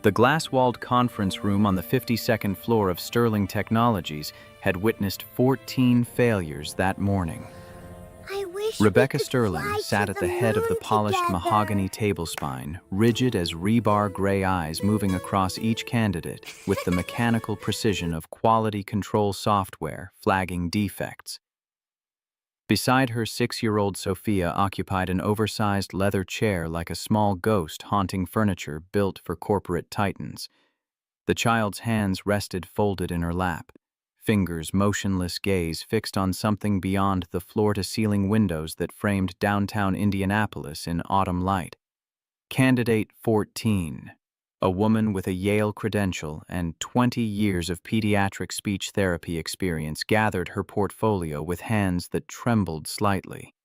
The glass-walled conference room on the 52nd floor of Sterling Technologies had witnessed 14 failures that morning. I wish Rebecca we could Sterling fly sat to at the the head of the moon polished together. mahogany table spine, rigid as rebar gray eyes moving across each candidate with the mechanical precision of quality control software flagging defects. Beside her, 6-year-old Sophia occupied an oversized leather chair like a small ghost haunting furniture built for corporate titans. The child's hands rested folded in her lap, fingers' motionless gaze fixed on something beyond the floor-to-ceiling windows that framed downtown Indianapolis in autumn light. Candidate 14, a woman with a Yale credential and 20 years of pediatric speech therapy experience, gathered her portfolio with hands that trembled slightly.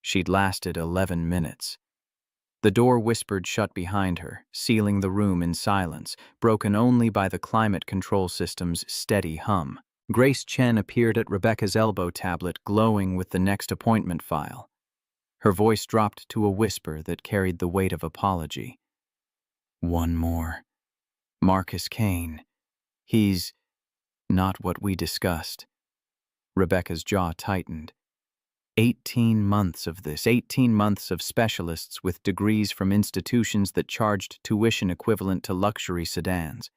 She'd lasted 11 minutes. The door whispered shut behind her, sealing the room in silence, broken only by the climate control system's steady hum. Grace Chen appeared at Rebecca's elbow tablet, glowing with the next appointment file. Her voice dropped to a whisper that carried the weight of apology. One more. Marcus Kane. He's not what we discussed. Rebecca's jaw tightened. 18 months of this, 18 months of specialists with degrees from institutions that charged tuition equivalent to luxury sedans.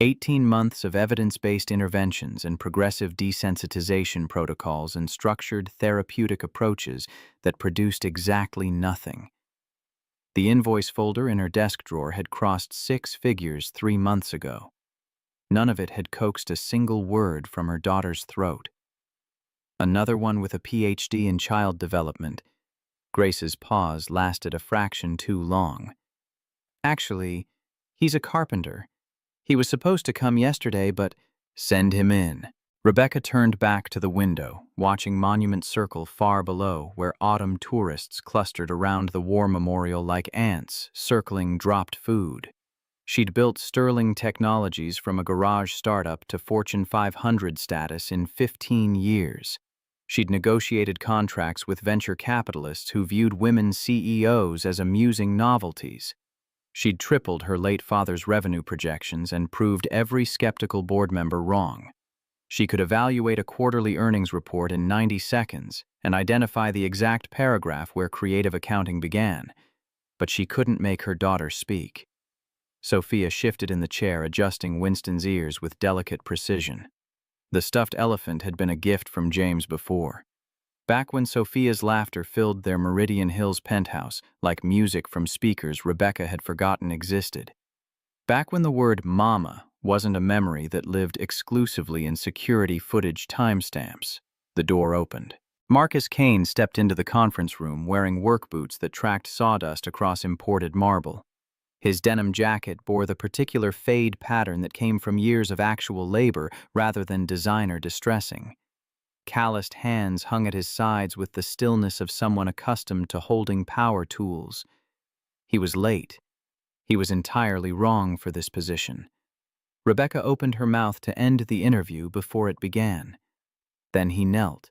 18 months of evidence-based interventions and progressive desensitization protocols and structured therapeutic approaches that produced exactly nothing. The invoice folder in her desk drawer had crossed 6 figures 3 months ago. None of it had coaxed a single word from her daughter's throat. Another one with a PhD in child development. Grace's pause lasted a fraction too long. Actually, he's a carpenter. He was supposed to come yesterday, but send him in. Rebecca turned back to the window, watching Monument Circle far below, where autumn tourists clustered around the war memorial like ants circling dropped food. She'd built Sterling Technologies from a garage startup to Fortune 500 status in 15 years. She'd negotiated contracts with venture capitalists who viewed women CEOs as amusing novelties. She'd tripled her late father's revenue projections and proved every skeptical board member wrong. She could evaluate a quarterly earnings report in 90 seconds and identify the exact paragraph where creative accounting began, but she couldn't make her daughter speak. Sophia shifted in the chair, adjusting Winston's ears with delicate precision. The stuffed elephant had been a gift from James before. Back when Sophia's laughter filled their Meridian Hills penthouse like music from speakers Rebecca had forgotten existed. Back when the word mama wasn't a memory that lived exclusively in security footage timestamps. The door opened. Marcus Kane stepped into the conference room wearing work boots that tracked sawdust across imported marble. His denim jacket bore the particular fade pattern that came from years of actual labor rather than designer distressing. Calloused hands hung at his sides with the stillness of someone accustomed to holding power tools. He was late. He was entirely wrong for this position. Rebecca opened her mouth to end the interview before it began. Then he knelt.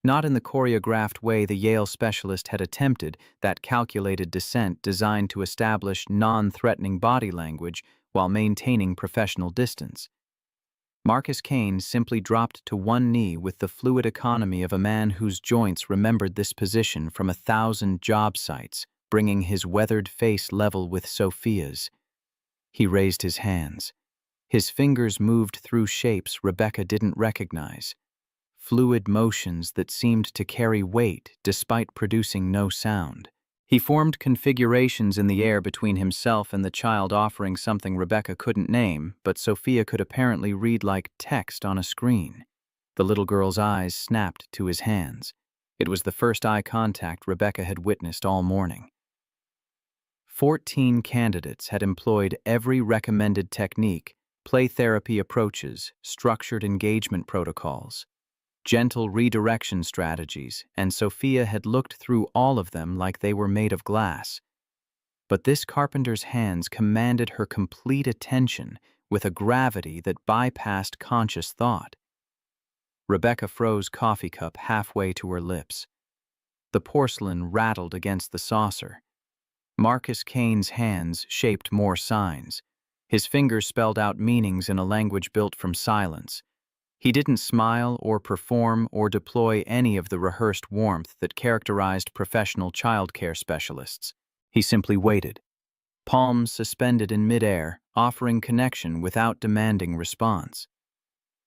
Not in the choreographed way the Yale specialist had attempted, that calculated descent designed to establish non-threatening body language while maintaining professional distance. Marcus Kane simply dropped to one knee with the fluid economy of a man whose joints remembered this position from 1,000 job sites, bringing his weathered face level with Sophia's. He raised his hands. His fingers moved through shapes Rebecca didn't recognize. Fluid motions that seemed to carry weight despite producing no sound. He formed configurations in the air between himself and the child, offering something Rebecca couldn't name, but Sophia could apparently read like text on a screen. The little girl's eyes snapped to his hands. It was the first eye contact Rebecca had witnessed all morning. 14 candidates had employed every recommended technique, play therapy approaches, structured engagement protocols, gentle redirection strategies, and Sophia had looked through all of them like they were made of glass. But this carpenter's hands commanded her complete attention with a gravity that bypassed conscious thought. Rebecca froze coffee cup halfway to her lips. The porcelain rattled against the saucer. Marcus Kane's hands shaped more signs. His fingers spelled out meanings in a language built from silence. He didn't smile or perform or deploy any of the rehearsed warmth that characterized professional childcare specialists. He simply waited, palms suspended in midair, offering connection without demanding response.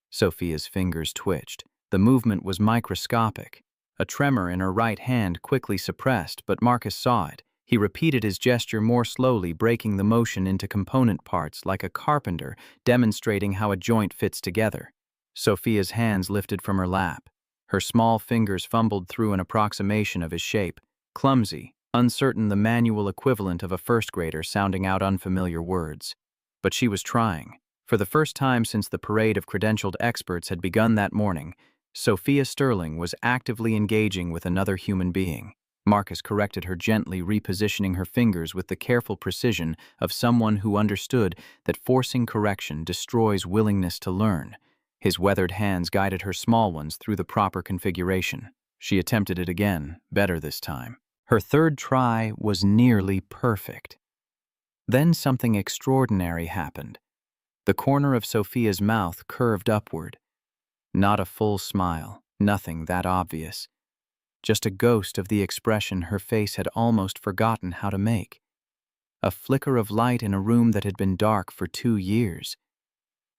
Sophia's fingers twitched. The movement was microscopic. A tremor in her right hand quickly suppressed, but Marcus saw it. He repeated his gesture more slowly, breaking the motion into component parts like a carpenter demonstrating how a joint fits together. Sophia's hands lifted from her lap. Her small fingers fumbled through an approximation of his shape, clumsy, uncertain, the manual equivalent of a first grader sounding out unfamiliar words. But she was trying. For the first time since the parade of credentialed experts had begun that morning, Sophia Sterling was actively engaging with another human being. Marcus corrected her gently, repositioning her fingers with the careful precision of someone who understood that forcing correction destroys willingness to learn. His weathered hands guided her small ones through the proper configuration. She attempted it again, better this time. Her third try was nearly perfect. Then something extraordinary happened. The corner of Sophia's mouth curved upward. Not a full smile, nothing that obvious. Just a ghost of the expression her face had almost forgotten how to make. A flicker of light in a room that had been dark for 2 years.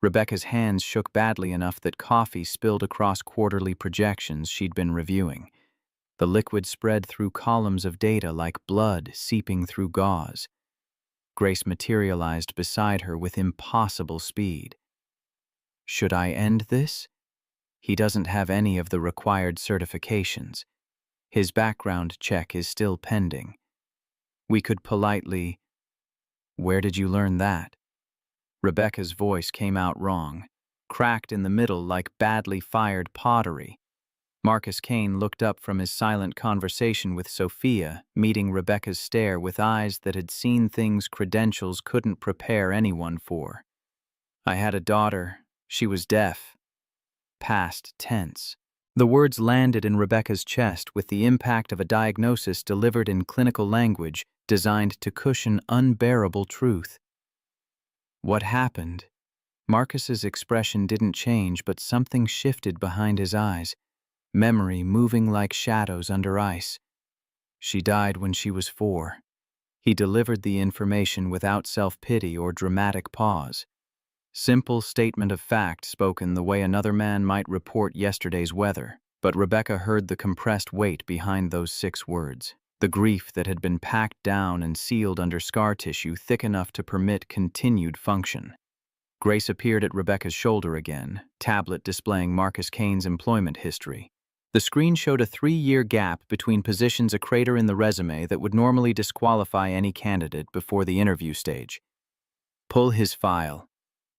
Rebecca's hands shook badly enough that coffee spilled across quarterly projections she'd been reviewing. The liquid spread through columns of data like blood seeping through gauze. Grace materialized beside her with impossible speed. Should I end this? He doesn't have any of the required certifications. His background check is still pending. We could politely... Where did you learn that? Rebecca's voice came out wrong, cracked in the middle like badly fired pottery. Marcus Kane looked up from his silent conversation with Sophia, meeting Rebecca's stare with eyes that had seen things credentials couldn't prepare anyone for. I had a daughter. She was deaf. Past tense. The words landed in Rebecca's chest with the impact of a diagnosis delivered in clinical language designed to cushion unbearable truth. What happened? Marcus's expression didn't change, but something shifted behind his eyes. Memory moving like shadows under ice. She died when she was 4. He delivered the information without self-pity or dramatic pause. Simple statement of fact spoken the way another man might report yesterday's weather, but Rebecca heard the compressed weight behind those 6 words. The grief that had been packed down and sealed under scar tissue thick enough to permit continued function. Grace appeared at Rebecca's shoulder again, tablet displaying Marcus Kane's employment history. The screen showed a 3-year gap between positions, a crater in the resume that would normally disqualify any candidate before the interview stage. Pull his file.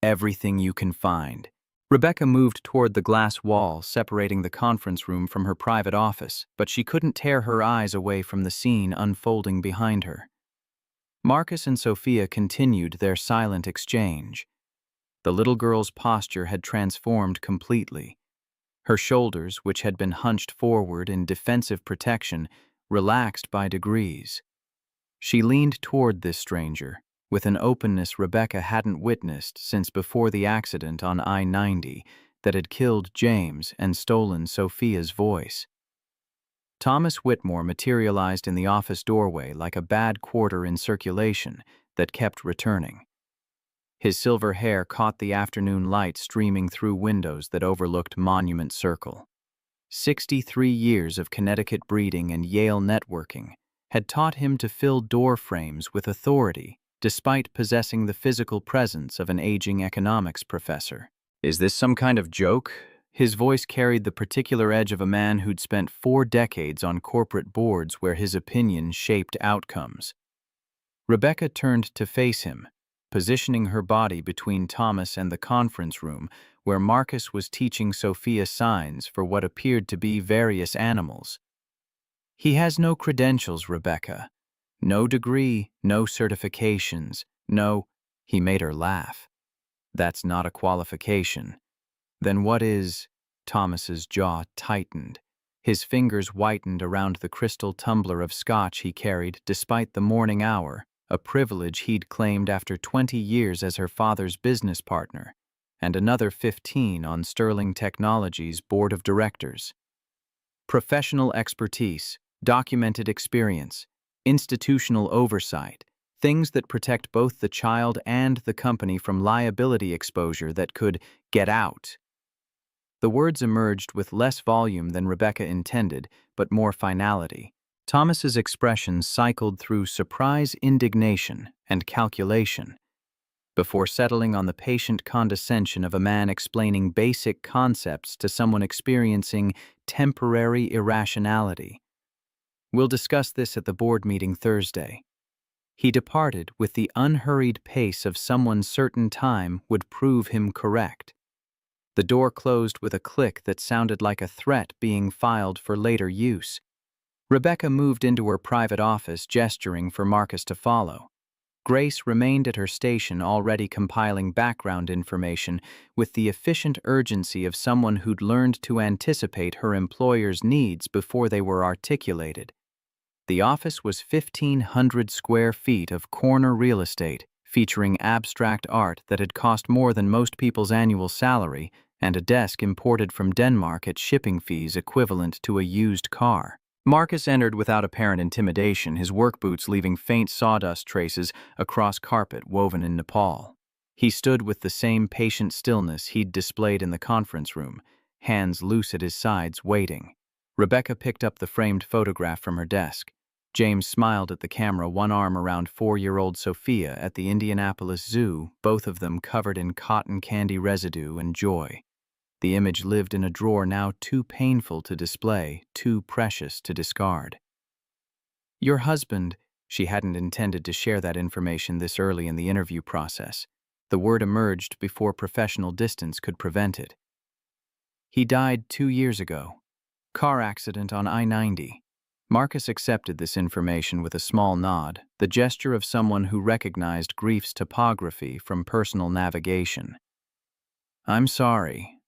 Everything you can find. Rebecca moved toward the glass wall separating the conference room from her private office, but she couldn't tear her eyes away from the scene unfolding behind her. Marcus and Sophia continued their silent exchange. The little girl's posture had transformed completely. Her shoulders, which had been hunched forward in defensive protection, relaxed by degrees. She leaned toward this stranger, with an openness Rebecca hadn't witnessed since before the accident on I-90 that had killed James and stolen Sophia's voice. Thomas Whitmore materialized in the office doorway like a bad quarter in circulation that kept returning. His silver hair caught the afternoon light streaming through windows that overlooked Monument Circle. 63 years of Connecticut breeding and Yale networking had taught him to fill door frames with authority, despite possessing the physical presence of an aging economics professor. Is this some kind of joke? His voice carried the particular edge of a man who'd spent 4 decades on corporate boards where his opinion shaped outcomes. Rebecca turned to face him, positioning her body between Thomas and the conference room where Marcus was teaching Sophia signs for what appeared to be various animals. He has no credentials, Rebecca. No degree, no certifications, no... He made her laugh. That's not a qualification. Then what is... Thomas's jaw tightened. His fingers whitened around the crystal tumbler of scotch he carried despite the morning hour, a privilege he'd claimed after 20 years as her father's business partner, and another 15 on Sterling Technologies' board of directors. Professional expertise, documented experience, institutional oversight, things that protect both the child and the company from liability exposure that could get out. The words emerged with less volume than Rebecca intended, but more finality. Thomas's expressions cycled through surprise, indignation, and calculation, before settling on the patient condescension of a man explaining basic concepts to someone experiencing temporary irrationality. "We'll discuss this at the board meeting Thursday." He departed with the unhurried pace of someone certain time would prove him correct. The door closed with a click that sounded like a threat being filed for later use. Rebecca moved into her private office, gesturing for Marcus to follow. Grace remained at her station, already compiling background information with the efficient urgency of someone who'd learned to anticipate her employer's needs before they were articulated. The office was 1,500 square feet of corner real estate, featuring abstract art that had cost more than most people's annual salary, and a desk imported from Denmark at shipping fees equivalent to a used car. Marcus entered without apparent intimidation, his work boots leaving faint sawdust traces across carpet woven in Nepal. He stood with the same patient stillness he'd displayed in the conference room, hands loose at his sides, waiting. Rebecca picked up the framed photograph from her desk. James smiled at the camera, one arm around 4-year-old Sophia at the Indianapolis Zoo, both of them covered in cotton candy residue and joy. The image lived in a drawer now too painful to display, too precious to discard. "Your husband," she hadn't intended to share that information this early in the interview process. The word emerged before professional distance could prevent it. "He died 2 years ago. Car accident on I-90. Marcus accepted this information with a small nod, the gesture of someone who recognized grief's topography from personal navigation. "I'm sorry."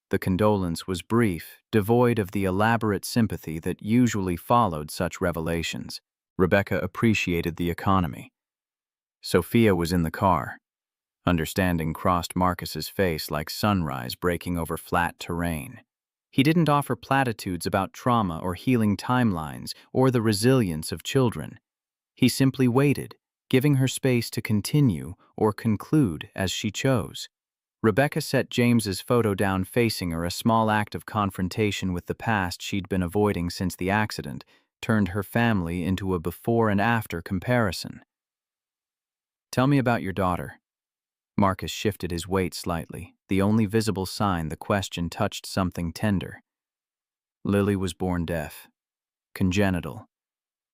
The condolence was brief, devoid of the elaborate sympathy that usually followed such revelations. Rebecca appreciated the economy. Sophia was in the car. Understanding crossed Marcus's face like sunrise breaking over flat terrain. He didn't offer platitudes about trauma or healing timelines or the resilience of children. He simply waited, giving her space to continue or conclude as she chose. Rebecca set James's photo down facing her, a small act of confrontation with the past she'd been avoiding since the accident, turned her family into a before and after comparison. "Tell me about your daughter." Marcus shifted his weight slightly, the only visible sign the question touched something tender. "Lily was born deaf. Congenital.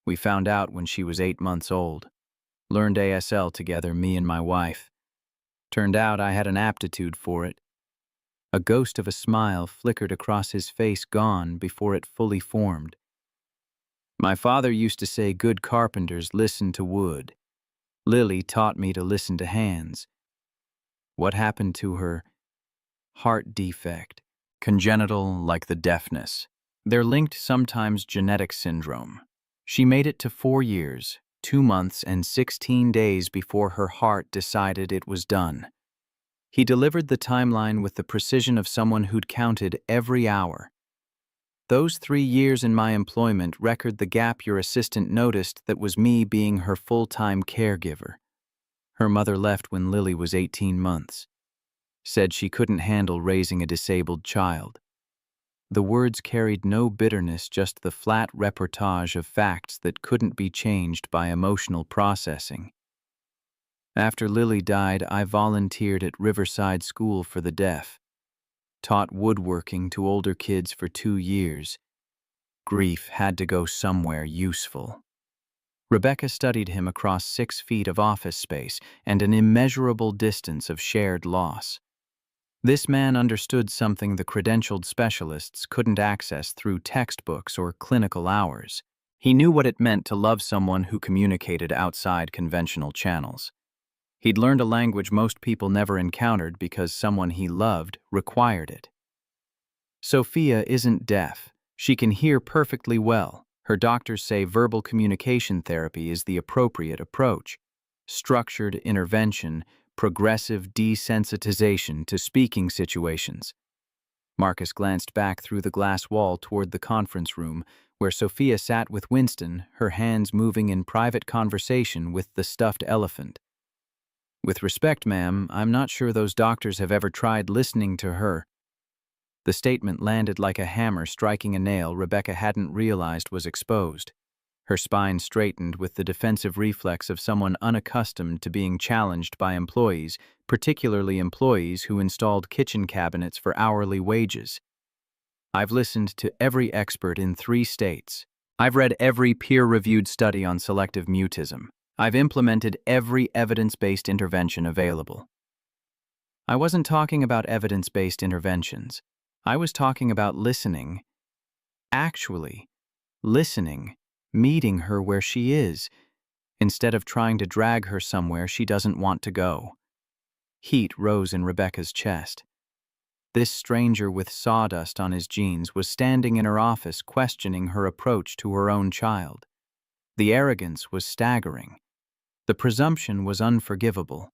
We found out when she was 8 months old. Learned ASL together, me and my wife. Turned out I had an aptitude for it." A ghost of a smile flickered across his face, gone before it fully formed. "My father used to say good carpenters listen to wood. Lily taught me to listen to hands." "What happened to her?" "Heart defect. Congenital, like the deafness. They're linked, sometimes genetic syndrome. She made it to 4 years, 2 months and 16 days before her heart decided it was done." He delivered the timeline with the precision of someone who'd counted every hour. "Those 3 years in my employment record the gap your assistant noticed that was me being her full-time caregiver. Her mother left when Lily was 18 months. Said she couldn't handle raising a disabled child." The words carried no bitterness, just the flat reportage of facts that couldn't be changed by emotional processing. "After Lily died, I volunteered at Riverside School for the Deaf. Taught woodworking to older kids for 2 years. Grief had to go somewhere useful." Rebecca studied him across 6 feet of office space and an immeasurable distance of shared loss. This man understood something the credentialed specialists couldn't access through textbooks or clinical hours. He knew what it meant to love someone who communicated outside conventional channels. He'd learned a language most people never encountered because someone he loved required it. "Sophia isn't deaf. She can hear perfectly well. Her doctors say verbal communication therapy is the appropriate approach. Structured intervention, progressive desensitization to speaking situations. Marcus glanced back through the glass wall toward the conference room, where Sophia sat with Winston, her hands moving in private conversation with the stuffed elephant. "With respect, ma'am, I'm not sure those doctors have ever tried listening to her." The statement landed like a hammer striking a nail Rebecca hadn't realized was exposed. Her spine straightened with the defensive reflex of someone unaccustomed to being challenged by employees, particularly employees who installed kitchen cabinets for hourly wages. "I've listened to every expert in 3 states. I've read every peer-reviewed study on selective mutism. I've implemented every evidence-based intervention available." "I wasn't talking about evidence-based interventions. I was talking about listening. Actually, listening, meeting her where she is, instead of trying to drag her somewhere she doesn't want to go." Heat rose in Rebecca's chest. This stranger with sawdust on his jeans was standing in her office questioning her approach to her own child. The arrogance was staggering. The presumption was unforgivable.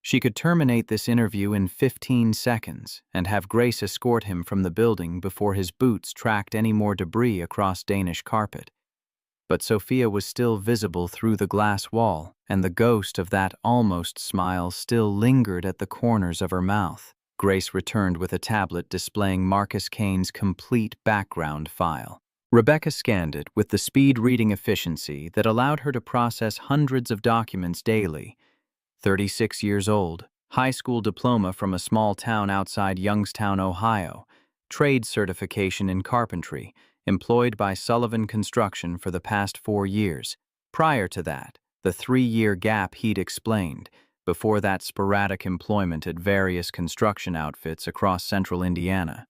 She could terminate this interview in 15 seconds and have Grace escort him from the building before his boots tracked any more debris across Danish carpet. But Sophia was still visible through the glass wall, and the ghost of that almost smile still lingered at the corners of her mouth. Grace returned with a tablet displaying Marcus Kane's complete background file. Rebecca scanned it with the speed reading efficiency that allowed her to process hundreds of documents daily. 36 years old, high school diploma from a small town outside Youngstown, Ohio, trade certification in carpentry, employed by Sullivan Construction for the past 4 years. Prior to that, the 3-year gap he'd explained. Before that, sporadic employment at various construction outfits across central Indiana.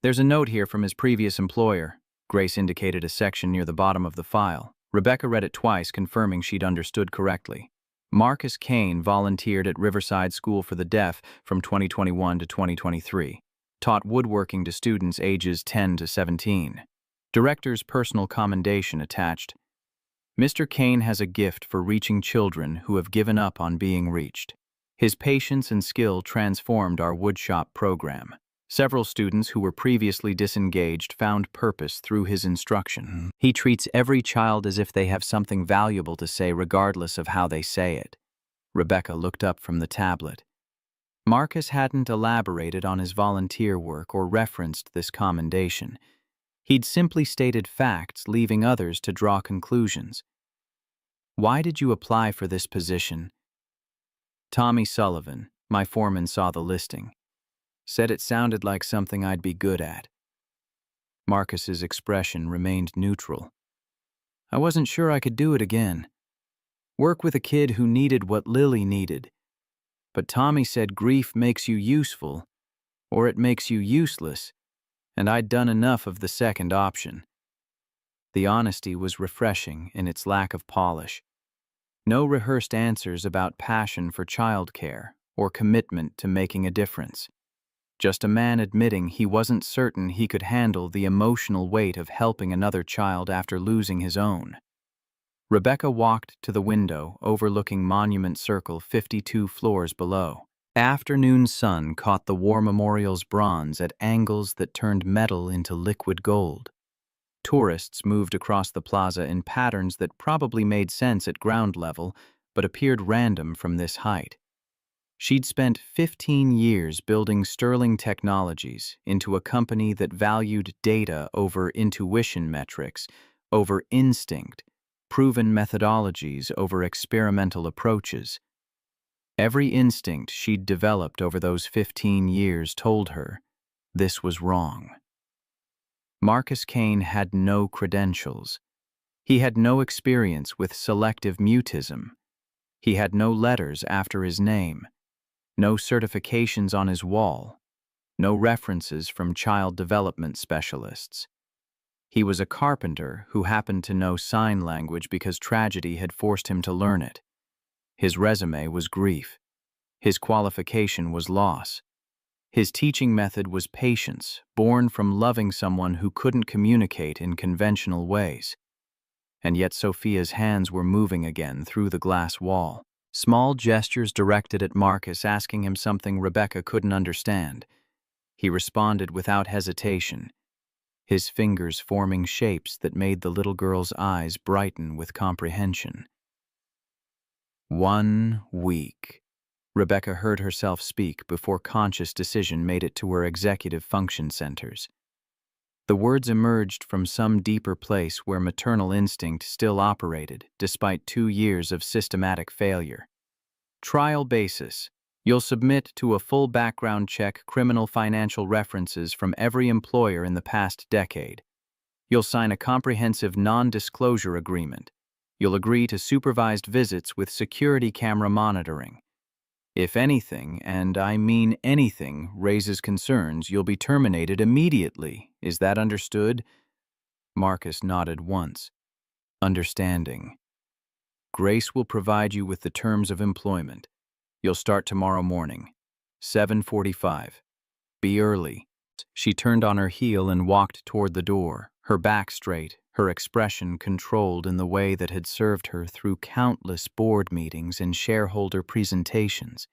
"There's a note here from his previous employer." Grace indicated a section near the bottom of the file. Rebecca read it twice, confirming she'd understood correctly. Marcus Kane volunteered at Riverside School for the Deaf from 2021 to 2023. Taught woodworking to students ages 10 to 17. Director's personal commendation attached. "Mr. Kane has a gift for reaching children who have given up on being reached. His patience and skill transformed our woodshop program. Several students who were previously disengaged found purpose through his instruction. He treats every child as if they have something valuable to say regardless of how they say it." Rebecca looked up from the tablet. Marcus hadn't elaborated on his volunteer work or referenced this commendation. He'd simply stated facts, leaving others to draw conclusions. "Why did you apply for this position?" "Tommy Sullivan, my foreman, saw the listing. Said it sounded like something I'd be good at." Marcus's expression remained neutral. "I wasn't sure I could do it again. Work with a kid who needed what Lily needed. But Tommy said grief makes you useful, or it makes you useless, and I'd done enough of the second option." The honesty was refreshing in its lack of polish. No rehearsed answers about passion for childcare or commitment to making a difference. Just a man admitting he wasn't certain he could handle the emotional weight of helping another child after losing his own. Rebecca walked to the window overlooking Monument Circle 52 floors below. Afternoon sun caught the War Memorial's bronze at angles that turned metal into liquid gold. Tourists moved across the plaza in patterns that probably made sense at ground level, but appeared random from this height. She'd spent 15 years building Sterling Technologies into a company that valued data over intuition metrics, over instinct, proven methodologies over experimental approaches. Every instinct she'd developed over those 15 years told her this was wrong. Marcus Kane had no credentials. He had no experience with selective mutism. He had no letters after his name. No certifications on his wall, no references from child development specialists. He was a carpenter who happened to know sign language because tragedy had forced him to learn it. His resume was grief. His qualification was loss. His teaching method was patience, born from loving someone who couldn't communicate in conventional ways. And yet Sophia's hands were moving again through the glass wall. Small gestures directed at Marcus, asking him something Rebecca couldn't understand. He responded without hesitation, his fingers forming shapes that made the little girl's eyes brighten with comprehension. 1 week. Rebecca heard herself speak before conscious decision made it to her executive function centers. The words emerged from some deeper place where maternal instinct still operated, despite 2 years of systematic failure. Trial basis. You'll submit to a full background check criminal financial references from every employer in the past decade. You'll sign a comprehensive non-disclosure agreement. You'll agree to supervised visits with security camera monitoring. If anything, and I mean anything, raises concerns, you'll be terminated immediately. Is that understood? Marcus nodded once. Understanding. Grace will provide you with the terms of employment. You'll start tomorrow morning, 7:45. Be early. She turned on her heel and walked toward the door, her back straight, her expression controlled in the way that had served her through countless board meetings and shareholder presentations.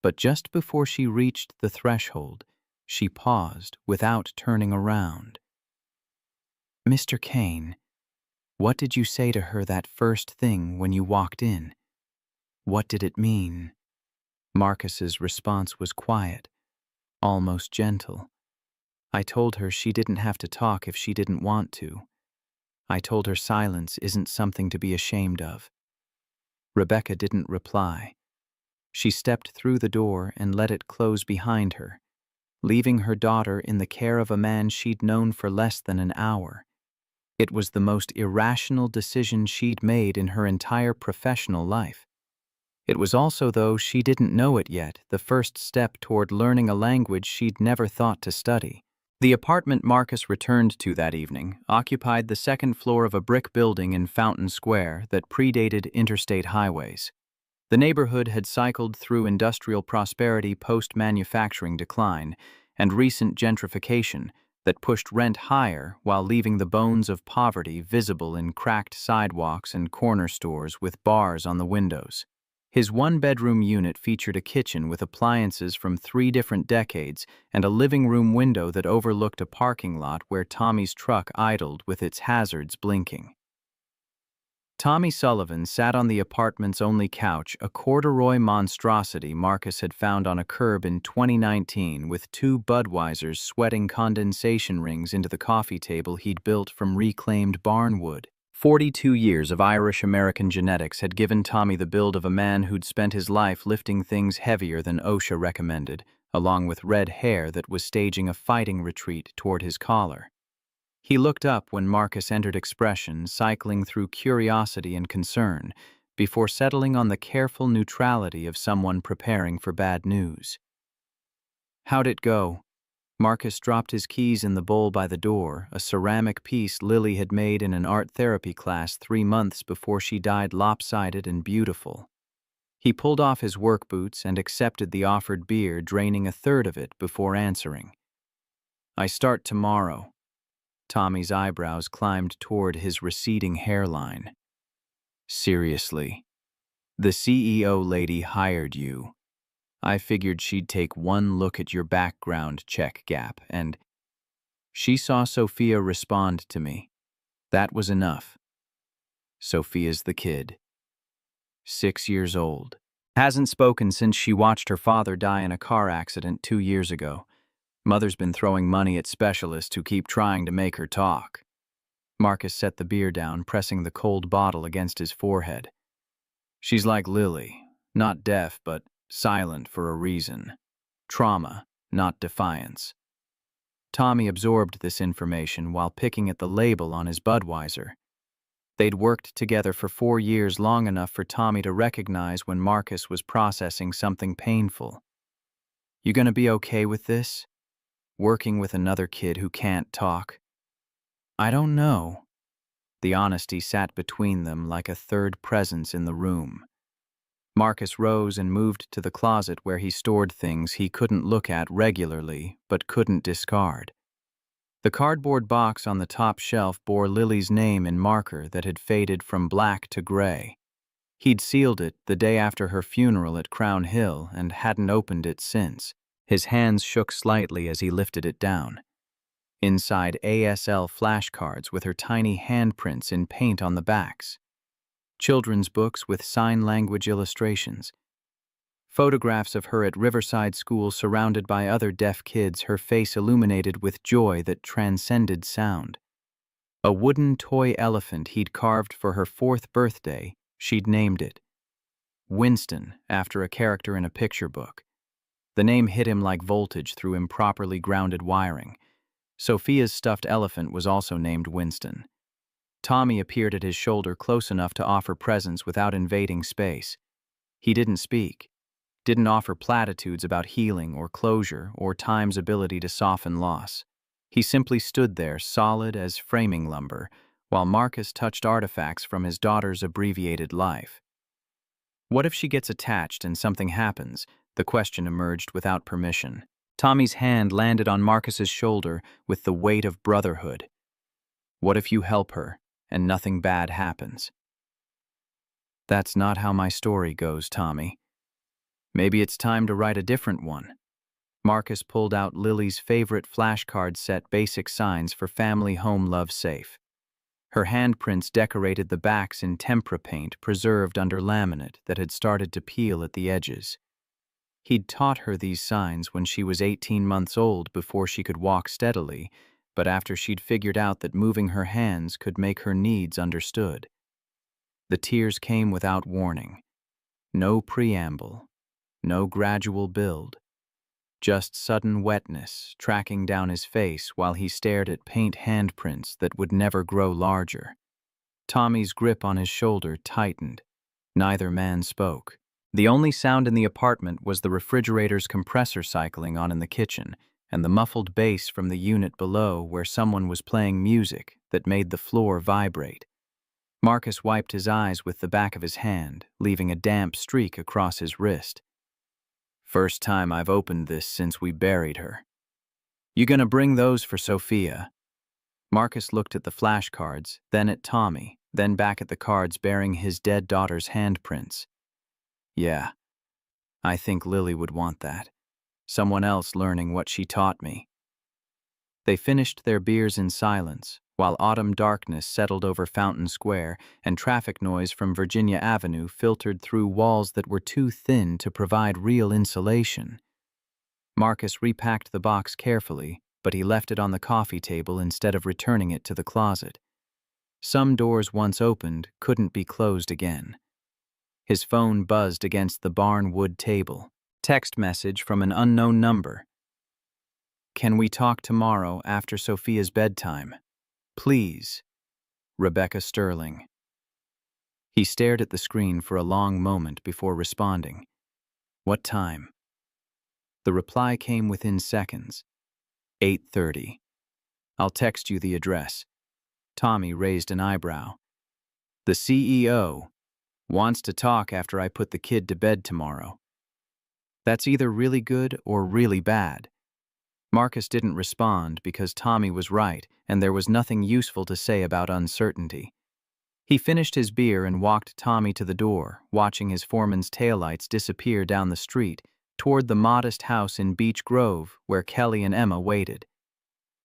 But just before she reached the threshold, she paused without turning around. Mr. Kane, what did you say to her that first thing when you walked in? What did it mean? Marcus's response was quiet, almost gentle. I told her she didn't have to talk if she didn't want to. I told her silence isn't something to be ashamed of. Rebecca didn't reply. She stepped through the door and let it close behind her, leaving her daughter in the care of a man she'd known for less than an hour. It was the most irrational decision she'd made in her entire professional life. It was also, though she didn't know it yet, the first step toward learning a language she'd never thought to study. The apartment Marcus returned to that evening occupied the second floor of a brick building in Fountain Square that predated interstate highways. The neighborhood had cycled through industrial prosperity post-manufacturing decline and recent gentrification that pushed rent higher while leaving the bones of poverty visible in cracked sidewalks and corner stores with bars on the windows. His one-bedroom unit featured a kitchen with appliances from 3 different decades and a living room window that overlooked a parking lot where Tommy's truck idled with its hazards blinking. Tommy Sullivan sat on the apartment's only couch, a corduroy monstrosity Marcus had found on a curb in 2019 with 2 Budweisers sweating condensation rings into the coffee table he'd built from reclaimed barn wood. 42 years of Irish-American genetics had given Tommy the build of a man who'd spent his life lifting things heavier than OSHA recommended, along with red hair that was staging a fighting retreat toward his collar. He looked up when Marcus entered expression, cycling through curiosity and concern, before settling on the careful neutrality of someone preparing for bad news. How'd it go? Marcus dropped his keys in the bowl by the door, a ceramic piece Lily had made in an art therapy class 3 months before she died lopsided and beautiful. He pulled off his work boots and accepted the offered beer, draining a third of it before answering. I start tomorrow. Tommy's eyebrows climbed toward his receding hairline. Seriously? The CEO lady hired you. I figured she'd take one look at your background check gap, and she saw Sophia respond to me. That was enough. Sophia's the kid. 6 years old. Hasn't spoken since she watched her father die in a car accident 2 years ago. Mother's been throwing money at specialists who keep trying to make her talk. Marcus set the beer down, pressing the cold bottle against his forehead. She's like Lily, not deaf, but silent for a reason. Trauma, not defiance. Tommy absorbed this information while picking at the label on his Budweiser. They'd worked together for 4 years, long enough for Tommy to recognize when Marcus was processing something painful. You gonna be okay with this? Working with another kid who can't talk? I don't know. The honesty sat between them like a third presence in the room. Marcus rose and moved to the closet where he stored things he couldn't look at regularly but couldn't discard. The cardboard box on the top shelf bore Lily's name in marker that had faded from black to gray. He'd sealed it the day after her funeral at Crown Hill and hadn't opened it since. His hands shook slightly as he lifted it down. Inside, ASL flashcards with her tiny handprints in paint on the backs. Children's books with sign language illustrations. Photographs of her at Riverside School surrounded by other deaf kids, her face illuminated with joy that transcended sound. A wooden toy elephant he'd carved for her 4th birthday, she'd named it Winston, after a character in a picture book. The name hit him like voltage through improperly grounded wiring. Sophia's stuffed elephant was also named Winston. Tommy appeared at his shoulder close enough to offer presence without invading space. He didn't speak, didn't offer platitudes about healing or closure or time's ability to soften loss. He simply stood there, solid as framing lumber, while Marcus touched artifacts from his daughter's abbreviated life. What if she gets attached and something happens? The question emerged without permission. Tommy's hand landed on Marcus's shoulder with the weight of brotherhood. What if you help her and nothing bad happens? That's not how my story goes, Tommy. Maybe it's time to write a different one. Marcus pulled out Lily's favorite flashcard set, Basic Signs for Family Home Love Safe. Her handprints decorated the backs in tempera paint preserved under laminate that had started to peel at the edges. He'd taught her these signs when she was 18 months old before she could walk steadily, but after she'd figured out that moving her hands could make her needs understood. The tears came without warning. No preamble, no gradual build. Just sudden wetness tracking down his face while he stared at paint handprints that would never grow larger. Tommy's grip on his shoulder tightened. Neither man spoke. The only sound in the apartment was the refrigerator's compressor cycling on in the kitchen and the muffled bass from the unit below where someone was playing music that made the floor vibrate. Marcus wiped his eyes with the back of his hand, leaving a damp streak across his wrist. First time I've opened this since we buried her. You gonna bring those for Sophia? Marcus looked at the flashcards, then at Tommy, then back at the cards bearing his dead daughter's handprints. Yeah, I think Lily would want that. Someone else learning what she taught me. They finished their beers in silence, while autumn darkness settled over Fountain Square and traffic noise from Virginia Avenue filtered through walls that were too thin to provide real insulation. Marcus repacked the box carefully, but he left it on the coffee table instead of returning it to the closet. Some doors once opened couldn't be closed again. His phone buzzed against the barn wood table. Text message from an unknown number. Can we talk tomorrow after Sophia's bedtime? Please. Rebecca Sterling. He stared at the screen for a long moment before responding. What time? The reply came within seconds. 8:30. I'll text you the address. Tommy raised an eyebrow. The CEO wants to talk after I put the kid to bed tomorrow. That's either really good or really bad. Marcus didn't respond because Tommy was right and there was nothing useful to say about uncertainty. He finished his beer and walked Tommy to the door, watching his foreman's taillights disappear down the street toward the modest house in Beech Grove where Kelly and Emma waited.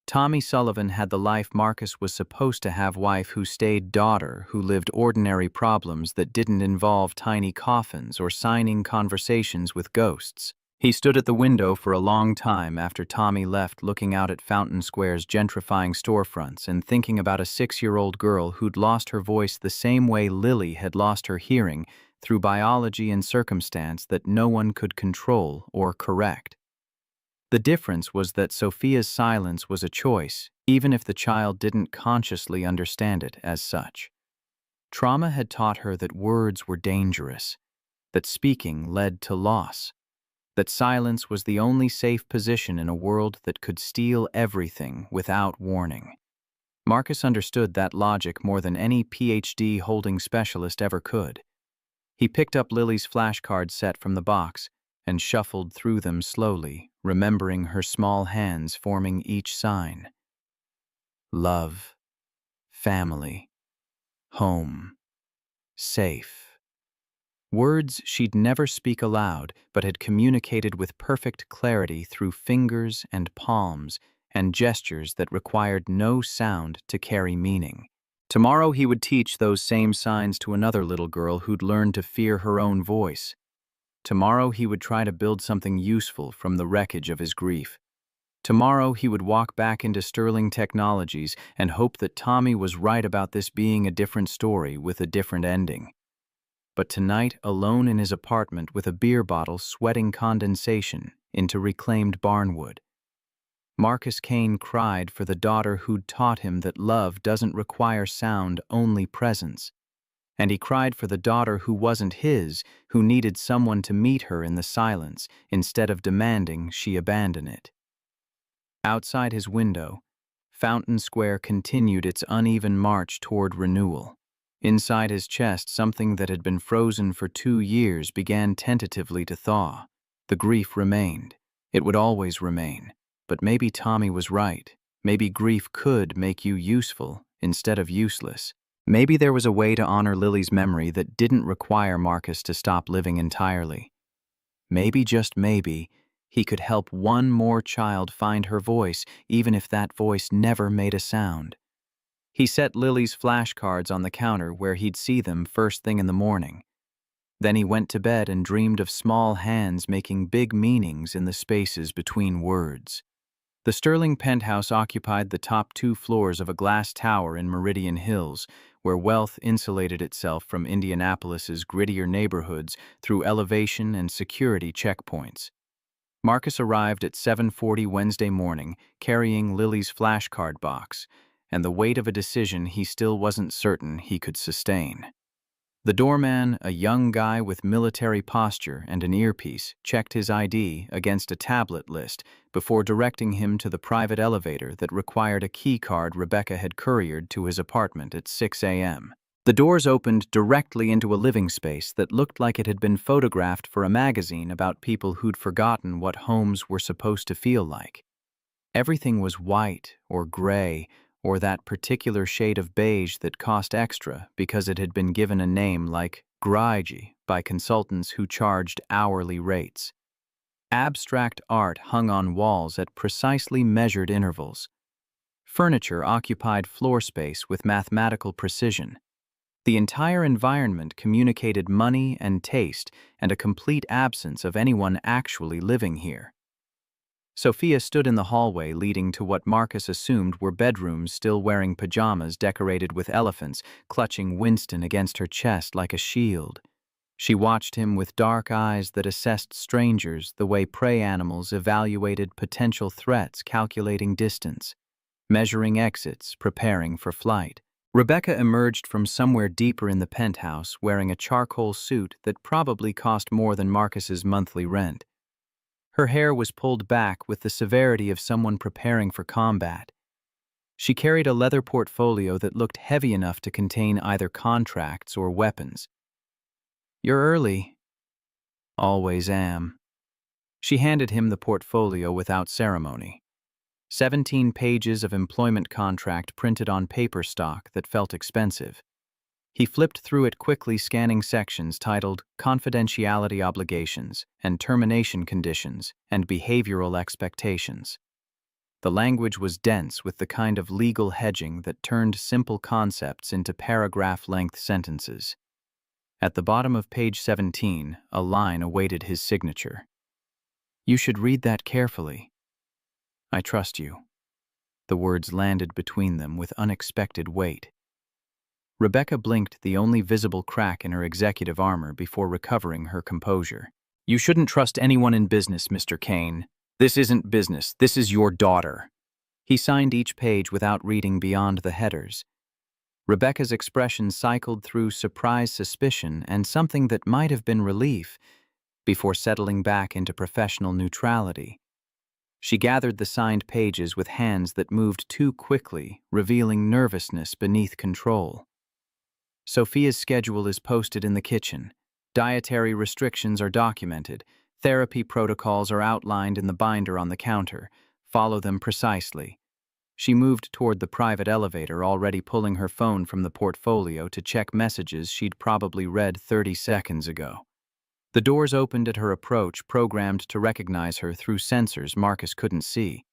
Tommy Sullivan had the life Marcus was supposed to have, wife who stayed daughter who lived ordinary problems that didn't involve tiny coffins or signing conversations with ghosts. He stood at the window for a long time after Tommy left, looking out at Fountain Square's gentrifying storefronts and thinking about a 6-year-old girl who'd lost her voice the same way Lily had lost her hearing, through biology and circumstance that no one could control or correct. The difference was that Sophia's silence was a choice, even if the child didn't consciously understand it as such. Trauma had taught her that words were dangerous, that speaking led to loss, that silence was the only safe position in a world that could steal everything without warning. Marcus understood that logic more than any PhD-holding specialist ever could. He picked up Lily's flashcard set from the box and shuffled through them slowly, remembering her small hands forming each sign. Love, family, home, safe. Words she'd never speak aloud, but had communicated with perfect clarity through fingers and palms and gestures that required no sound to carry meaning. Tomorrow he would teach those same signs to another little girl who'd learned to fear her own voice. Tomorrow he would try to build something useful from the wreckage of his grief. Tomorrow he would walk back into Sterling Technologies and hope that Tommy was right about this being a different story with a different ending. But tonight, alone in his apartment with a beer bottle sweating condensation into reclaimed barnwood, Marcus Kane cried for the daughter who'd taught him that love doesn't require sound, only presence. And he cried for the daughter who wasn't his, who needed someone to meet her in the silence instead of demanding she abandon it. Outside his window, Fountain Square continued its uneven march toward renewal. Inside his chest, something that had been frozen for 2 years began tentatively to thaw. The grief remained. It would always remain. But maybe Tommy was right. Maybe grief could make you useful instead of useless. Maybe there was a way to honor Lily's memory that didn't require Marcus to stop living entirely. Maybe, just maybe, he could help one more child find her voice, even if that voice never made a sound. He set Lily's flashcards on the counter where he'd see them first thing in the morning. Then he went to bed and dreamed of small hands making big meanings in the spaces between words. The Sterling penthouse occupied the top 2 floors of a glass tower in Meridian Hills, where wealth insulated itself from Indianapolis's grittier neighborhoods through elevation and security checkpoints. Marcus arrived at 7:40 Wednesday morning, carrying Lily's flashcard box, and the weight of a decision he still wasn't certain he could sustain. The doorman, a young guy with military posture and an earpiece, checked his ID against a tablet list before directing him to the private elevator that required a key card Rebecca had couriered to his apartment at 6 a.m. The doors opened directly into a living space that looked like it had been photographed for a magazine about people who'd forgotten what homes were supposed to feel like. Everything was white or gray, or that particular shade of beige that cost extra because it had been given a name like Grigi by consultants who charged hourly rates. Abstract art hung on walls at precisely measured intervals. Furniture occupied floor space with mathematical precision. The entire environment communicated money and taste and a complete absence of anyone actually living here. Sophia stood in the hallway leading to what Marcus assumed were bedrooms, still wearing pajamas decorated with elephants, clutching Winston against her chest like a shield. She watched him with dark eyes that assessed strangers the way prey animals evaluated potential threats, calculating distance, measuring exits, preparing for flight. Rebecca emerged from somewhere deeper in the penthouse wearing a charcoal suit that probably cost more than Marcus's monthly rent. Her hair was pulled back with the severity of someone preparing for combat. She carried a leather portfolio that looked heavy enough to contain either contracts or weapons. "You're early." "Always am." She handed him the portfolio without ceremony. 17 pages of employment contract printed on paper stock that felt expensive. He flipped through it quickly, scanning sections titled Confidentiality Obligations and Termination Conditions and Behavioral Expectations. The language was dense with the kind of legal hedging that turned simple concepts into paragraph-length sentences. At the bottom of page 17, a line awaited his signature. "You should read that carefully. I trust you." The words landed between them with unexpected weight. Rebecca blinked the only visible crack in her executive armor before recovering her composure. "You shouldn't trust anyone in business, Mr. Kane. This isn't business. This is your daughter." He signed each page without reading beyond the headers. Rebecca's expression cycled through surprise, suspicion, and something that might have been relief before settling back into professional neutrality. She gathered the signed pages with hands that moved too quickly, revealing nervousness beneath control. "Sophia's schedule is posted in the kitchen. Dietary restrictions are documented. Therapy protocols are outlined in the binder on the counter. Follow them precisely. She moved toward the private elevator, already pulling her phone from the portfolio to check messages she'd probably read 30 seconds ago. The doors opened at her approach, programmed to recognize her through sensors Marcus couldn't see.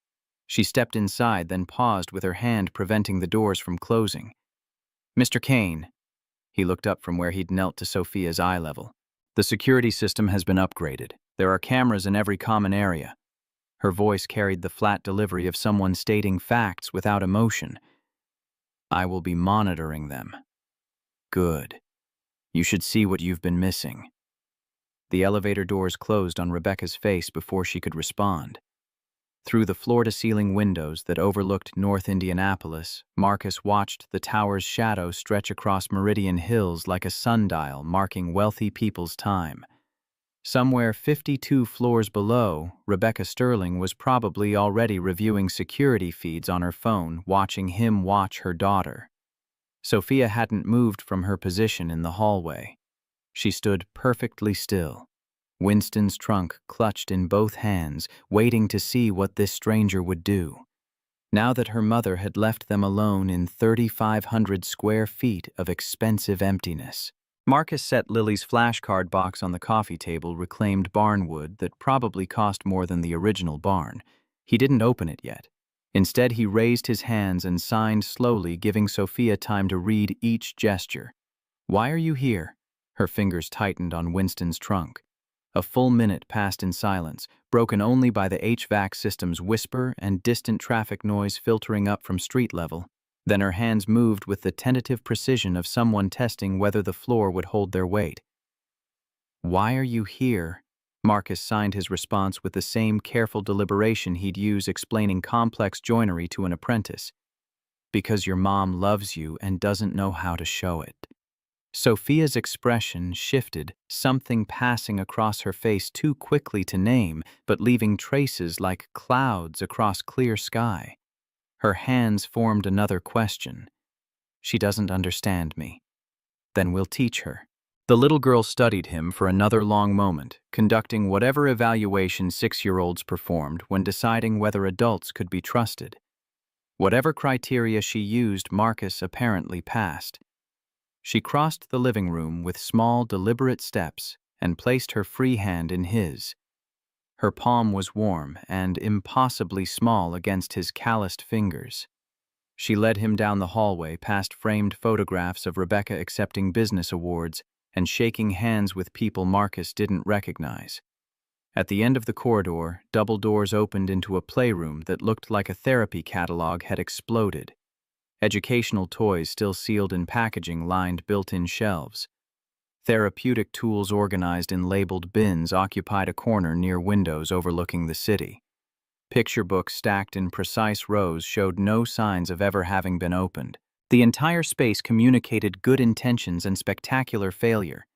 She stepped inside, then paused with her hand preventing the doors from closing. "Mr. Kane." He looked up from where he'd knelt to Sophia's eye level. "The security system has been upgraded. There are cameras in every common area." Her voice carried the flat delivery of someone stating facts without emotion. "I will be monitoring them." "Good. You should see what you've been missing." The elevator doors closed on Rebecca's face before she could respond. Through the floor-to-ceiling windows that overlooked North Indianapolis, Marcus watched the tower's shadow stretch across Meridian Hills like a sundial marking wealthy people's time. Somewhere 52 floors below, Rebecca Sterling was probably already reviewing security feeds on her phone, watching him watch her daughter. Sophia hadn't moved from her position in the hallway. She stood perfectly still, Winston's trunk clutched in both hands, waiting to see what this stranger would do. Now that her mother had left them alone in 3,500 square feet of expensive emptiness. Marcus set Lily's flashcard box on the coffee table, reclaimed barnwood that probably cost more than the original barn. He didn't open it yet. Instead, he raised his hands and signed slowly, giving Sophia time to read each gesture. "Why are you here?" Her fingers tightened on Winston's trunk. A full minute passed in silence, broken only by the HVAC system's whisper and distant traffic noise filtering up from street level. Then her hands moved with the tentative precision of someone testing whether the floor would hold their weight. "Why are you here?" Marcus signed his response with the same careful deliberation he'd use explaining complex joinery to an apprentice. "Because your mom loves you and doesn't know how to show it." Sophia's expression shifted, something passing across her face too quickly to name, but leaving traces like clouds across clear sky. Her hands formed another question. "She doesn't understand me. Then we'll teach her." The little girl studied him for another long moment, conducting whatever evaluation 6-year-olds performed when deciding whether adults could be trusted. Whatever criteria she used, Marcus apparently passed. She crossed the living room with small, deliberate steps and placed her free hand in his. Her palm was warm and impossibly small against his calloused fingers. She led him down the hallway past framed photographs of Rebecca accepting business awards and shaking hands with people Marcus didn't recognize. At the end of the corridor, double doors opened into a playroom that looked like a therapy catalog had exploded. Educational toys still sealed in packaging lined built-in shelves. Therapeutic tools organized in labeled bins occupied a corner near windows overlooking the city. Picture books stacked in precise rows showed no signs of ever having been opened. The entire space communicated good intentions and spectacular failure.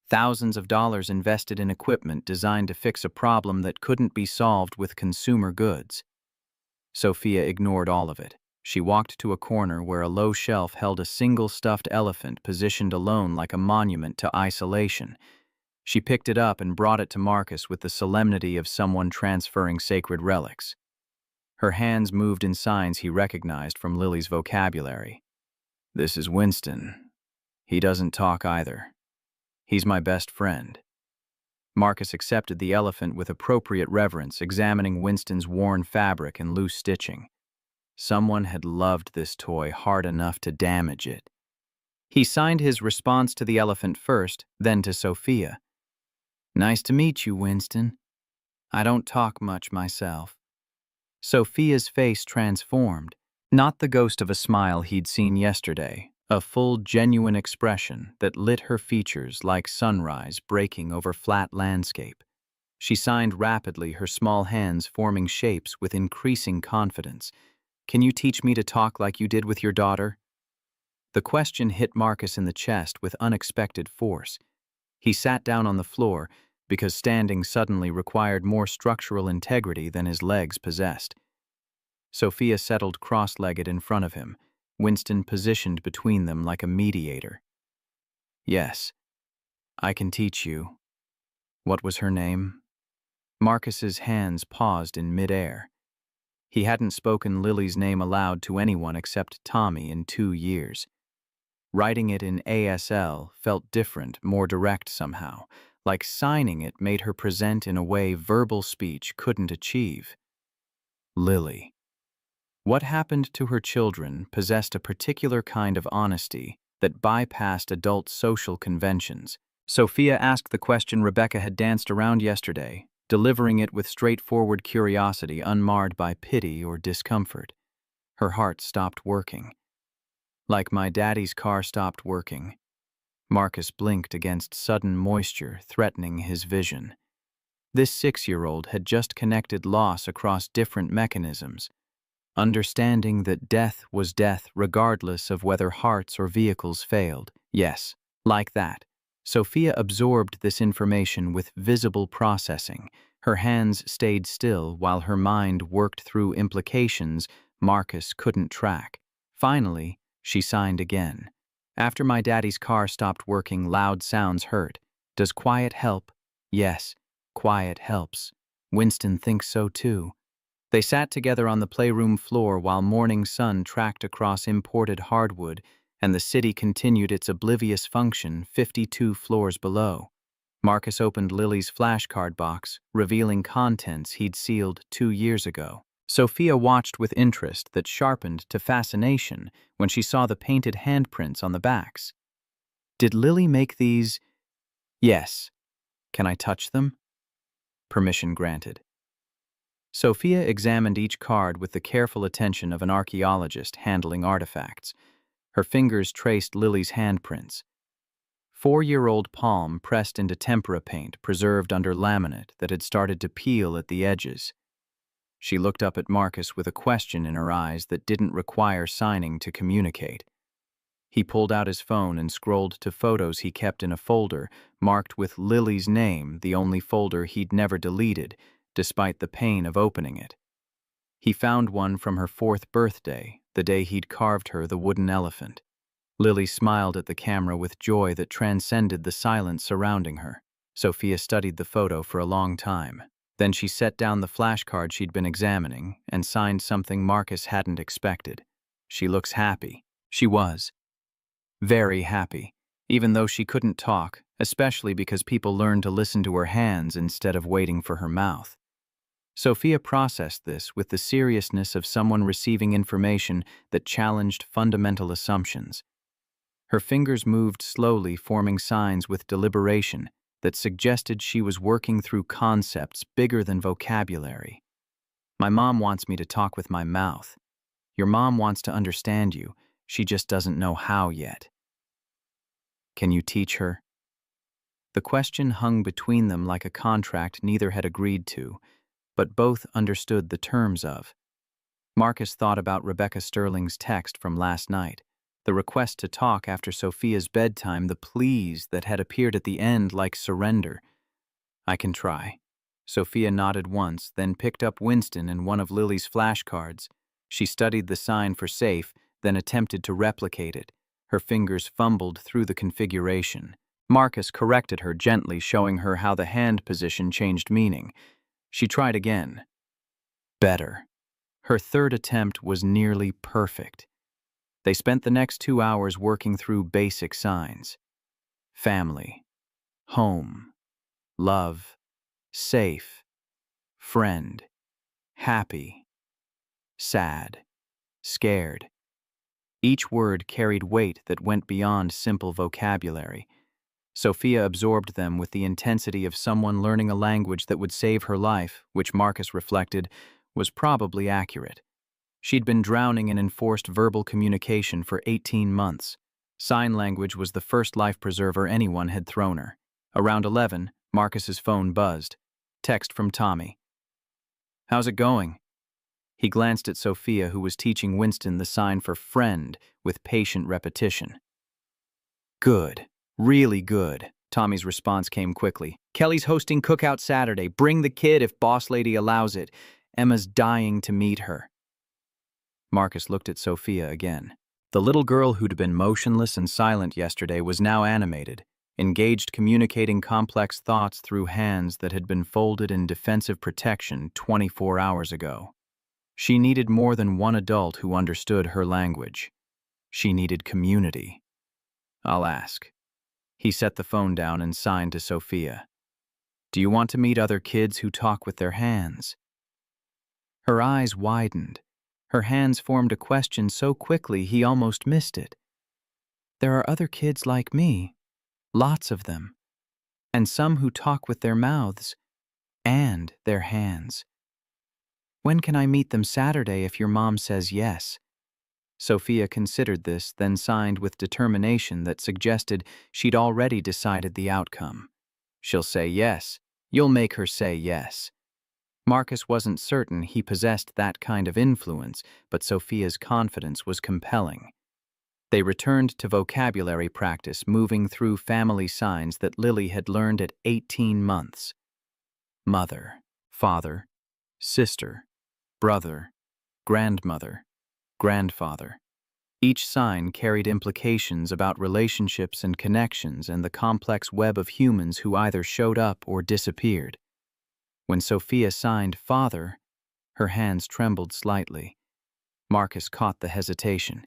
Thousands of dollars invested in equipment designed to fix a problem that couldn't be solved with consumer goods. Sophia ignored all of it. She walked to a corner where a low shelf held a single stuffed elephant positioned alone like a monument to isolation. She picked it up and brought it to Marcus with the solemnity of someone transferring sacred relics. Her hands moved in signs he recognized from Lily's vocabulary. "This is Winston. He doesn't talk either. He's my best friend." Marcus accepted the elephant with appropriate reverence, examining Winston's worn fabric and loose stitching. Someone had loved this toy hard enough to damage it. He signed his response to the elephant first, then to Sophia. "Nice to meet you, Winston. I don't talk much myself." Sophia's face transformed, not the ghost of a smile he'd seen yesterday, a full, genuine expression that lit her features like sunrise breaking over flat landscape. She signed rapidly, her small hands forming shapes with increasing confidence. "Can you teach me to talk like you did with your daughter?" The question hit Marcus in the chest with unexpected force. He sat down on the floor because standing suddenly required more structural integrity than his legs possessed. Sophia settled cross-legged in front of him, Winston positioned between them like a mediator. "Yes." I can teach you. What was her name? Marcus's hands paused in midair. He hadn't spoken Lily's name aloud to anyone except Tommy in 2 years. Writing it in ASL felt different, more direct somehow, like signing it made her present in a way verbal speech couldn't achieve. Lily. What happened to her children possessed a particular kind of honesty that bypassed adult social conventions. Sophia asked the question Rebecca had danced around yesterday, delivering it with straightforward curiosity unmarred by pity or discomfort. Her heart stopped working. Like my daddy's car stopped working. Marcus blinked against sudden moisture threatening his vision. This 6-year-old had just connected loss across different mechanisms, understanding that death was death regardless of whether hearts or vehicles failed. Yes, like that. Sophia absorbed this information with visible processing. Her hands stayed still while her mind worked through implications Marcus couldn't track. Finally, she signed again. After my daddy's car stopped working, loud sounds hurt. Does quiet help? Yes, quiet helps. Winston thinks so too. They sat together on the playroom floor while morning sun tracked across imported hardwood and the city continued its oblivious function 52 floors below. Marcus opened Lily's flashcard box, revealing contents he'd sealed 2 years ago. Sophia watched with interest that sharpened to fascination when she saw the painted handprints on the backs. Did Lily make these? Yes. Can I touch them? Permission granted. Sophia examined each card with the careful attention of an archaeologist handling artifacts. Her fingers traced Lily's handprints. 4-year-old palm pressed into tempera paint preserved under laminate that had started to peel at the edges. She looked up at Marcus with a question in her eyes that didn't require signing to communicate. He pulled out his phone and scrolled to photos he kept in a folder marked with Lily's name, the only folder he'd never deleted, despite the pain of opening it. He found one from her 4th birthday, the day he'd carved her the wooden elephant. Lily smiled at the camera with joy that transcended the silence surrounding her. Sophia studied the photo for a long time. Then she set down the flashcard she'd been examining and signed something Marcus hadn't expected. She looks happy. She was. Very happy, even though she couldn't talk, especially because people learned to listen to her hands instead of waiting for her mouth. Sophia processed this with the seriousness of someone receiving information that challenged fundamental assumptions. Her fingers moved slowly, forming signs with deliberation that suggested she was working through concepts bigger than vocabulary. My mom wants me to talk with my mouth. Your mom wants to understand you. She just doesn't know how yet. Can you teach her? The question hung between them like a contract neither had agreed to, but both understood the terms of. Marcus thought about Rebecca Sterling's text from last night, the request to talk after Sophia's bedtime, the pleas that had appeared at the end like surrender. I can try. Sophia nodded once, then picked up Winston and one of Lily's flashcards. She studied the sign for safe, then attempted to replicate it. Her fingers fumbled through the configuration. Marcus corrected her gently, showing her how the hand position changed meaning. She tried again. Better. Her 3rd attempt was nearly perfect. They spent the next 2 hours working through basic signs. Family, home, love, safe, friend, happy, sad, scared. Each word carried weight that went beyond simple vocabulary. Sophia absorbed them with the intensity of someone learning a language that would save her life, which Marcus reflected was probably accurate. She'd been drowning in enforced verbal communication for 18 months. Sign language was the first life preserver anyone had thrown her. Around 11, Marcus's phone buzzed. Text from Tommy. How's it going? He glanced at Sophia, who was teaching Winston the sign for friend with patient repetition. Good. Really good. Tommy's response came quickly. Kelly's hosting cookout Saturday. Bring the kid if boss lady allows it. Emma's dying to meet her. Marcus looked at Sophia again. The little girl who'd been motionless and silent yesterday was now animated. engaged communicating complex thoughts through hands that had been folded in defensive protection 24 hours ago. She needed more than one adult who understood her language. She needed community. "I'll ask." He set the phone down and signed to Sophia. "Do you want to meet other kids who talk with their hands?" Her eyes widened. Her hands formed a question so quickly he almost missed it. "There are other kids like me. Lots of them. And some who talk with their mouths and their hands. When can I meet them Saturday if your mom says yes?" Sophia considered this, then signed with determination that suggested she'd already decided the outcome. "She'll say yes. You'll make her say yes." Marcus wasn't certain he possessed that kind of influence, but Sophia's confidence was compelling. They returned to vocabulary practice, moving through family signs that Lily had learned at 18 months. Mother, father, sister, brother, grandmother, grandfather. Each sign carried implications about relationships and connections and the complex web of humans who either showed up or disappeared. When Sophia signed father, her hands trembled slightly. Marcus caught the hesitation.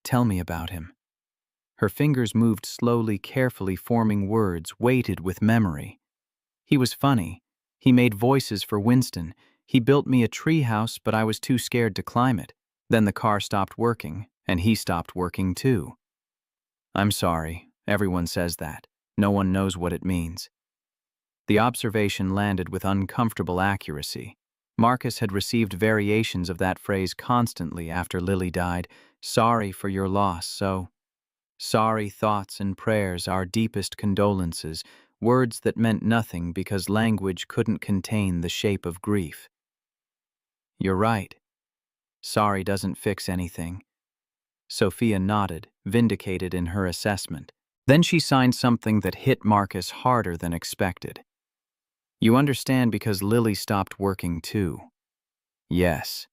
"Tell me about him." Her fingers moved slowly, carefully forming words weighted with memory. "He was funny. He made voices for Winston. He built me a tree house, but I was too scared to climb it. Then the car stopped working, and he stopped working too." "I'm sorry. Everyone says that. No one knows what it means." The observation landed with uncomfortable accuracy. Marcus had received variations of that phrase constantly after Lily died. "Sorry for your loss, so..." Sorry thoughts and prayers, our deepest condolences, words that meant nothing because language couldn't contain the shape of grief. "You're right. Sorry doesn't fix anything." Sophia nodded, vindicated in her assessment. Then she signed something that hit Marcus harder than expected. "You understand because Lily stopped working too." "Yes."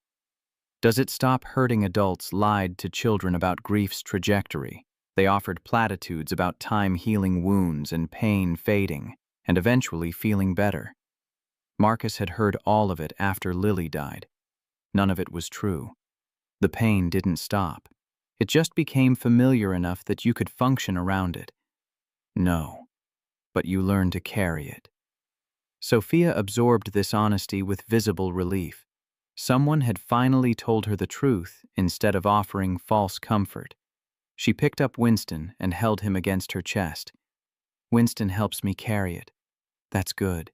"Does it stop hurting adults lied to children about grief's trajectory? They offered platitudes about time healing wounds and pain fading, and eventually feeling better. Marcus had heard all of it after Lily died. None of it was true. The pain didn't stop. It just became familiar enough that you could function around it. No, but you learned to carry it. Sophia absorbed this honesty with visible relief. Someone had finally told her the truth instead of offering false comfort. She picked up Winston and held him against her chest. "Winston helps me carry it. That's good.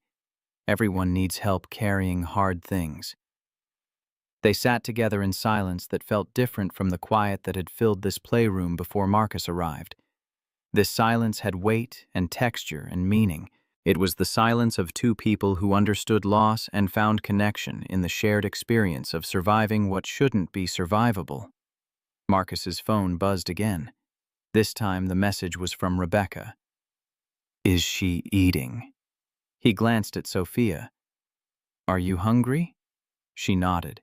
Everyone needs help carrying hard things." They sat together in silence that felt different from the quiet that had filled this playroom before Marcus arrived. This silence had weight and texture and meaning. It was the silence of two people who understood loss and found connection in the shared experience of surviving what shouldn't be survivable. Marcus's phone buzzed again. This time the message was from Rebecca. "Is she eating?" He glanced at Sophia. "Are you hungry?" She nodded.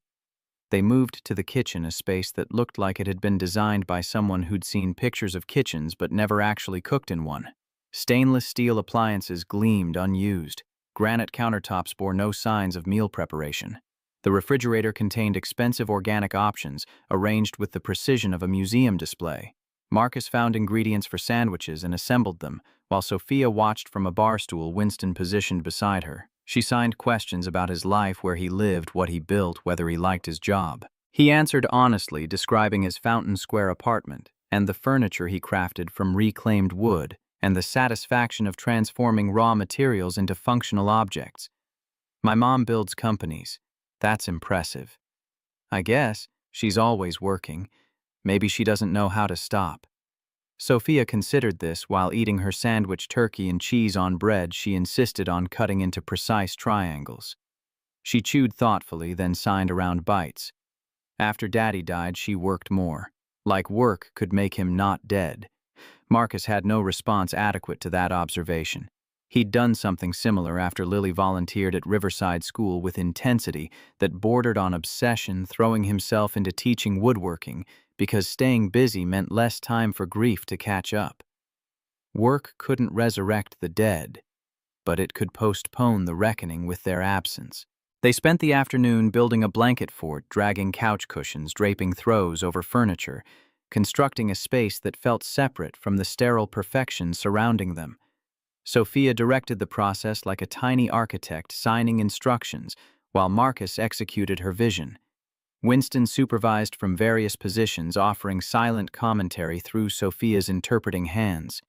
They moved to the kitchen, a space that looked like it had been designed by someone who'd seen pictures of kitchens but never actually cooked in one. Stainless steel appliances gleamed unused. Granite countertops bore no signs of meal preparation. The refrigerator contained expensive organic options, arranged with the precision of a museum display. Marcus found ingredients for sandwiches and assembled them, while Sophia watched from a bar stool Winston positioned beside her. She signed questions about his life, where he lived, what he built, whether he liked his job. He answered honestly, describing his Fountain Square apartment and the furniture he crafted from reclaimed wood, and the satisfaction of transforming raw materials into functional objects. "My mom builds companies. That's impressive. I guess she's always working. Maybe she doesn't know how to stop." Sophia considered this while eating her sandwich turkey and cheese on bread she insisted on cutting into precise triangles. She chewed thoughtfully, then signed around bites. After Daddy died, she worked more. Like work could make him not dead. Marcus had no response adequate to that observation. He'd done something similar after Lily volunteered at Riverside School with intensity that bordered on obsession, throwing himself into teaching woodworking because staying busy meant less time for grief to catch up. Work couldn't resurrect the dead, but it could postpone the reckoning with their absence. They spent the afternoon building a blanket fort, dragging couch cushions, draping throws over furniture, constructing a space that felt separate from the sterile perfection surrounding them. Sophia directed the process like a tiny architect signing instructions, while Marcus executed her vision. Winston supervised from various positions, offering silent commentary through Sophia's interpreting hands.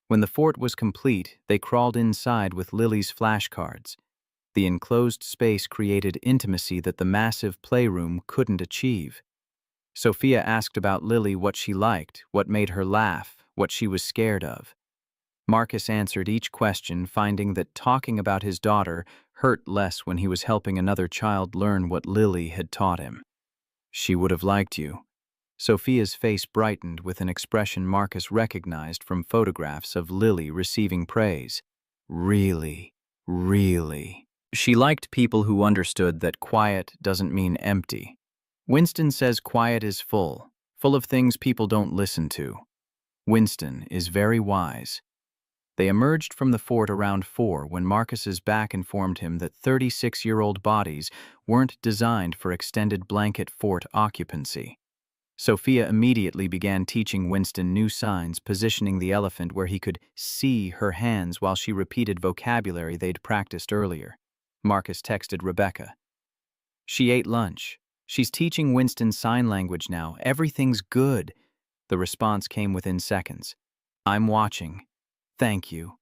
When the fort was complete, they crawled inside with Lily's flashcards. The enclosed space created intimacy that the massive playroom couldn't achieve. Sophia asked about Lily, what she liked, what made her laugh, what she was scared of. Marcus answered each question, finding that talking about his daughter hurt less when he was helping another child learn what Lily had taught him. She would have liked you. Sophia's face brightened with an expression Marcus recognized from photographs of Lily receiving praise. Really, really. She liked people who understood that quiet doesn't mean empty. Winston says quiet is full of things people don't listen to. Winston is very wise. They emerged from the fort around 4 when Marcus's back informed him that 36-year-old bodies weren't designed for extended blanket fort occupancy. Sophia immediately began teaching Winston new signs, positioning the elephant where he could see her hands while she repeated vocabulary they'd practiced earlier. Marcus texted Rebecca. She ate lunch. She's teaching Winston sign language now. Everything's good. The response came within seconds. I'm watching. Thank you.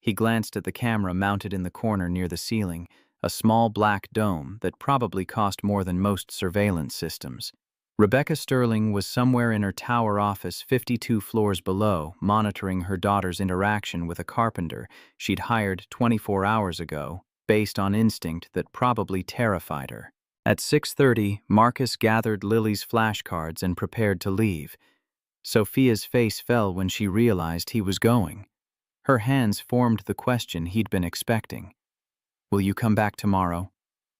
He glanced at the camera mounted in the corner near the ceiling, a small black dome that probably cost more than most surveillance systems. Rebecca Sterling was somewhere in her tower office 52 floors below, monitoring her daughter's interaction with a carpenter she'd hired 24 hours ago, based on instinct that probably terrified her. At 6:30, Marcus gathered Lily's flashcards and prepared to leave. Sophia's face fell when she realized he was going. Her hands formed the question he'd been expecting. Will you come back tomorrow?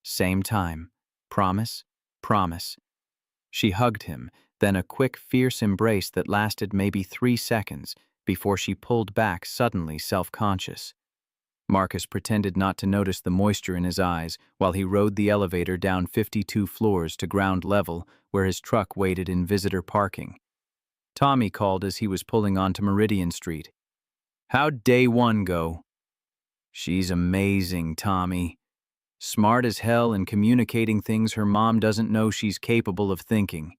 Same time. Promise? Promise. She hugged him, then a quick, fierce embrace that lasted maybe 3 seconds before she pulled back, suddenly self-conscious. Marcus pretended not to notice the moisture in his eyes while he rode the elevator down 52 floors to ground level where his truck waited in visitor parking. Tommy called as he was pulling onto Meridian Street. How'd day 1 go? She's amazing, Tommy. Smart as hell and communicating things her mom doesn't know she's capable of thinking.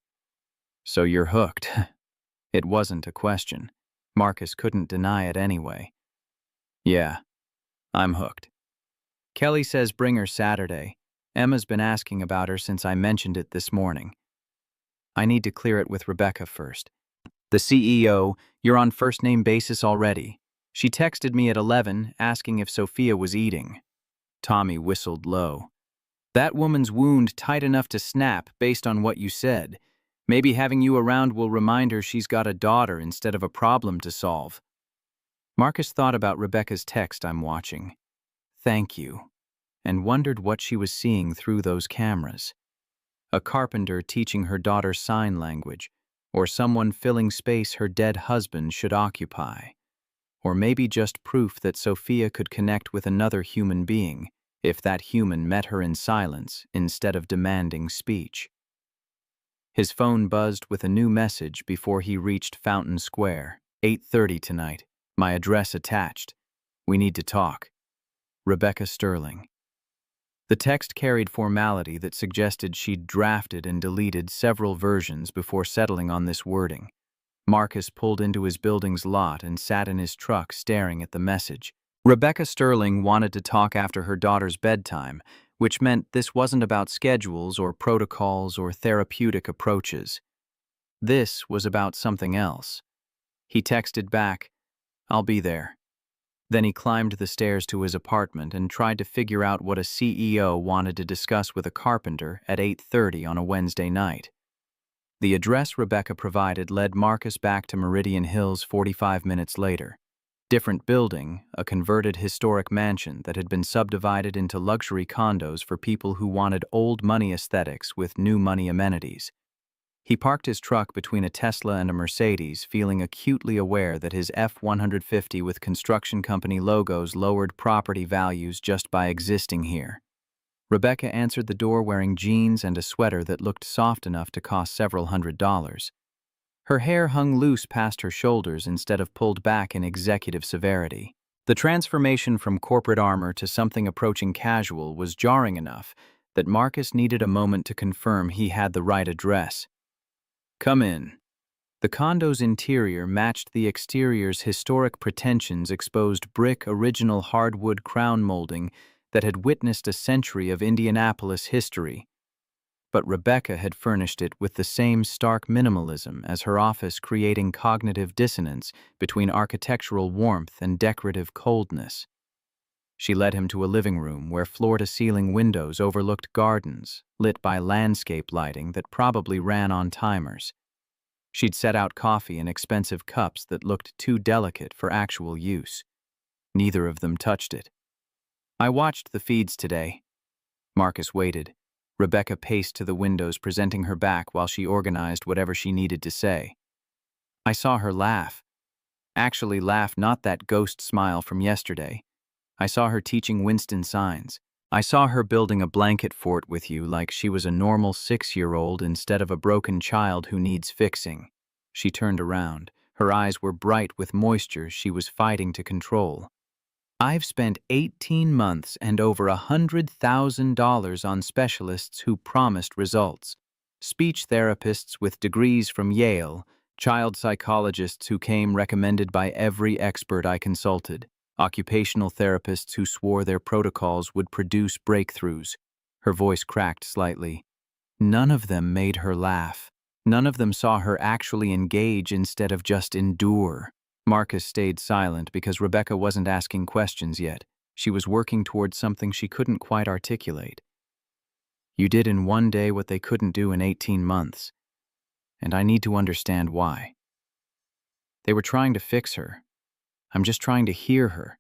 So you're hooked. It wasn't a question. Marcus couldn't deny it anyway. Yeah, I'm hooked. Kelly says bring her Saturday. Emma's been asking about her since I mentioned it this morning. I need to clear it with Rebecca first. The CEO, you're on first-name basis already. She texted me at 11 asking if Sophia was eating. Tommy whistled low. That woman's wound tight enough to snap based on what you said. Maybe having you around will remind her she's got a daughter instead of a problem to solve. Marcus thought about Rebecca's text I'm watching. Thank you. And wondered what she was seeing through those cameras. A carpenter teaching her daughter sign language, or someone filling space her dead husband should occupy. Or maybe just proof that Sophia could connect with another human being, if that human met her in silence instead of demanding speech. His phone buzzed with a new message before he reached Fountain Square. 8:30 tonight. My address attached. We need to talk. Rebecca Sterling. The text carried formality that suggested she'd drafted and deleted several versions before settling on this wording. Marcus pulled into his building's lot and sat in his truck staring at the message. Rebecca Sterling wanted to talk after her daughter's bedtime, which meant this wasn't about schedules or protocols or therapeutic approaches. This was about something else. He texted back, I'll be there. Then he climbed the stairs to his apartment and tried to figure out what a CEO wanted to discuss with a carpenter at 8:30 on a Wednesday night. The address Rebecca provided led Marcus back to Meridian Hills 45 minutes later. Different building, a converted historic mansion that had been subdivided into luxury condos for people who wanted old money aesthetics with new money amenities. He parked his truck between a Tesla and a Mercedes, feeling acutely aware that his F-150 with construction company logos lowered property values just by existing here. Rebecca answered the door wearing jeans and a sweater that looked soft enough to cost several $100s. Her hair hung loose past her shoulders instead of pulled back in executive severity. The transformation from corporate armor to something approaching casual was jarring enough that Marcus needed a moment to confirm he had the right address. "Come in." The condo's interior matched the exterior's historic pretensions, exposed brick original hardwood crown molding that had witnessed a century of Indianapolis history. But Rebecca had furnished it with the same stark minimalism as her office, creating cognitive dissonance between architectural warmth and decorative coldness. She led him to a living room where floor-to-ceiling windows overlooked gardens, lit by landscape lighting that probably ran on timers. She'd set out coffee in expensive cups that looked too delicate for actual use. Neither of them touched it. "I watched the feeds today." Marcus waited. Rebecca paced to the windows, presenting her back while she organized whatever she needed to say. "I saw her laugh. Actually laugh, not that ghost smile from yesterday. I saw her teaching Winston signs. I saw her building a blanket fort with you like she was a normal 6-year-old instead of a broken child who needs fixing." She turned around. Her eyes were bright with moisture she was fighting to control. "I've spent 18 months and over $100,000 on specialists who promised results. Speech therapists with degrees from Yale, child psychologists who came recommended by every expert I consulted, occupational therapists who swore their protocols would produce breakthroughs." Her voice cracked slightly. None of them made her laugh. None of them saw her actually engage instead of just endure. Marcus stayed silent because Rebecca wasn't asking questions yet. She was working towards something she couldn't quite articulate. "You did in one day what they couldn't do in 18 months. And I need to understand why." "They were trying to fix her. I'm just trying to hear her.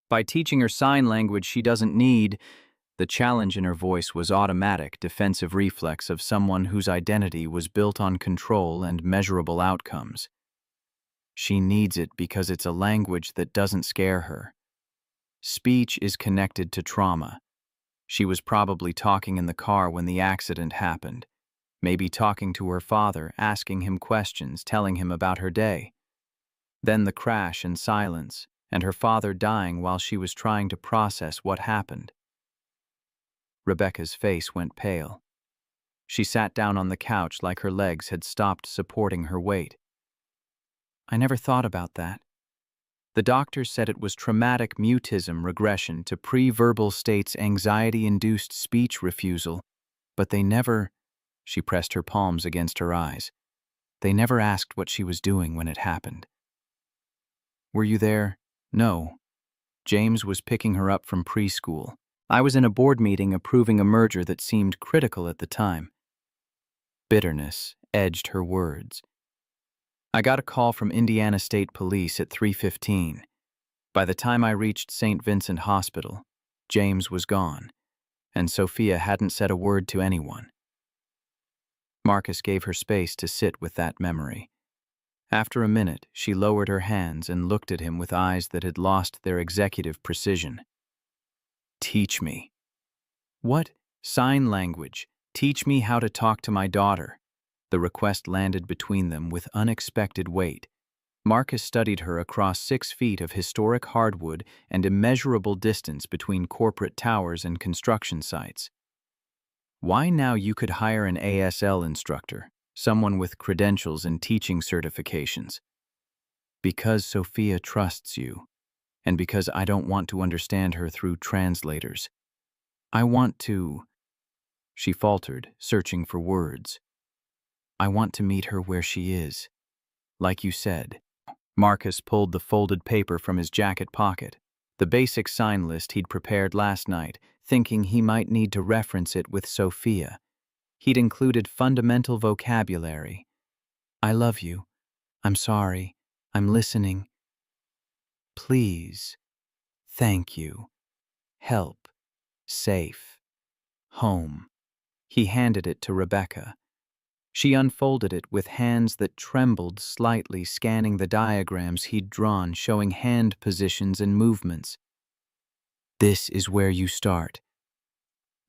By teaching her sign language she doesn't need." The challenge in her voice was automatic, defensive reflex of someone whose identity was built on control and measurable outcomes. "She needs it because it's a language that doesn't scare her. Speech is connected to trauma. She was probably talking in the car when the accident happened, maybe talking to her father, asking him questions, telling him about her day. Then the crash and silence, and her father dying while she was trying to process what happened." Rebecca's face went pale. She sat down on the couch like her legs had stopped supporting her weight. "I never thought about that. The doctor said it was traumatic mutism regression to pre-verbal states, anxiety-induced speech refusal, but they never—" She pressed her palms against her eyes. "They never asked what she was doing when it happened." "Were you there?" "No. James was picking her up from preschool. I was in a board meeting approving a merger that seemed critical at the time." Bitterness edged her words. "I got a call from Indiana State Police at 3:15. By the time I reached St. Vincent Hospital, James was gone, and Sophia hadn't said a word to anyone." Marcus gave her space to sit with that memory. After a minute, she lowered her hands and looked at him with eyes that had lost their executive precision. "Teach me." "What?" "Sign language. Teach me how to talk to my daughter." The request landed between them with unexpected weight. Marcus studied her across 6 feet of historic hardwood and immeasurable distance between corporate towers and construction sites. "Why now you could hire an ASL instructor, someone with credentials and teaching certifications." "Because Sophia trusts you, and because I don't want to understand her through translators. I want to—" She faltered, searching for words. "I want to meet her where she is. Like you said." Marcus pulled the folded paper from his jacket pocket, the basic sign list he'd prepared last night, thinking he might need to reference it with Sophia. He'd included fundamental vocabulary. "I love you. I'm sorry. I'm listening. Please. Thank you. Help. Safe. Home." He handed it to Rebecca. She unfolded it with hands that trembled slightly, scanning the diagrams he'd drawn, showing hand positions and movements. This is where you start.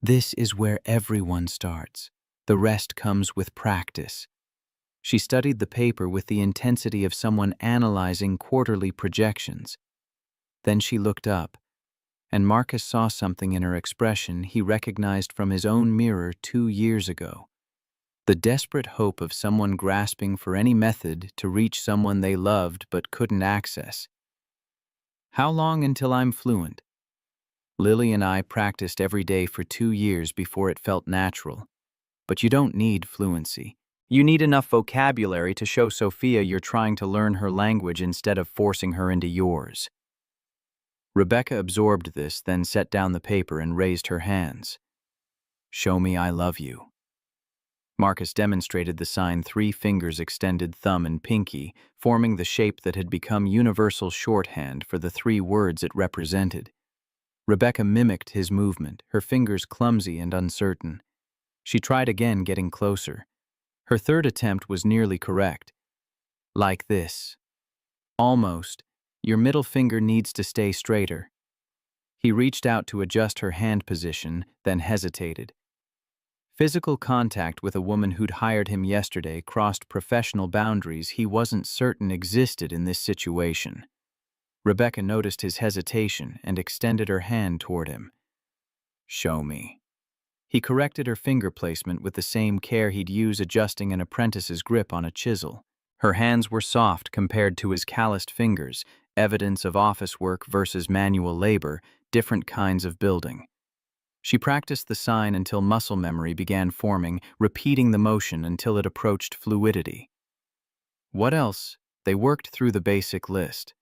This is where everyone starts. The rest comes with practice. She studied the paper with the intensity of someone analyzing quarterly projections. Then she looked up, and Marcus saw something in her expression he recognized from his own mirror 2 years ago. The desperate hope of someone grasping for any method to reach someone they loved but couldn't access. How long until I'm fluent? Lily and I practiced every day for 2 years before it felt natural. But you don't need fluency. You need enough vocabulary to show Sophia you're trying to learn her language instead of forcing her into yours. Rebecca absorbed this, then set down the paper and raised her hands. Show me I love you. Marcus demonstrated the sign, 3 fingers extended, thumb and pinky, forming the shape that had become universal shorthand for the 3 words it represented. Rebecca mimicked his movement, her fingers clumsy and uncertain. She tried again, getting closer. Her 3rd attempt was nearly correct. Like this. Almost. Your middle finger needs to stay straighter. He reached out to adjust her hand position, then hesitated. Physical contact with a woman who'd hired him yesterday crossed professional boundaries he wasn't certain existed in this situation. Rebecca noticed his hesitation and extended her hand toward him. Show me. He corrected her finger placement with the same care he'd use adjusting an apprentice's grip on a chisel. Her hands were soft compared to his calloused fingers, evidence of office work versus manual labor, different kinds of building. She practiced the sign until muscle memory began forming, repeating the motion until it approached fluidity. What else? They worked through the basic list.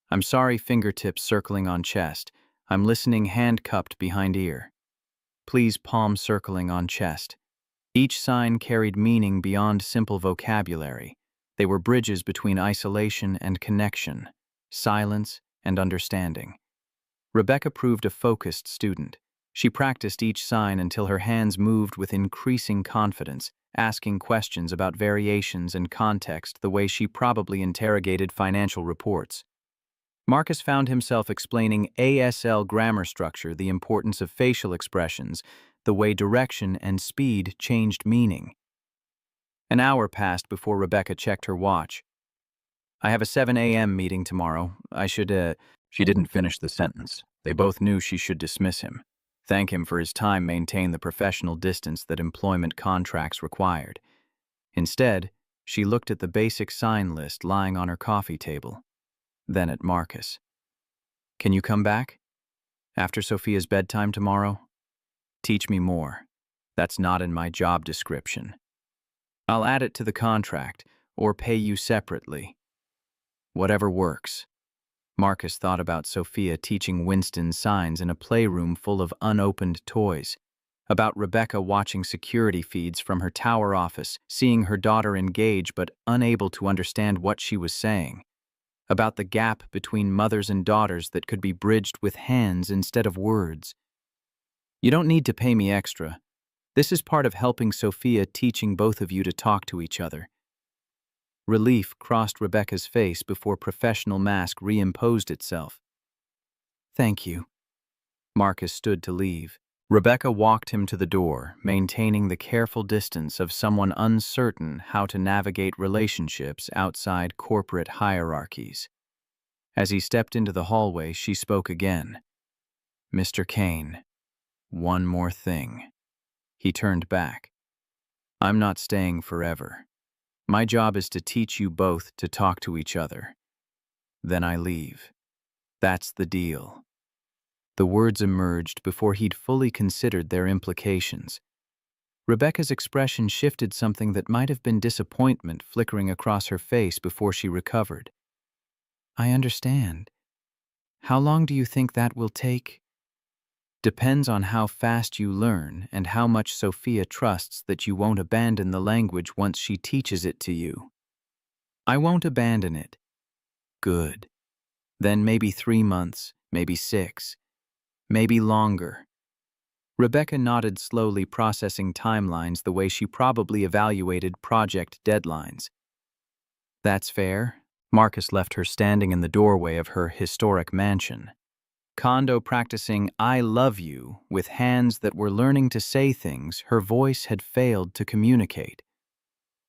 I'm sorry, fingertips circling on chest. I'm listening, hand cupped behind ear. Please, palm circling on chest. Each sign carried meaning beyond simple vocabulary. They were bridges between isolation and connection, silence and understanding. Rebecca proved a focused student. She practiced each sign until her hands moved with increasing confidence, asking questions about variations and context the way she probably interrogated financial reports. Marcus found himself explaining ASL grammar structure, the importance of facial expressions, the way direction and speed changed meaning. An hour passed before Rebecca checked her watch. I have a 7 a.m. meeting tomorrow. I should, She didn't finish the sentence. They both knew she should dismiss him. Thank him for his time, maintain the professional distance that employment contracts required. Instead, she looked at the basic sign list lying on her coffee table. Then at Marcus. Can you come back? After Sophia's bedtime tomorrow? Teach me more. That's not in my job description. I'll add it to the contract, or pay you separately. Whatever works. Marcus thought about Sophia teaching Winston signs in a playroom full of unopened toys, about Rebecca watching security feeds from her tower office, seeing her daughter engage but unable to understand what she was saying, about the gap between mothers and daughters that could be bridged with hands instead of words. You don't need to pay me extra. This is part of helping Sophia, teaching both of you to talk to each other. Relief crossed Rebecca's face before professional mask reimposed itself. Thank you. Marcus stood to leave. Rebecca walked him to the door, maintaining the careful distance of someone uncertain how to navigate relationships outside corporate hierarchies. As he stepped into the hallway, she spoke again. Mr. Kane, one more thing. He turned back. I'm not staying forever. My job is to teach you both to talk to each other. Then I leave. That's the deal. The words emerged before he'd fully considered their implications. Rebecca's expression shifted, something that might have been disappointment flickering across her face before she recovered. I understand. How long do you think that will take? Depends on how fast you learn and how much Sophia trusts that you won't abandon the language once she teaches it to you. I won't abandon it. Good. Then maybe 3 months, maybe 6, maybe longer. Rebecca nodded slowly, processing timelines the way she probably evaluated project deadlines. That's fair. Marcus left her standing in the doorway of her historic mansion. Kondo practicing I love you with hands that were learning to say things her voice had failed to communicate.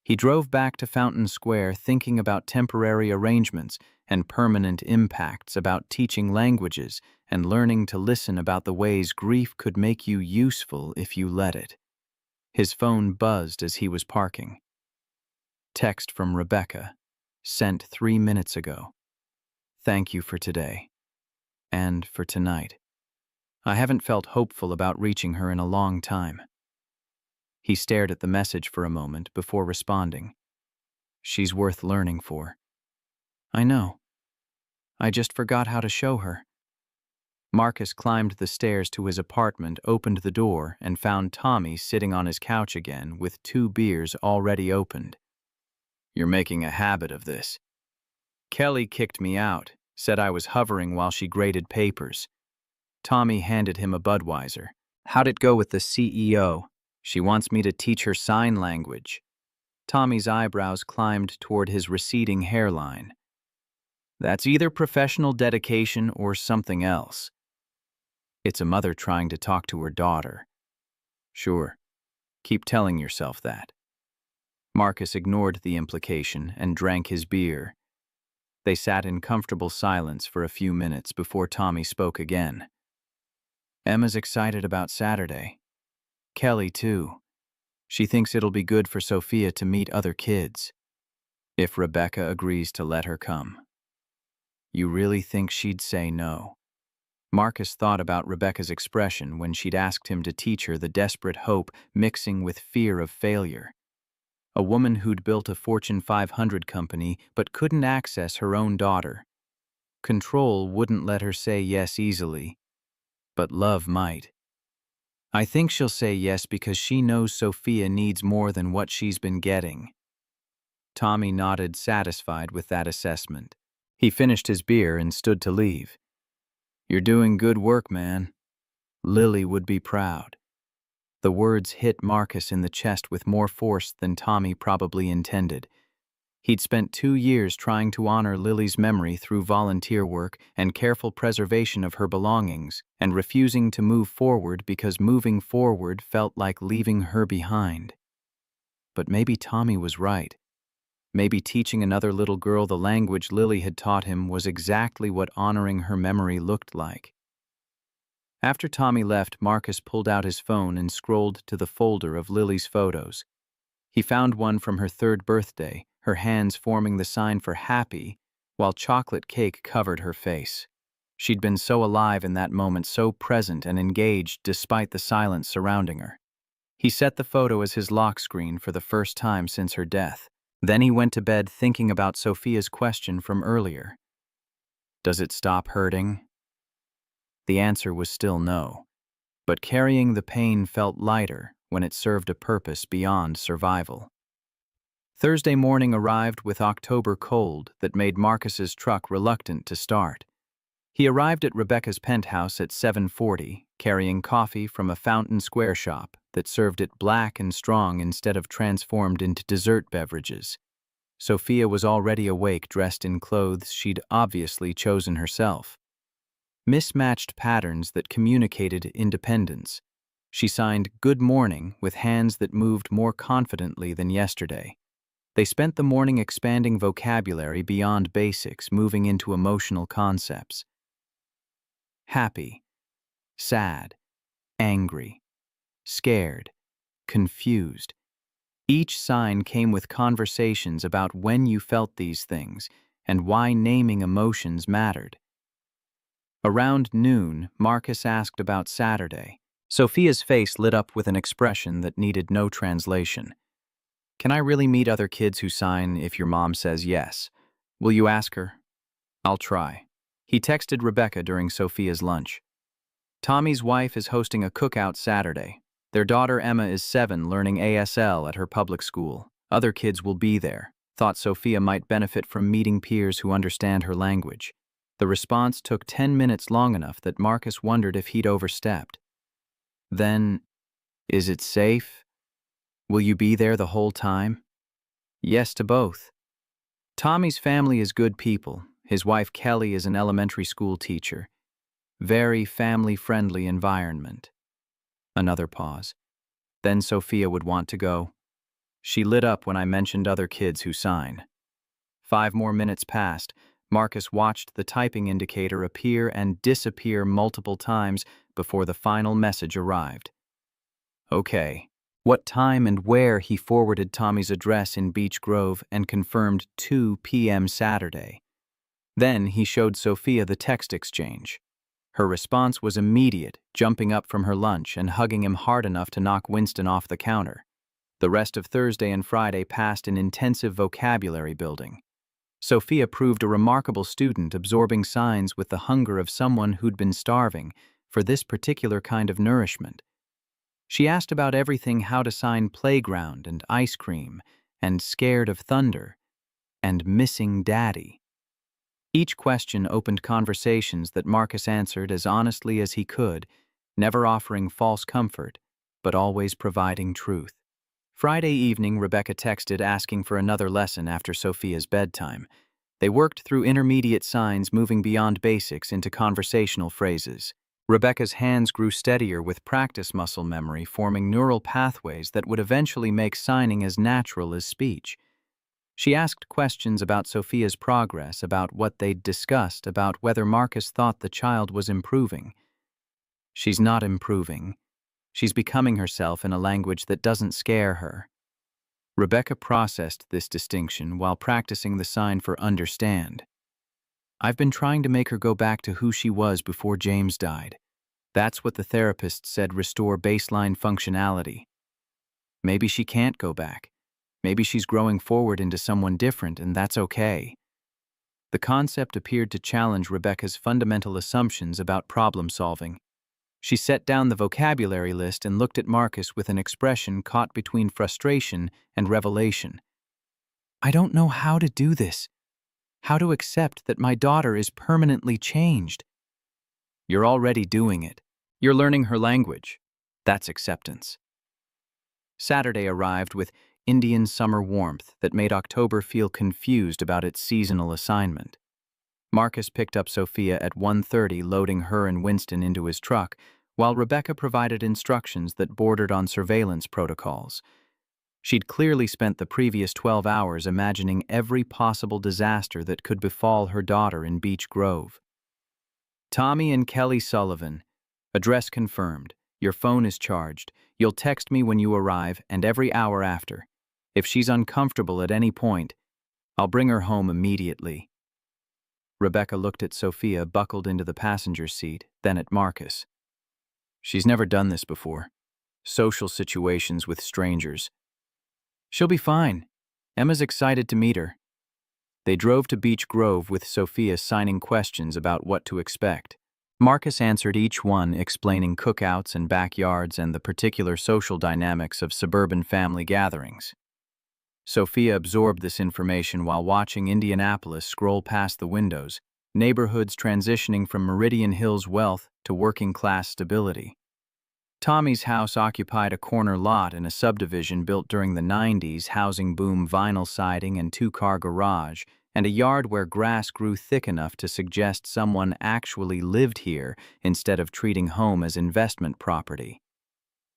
He drove back to Fountain Square thinking about temporary arrangements and permanent impacts, about teaching languages and learning to listen, about the ways grief could make you useful if you let it. His phone buzzed as he was parking. Text from Rebecca, sent 3 minutes ago. Thank you for today. And for tonight. I haven't felt hopeful about reaching her in a long time. He stared at the message for a moment before responding. She's worth learning for. I know. I just forgot how to show her. Marcus climbed the stairs to his apartment, opened the door, and found Tommy sitting on his couch again with 2 beers already opened. You're making a habit of this. Kelly kicked me out, said I was hovering while she graded papers. Tommy handed him a Budweiser. How'd it go with the CEO? She wants me to teach her sign language. Tommy's eyebrows climbed toward his receding hairline. That's either professional dedication or something else. It's a mother trying to talk to her daughter. Sure. Keep telling yourself that. Marcus ignored the implication and drank his beer. They sat in comfortable silence for a few minutes before Tommy spoke again. Emma's excited about Saturday. Kelly, too. She thinks it'll be good for Sophia to meet other kids. If Rebecca agrees to let her come. You really think she'd say no? Marcus thought about Rebecca's expression when she'd asked him to teach her, the desperate hope mixing with fear of failure. A woman who'd built a Fortune 500 company but couldn't access her own daughter. Control wouldn't let her say yes easily, but love might. I think she'll say yes because she knows Sophia needs more than what she's been getting. Tommy nodded, satisfied with that assessment. He finished his beer and stood to leave. You're doing good work, man. Lily would be proud. The words hit Marcus in the chest with more force than Tommy probably intended. He'd spent 2 years trying to honor Lily's memory through volunteer work and careful preservation of her belongings, and refusing to move forward because moving forward felt like leaving her behind. But maybe Tommy was right. Maybe teaching another little girl the language Lily had taught him was exactly what honoring her memory looked like. After Tommy left, Marcus pulled out his phone and scrolled to the folder of Lily's photos. He found one from her 3rd birthday, her hands forming the sign for happy, while chocolate cake covered her face. She'd been so alive in that moment, so present and engaged despite the silence surrounding her. He set the photo as his lock screen for the first time since her death. Then he went to bed thinking about Sophia's question from earlier. Does it stop hurting? The answer was still no, but carrying the pain felt lighter when it served a purpose beyond survival. Thursday morning arrived with October cold that made Marcus's truck reluctant to start. He arrived at Rebecca's penthouse at 7:40, carrying coffee from a Fountain Square shop that served it black and strong instead of transformed into dessert beverages. Sophia was already awake, dressed in clothes she'd obviously chosen herself. Mismatched patterns that communicated independence. She signed "Good morning" with hands that moved more confidently than yesterday. They spent the morning expanding vocabulary beyond basics, moving into emotional concepts. Happy, sad, angry, scared, confused. Each sign came with conversations about when you felt these things and why naming emotions mattered. Around noon, Marcus asked about Saturday. Sophia's face lit up with an expression that needed no translation. Can I really meet other kids who sign if your mom says yes? Will you ask her? I'll try. He texted Rebecca during Sophia's lunch. Tommy's wife is hosting a cookout Saturday. Their daughter Emma is 7, learning ASL at her public school. Other kids will be there. Thought Sophia might benefit from meeting peers who understand her language. The response took 10 minutes, long enough that Marcus wondered if he'd overstepped. Then, is it safe? Will you be there the whole time? Yes to both. Tommy's family is good people. His wife Kelly is an elementary school teacher. Very family-friendly environment. Another pause. Then Sophia would want to go. She lit up when I mentioned other kids who sign. 5 more minutes passed. Marcus watched the typing indicator appear and disappear multiple times before the final message arrived. Okay. What time and where he forwarded Tommy's address in Beech Grove and confirmed 2 p.m. Saturday. Then he showed Sophia the text exchange. Her response was immediate, jumping up from her lunch and hugging him hard enough to knock Winston off the counter. The rest of Thursday and Friday passed in intensive vocabulary building. Sophia proved a remarkable student, absorbing signs with the hunger of someone who'd been starving for this particular kind of nourishment. She asked about everything: how to sign playground and ice cream, and scared of thunder, and missing daddy. Each question opened conversations that Marcus answered as honestly as he could, never offering false comfort, but always providing truth. Friday evening, Rebecca texted asking for another lesson after Sophia's bedtime. They worked through intermediate signs, moving beyond basics into conversational phrases. Rebecca's hands grew steadier with practice muscle memory, forming neural pathways that would eventually make signing as natural as speech. She asked questions about Sophia's progress, about what they'd discussed, about whether Marcus thought the child was improving. She's not improving. She's becoming herself in a language that doesn't scare her. Rebecca processed this distinction while practicing the sign for understand. I've been trying to make her go back to who she was before James died. That's what the therapist said: restore baseline functionality. Maybe she can't go back. Maybe she's growing forward into someone different, and that's okay. The concept appeared to challenge Rebecca's fundamental assumptions about problem solving. She set down the vocabulary list and looked at Marcus with an expression caught between frustration and revelation. I don't know how to do this. How to accept that my daughter is permanently changed. You're already doing it. You're learning her language. That's acceptance. Saturday arrived with Indian summer warmth that made October feel confused about its seasonal assignment. Marcus picked up Sophia at 1:30, loading her and Winston into his truck, while Rebecca provided instructions that bordered on surveillance protocols. She'd clearly spent the previous 12 hours imagining every possible disaster that could befall her daughter in Beech Grove. Tommy and Kelly Sullivan. Address confirmed. Your phone is charged. You'll text me when you arrive and every hour after. If she's uncomfortable at any point, I'll bring her home immediately. Rebecca looked at Sophia, buckled into the passenger seat, then at Marcus. She's never done this before. Social situations with strangers. She'll be fine. Emma's excited to meet her. They drove to Beech Grove with Sophia signing questions about what to expect. Marcus answered each one, explaining cookouts and backyards and the particular social dynamics of suburban family gatherings. Sophia absorbed this information while watching Indianapolis scroll past the windows, neighborhoods transitioning from Meridian Hills wealth to working-class stability. Tommy's house occupied a corner lot in a subdivision built during the 90s, housing boom vinyl siding and 2-car garage, and a yard where grass grew thick enough to suggest someone actually lived here instead of treating home as investment property.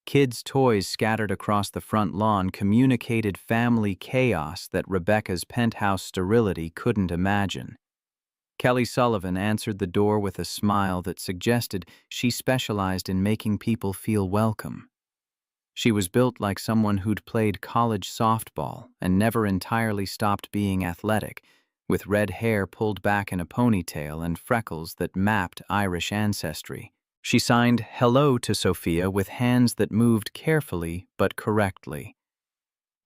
Kids' toys scattered across the front lawn communicated family chaos that Rebecca's penthouse sterility couldn't imagine. Kelly Sullivan answered the door with a smile that suggested she specialized in making people feel welcome. She was built like someone who'd played college softball and never entirely stopped being athletic, with red hair pulled back in a ponytail and freckles that mapped Irish ancestry. She signed hello to Sophia with hands that moved carefully but correctly.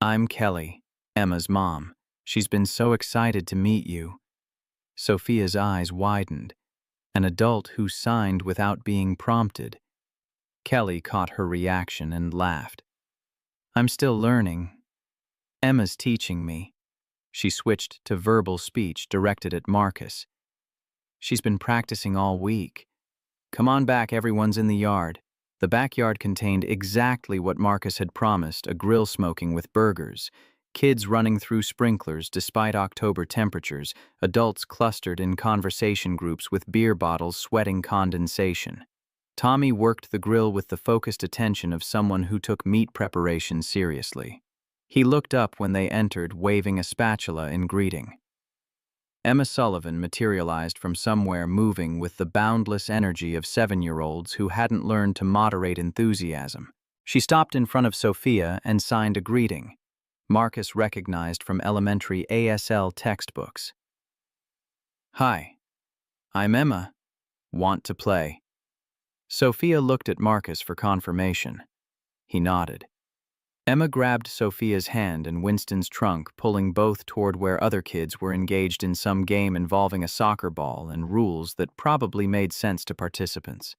I'm Kelly, Emma's mom. She's been so excited to meet you. Sophia's eyes widened. An adult who signed without being prompted. Kelly caught her reaction and laughed. I'm still learning. Emma's teaching me. She switched to verbal speech directed at Marcus. She's been practicing all week. Come on back, everyone's in the yard. The backyard contained exactly what Marcus had promised, a grill smoking with burgers, kids running through sprinklers despite October temperatures, adults clustered in conversation groups with beer bottles sweating condensation. Tommy worked the grill with the focused attention of someone who took meat preparation seriously. He looked up when they entered, waving a spatula in greeting. Emma Sullivan materialized from somewhere, moving with the boundless energy of 7-year-olds who hadn't learned to moderate enthusiasm. She stopped in front of Sophia and signed a greeting. Marcus recognized from elementary ASL textbooks. "Hi, I'm Emma. Want to play?" Sophia looked at Marcus for confirmation. He nodded. Emma grabbed Sophia's hand and Winston's trunk, pulling both toward where other kids were engaged in some game involving a soccer ball and rules that probably made sense to participants.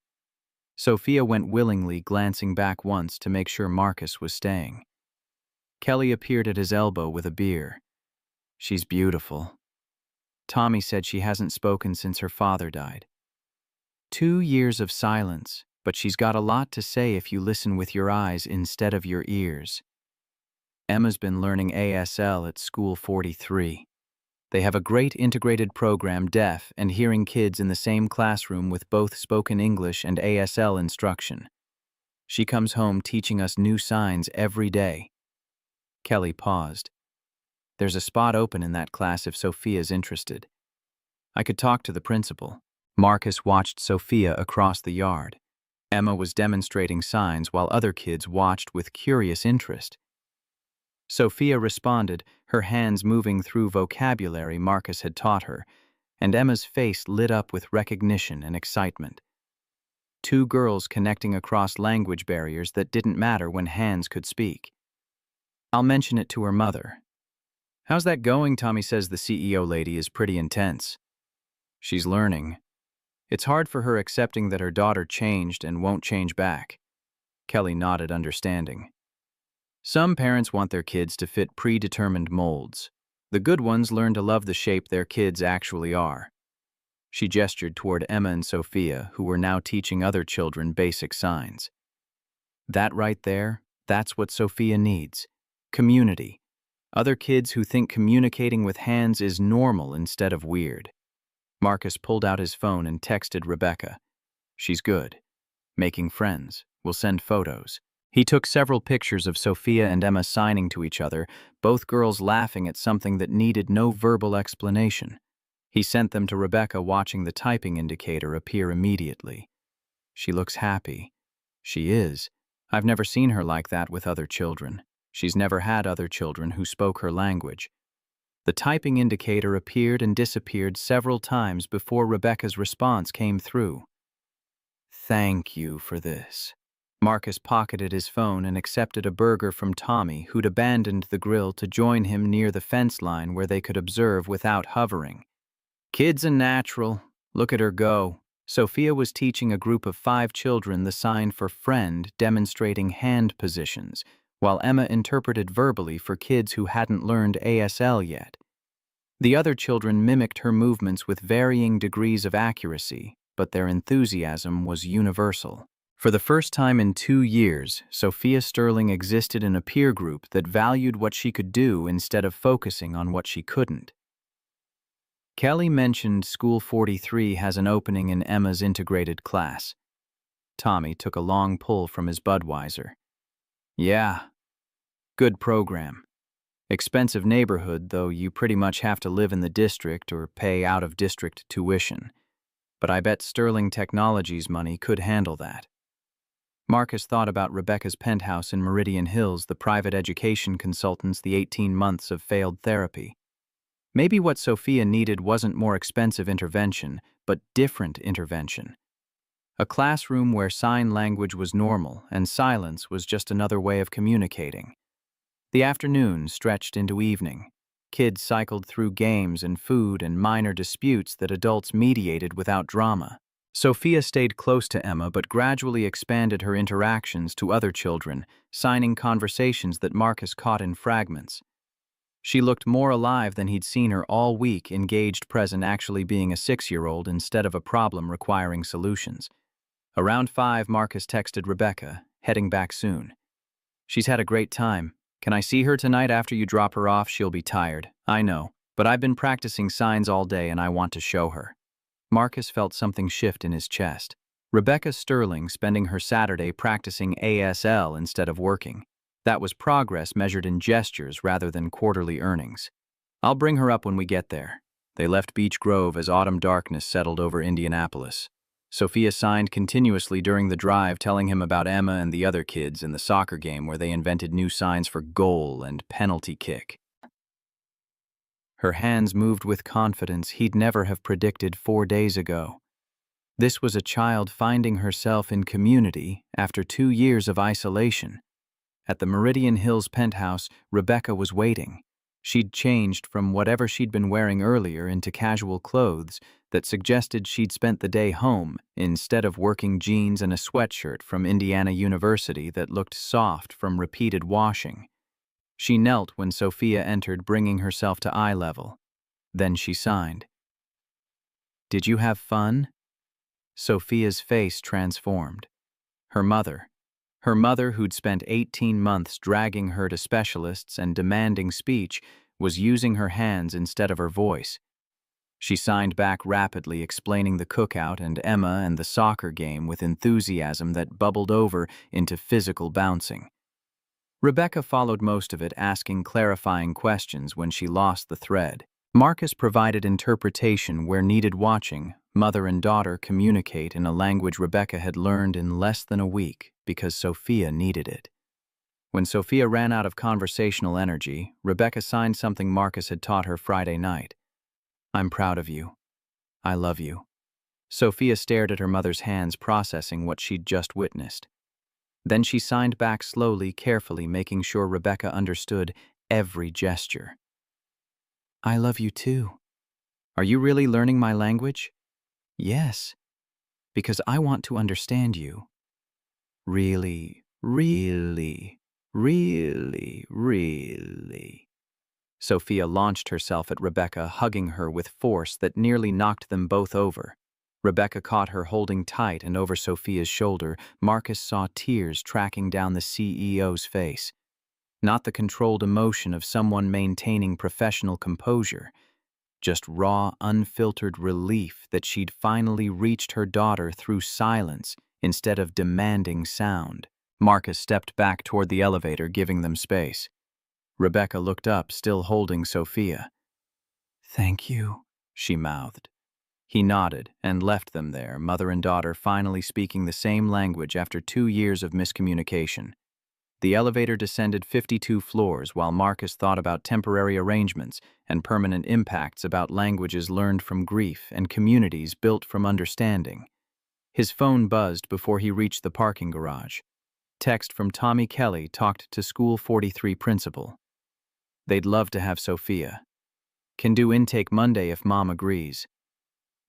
Sophia went willingly, glancing back once to make sure Marcus was staying. Kelly appeared at his elbow with a beer. "She's beautiful. Tommy said she hasn't spoken since her father died. 2 years of silence. But she's got a lot to say if you listen with your eyes instead of your ears." Emma's been learning ASL at School 43. They have a great integrated program, deaf and hearing kids in the same classroom with both spoken English and ASL instruction. She comes home teaching us new signs every day. Kelly paused. "There's a spot open in that class if Sophia's interested. I could talk to the principal." Marcus watched Sophia across the yard. Emma was demonstrating signs while other kids watched with curious interest. Sophia responded, her hands moving through vocabulary Marcus had taught her, and Emma's face lit up with recognition and excitement. 2 girls connecting across language barriers that didn't matter when hands could speak. "I'll mention it to her mother." "How's that going?" Tommy says the CEO lady is pretty intense. "She's learning. It's hard for her accepting that her daughter changed and won't change back." Kelly nodded, understanding. "Some parents want their kids to fit predetermined molds. The good ones learn to love the shape their kids actually are." She gestured toward Emma and Sophia, who were now teaching other children basic signs. "That right there, that's what Sophia needs. Community. Other kids who think communicating with hands is normal instead of weird." Marcus pulled out his phone and texted Rebecca. "She's good. Making friends. We'll send photos." He took several pictures of Sophia and Emma signing to each other, both girls laughing at something that needed no verbal explanation. He sent them to Rebecca, watching the typing indicator appear immediately. "She looks happy." "She is. I've never seen her like that with other children. She's never had other children who spoke her language." The typing indicator appeared and disappeared several times before Rebecca's response came through. "Thank you for this." Marcus pocketed his phone and accepted a burger from Tommy, who'd abandoned the grill to join him near the fence line where they could observe without hovering. "Kid's a natural. Look at her go." Sophia was teaching a group of 5 children the sign for friend, demonstrating hand positions, while Emma interpreted verbally for kids who hadn't learned ASL yet. The other children mimicked her movements with varying degrees of accuracy, but their enthusiasm was universal. For the first time in 2 years, Sophia Sterling existed in a peer group that valued what she could do instead of focusing on what she couldn't. Kelly mentioned School 43 has an opening in Emma's integrated class. Tommy took a long pull from his Budweiser. "Yeah. Good program. Expensive neighborhood, though you pretty much have to live in the district or pay out-of-district tuition. But I bet Sterling Technologies money could handle that." Marcus thought about Rebecca's penthouse in Meridian Hills, the private education consultants, the 18 months of failed therapy. Maybe what Sophia needed wasn't more expensive intervention, but different intervention. A classroom where sign language was normal and silence was just another way of communicating. The afternoon stretched into evening. Kids cycled through games and food and minor disputes that adults mediated without drama. Sophia stayed close to Emma but gradually expanded her interactions to other children, signing conversations that Marcus caught in fragments. She looked more alive than he'd seen her all week, engaged, present, actually being a 6-year-old instead of a problem requiring solutions. Around 5, Marcus texted Rebecca, heading back soon. She's had a great time. Can I see her tonight after you drop her off? She'll be tired. I know, but I've been practicing signs all day and I want to show her. Marcus felt something shift in his chest. Rebecca Sterling spending her Saturday practicing ASL instead of working. That was progress measured in gestures rather than quarterly earnings. I'll bring her up when we get there. They left Beech Grove as autumn darkness settled over Indianapolis. Sophia signed continuously during the drive, telling him about Emma and the other kids in the soccer game where they invented new signs for goal and penalty kick. Her hands moved with confidence he'd never have predicted 4 days ago. This was a child finding herself in community after 2 years of isolation. At the Meridian Hills penthouse, Rebecca was waiting. She'd changed from whatever she'd been wearing earlier into casual clothes that suggested she'd spent the day home instead of working jeans and a sweatshirt from Indiana University that looked soft from repeated washing. She knelt when Sophia entered, bringing herself to eye level. Then she signed. "Did you have fun?" Sophia's face transformed. Her mother who'd spent 18 months dragging her to specialists and demanding speech, was using her hands instead of her voice. She signed back rapidly, explaining the cookout and Emma and the soccer game with enthusiasm that bubbled over into physical bouncing. Rebecca followed most of it, asking clarifying questions when she lost the thread. Marcus provided interpretation where needed, watching mother and daughter communicate in a language Rebecca had learned in less than a week because Sophia needed it. When Sophia ran out of conversational energy, Rebecca signed something Marcus had taught her Friday night. "I'm proud of you. I love you." Sophia stared at her mother's hands, processing what she'd just witnessed. Then she signed back slowly, carefully, making sure Rebecca understood every gesture. "I love you too. Are you really learning my language?" "Yes, because I want to understand you. Really, really, really, really." Sophia launched herself at Rebecca, hugging her with force that nearly knocked them both over. Rebecca caught her holding tight, and over Sophia's shoulder, Marcus saw tears tracking down the CEO's face. Not the controlled emotion of someone maintaining professional composure, just raw, unfiltered relief that she'd finally reached her daughter through silence instead of demanding sound. Marcus stepped back toward the elevator, giving them space. Rebecca looked up, still holding Sophia. "Thank you," she mouthed. He nodded and left them there, mother and daughter finally speaking the same language after 2 years of miscommunication. The elevator descended 52 floors while Marcus thought about temporary arrangements and permanent impacts about languages learned from grief and communities built from understanding. His phone buzzed before he reached the parking garage. Text from Tommy Kelly talked to School 43 principal. "They'd love to have Sophia. Can do intake Monday if Mom agrees."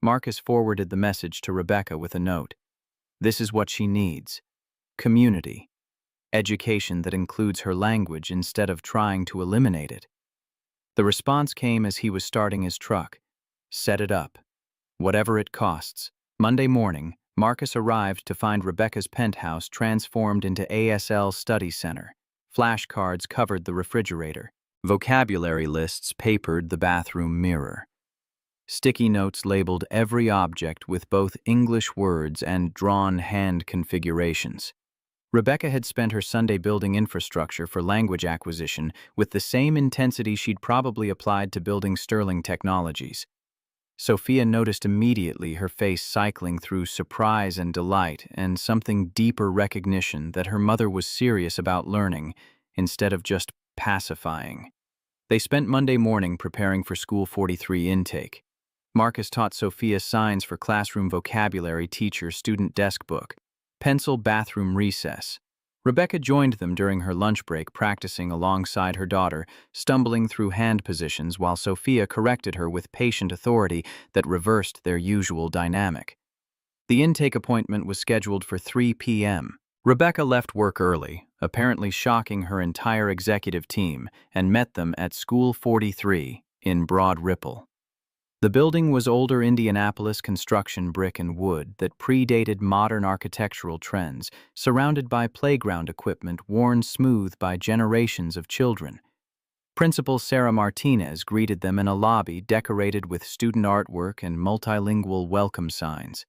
Marcus forwarded the message to Rebecca with a note. "This is what she needs. Community. Education that includes her language instead of trying to eliminate it." The response came as he was starting his truck. "Set it up. Whatever it costs." Monday morning, Marcus arrived to find Rebecca's penthouse transformed into ASL study center. Flashcards covered the refrigerator. Vocabulary lists papered the bathroom mirror. Sticky notes labeled every object with both English words and drawn hand configurations. Rebecca had spent her Sunday building infrastructure for language acquisition with the same intensity she'd probably applied to building Sterling Technologies. Sophia noticed immediately, her face cycling through surprise and delight and something deeper recognition that her mother was serious about learning instead of just pacifying. They spent Monday morning preparing for School 43 intake. Marcus taught Sophia signs for classroom vocabulary, teacher, student desk book, pencil, bathroom recess. Rebecca joined them during her lunch break, practicing alongside her daughter, stumbling through hand positions while Sophia corrected her with patient authority that reversed their usual dynamic. The intake appointment was scheduled for 3 p.m. Rebecca left work early, apparently shocking her entire executive team, and met them at School 43 in Broad Ripple. The building was older Indianapolis construction brick and wood that predated modern architectural trends, surrounded by playground equipment worn smooth by generations of children. Principal Sarah Martinez greeted them in a lobby decorated with student artwork and multilingual welcome signs.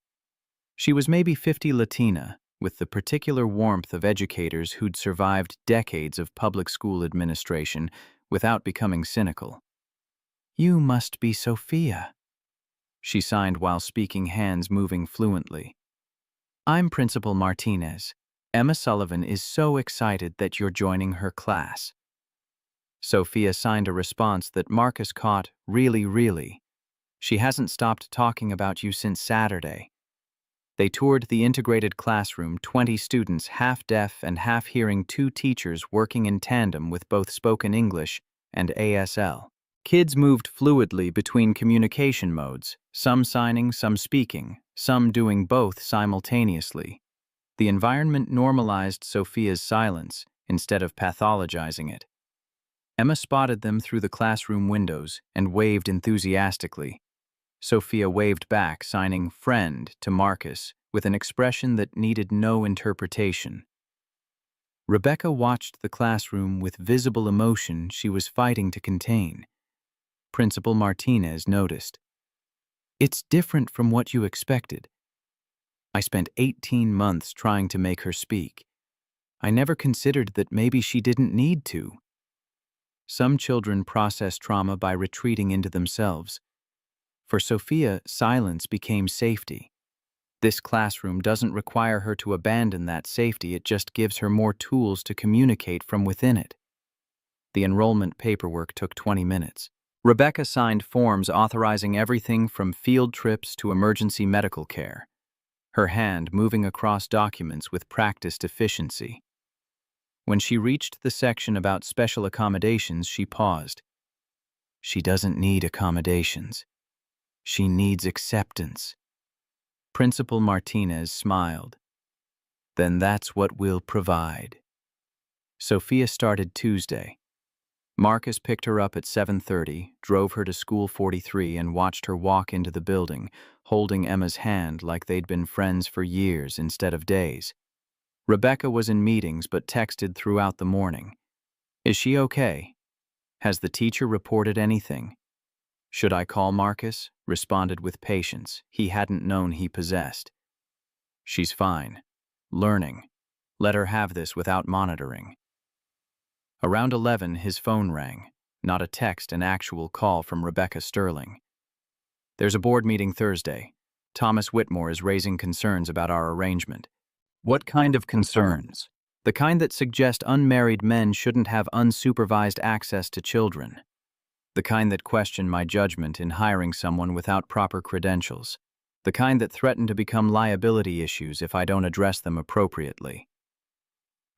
She was maybe 50, Latina, with the particular warmth of educators who'd survived decades of public school administration without becoming cynical. "You must be Sophia," she signed while speaking, hands moving fluently. "I'm Principal Martinez. Emma Sullivan is so excited that you're joining her class." Sophia signed a response that Marcus caught. "Really, really. She hasn't stopped talking about you since Saturday." They toured the integrated classroom, 20 students, half deaf and half hearing, 2 teachers working in tandem with both spoken English and ASL. Kids moved fluidly between communication modes, some signing, some speaking, some doing both simultaneously. The environment normalized Sophia's silence instead of pathologizing it. Emma spotted them through the classroom windows and waved enthusiastically. Sophia waved back, signing "friend" to Marcus with an expression that needed no interpretation. Rebecca watched the classroom with visible emotion she was fighting to contain. Principal Martinez noticed. "It's different from what you expected. I spent 18 months trying to make her speak. I never considered that maybe she didn't need to." Some children process trauma by retreating into themselves. For Sophia, silence became safety. This classroom doesn't require her to abandon that safety, it just gives her more tools to communicate from within it. The enrollment paperwork took 20 minutes. Rebecca signed forms authorizing everything from field trips to emergency medical care, her hand moving across documents with practiced efficiency. When she reached the section about special accommodations, she paused. She doesn't need accommodations. She needs acceptance. Principal Martinez smiled. Then that's what we'll provide. Sophia started Tuesday. Marcus picked her up at 7:30, drove her to School 43, and watched her walk into the building, holding Emma's hand like they'd been friends for years instead of days. Rebecca was in meetings but texted throughout the morning. "Is she okay? Has the teacher reported anything?" "Should I call Marcus?" responded with patience he hadn't known he possessed. "She's fine. Learning. Let her have this without monitoring." Around 11, his phone rang. Not a text, an actual call from Rebecca Sterling. "There's a board meeting Thursday. Thomas Whitmore is raising concerns about our arrangement." "What kind of concerns?" "The kind that suggest unmarried men shouldn't have unsupervised access to children. The kind that question my judgment in hiring someone without proper credentials. The kind that threaten to become liability issues if I don't address them appropriately."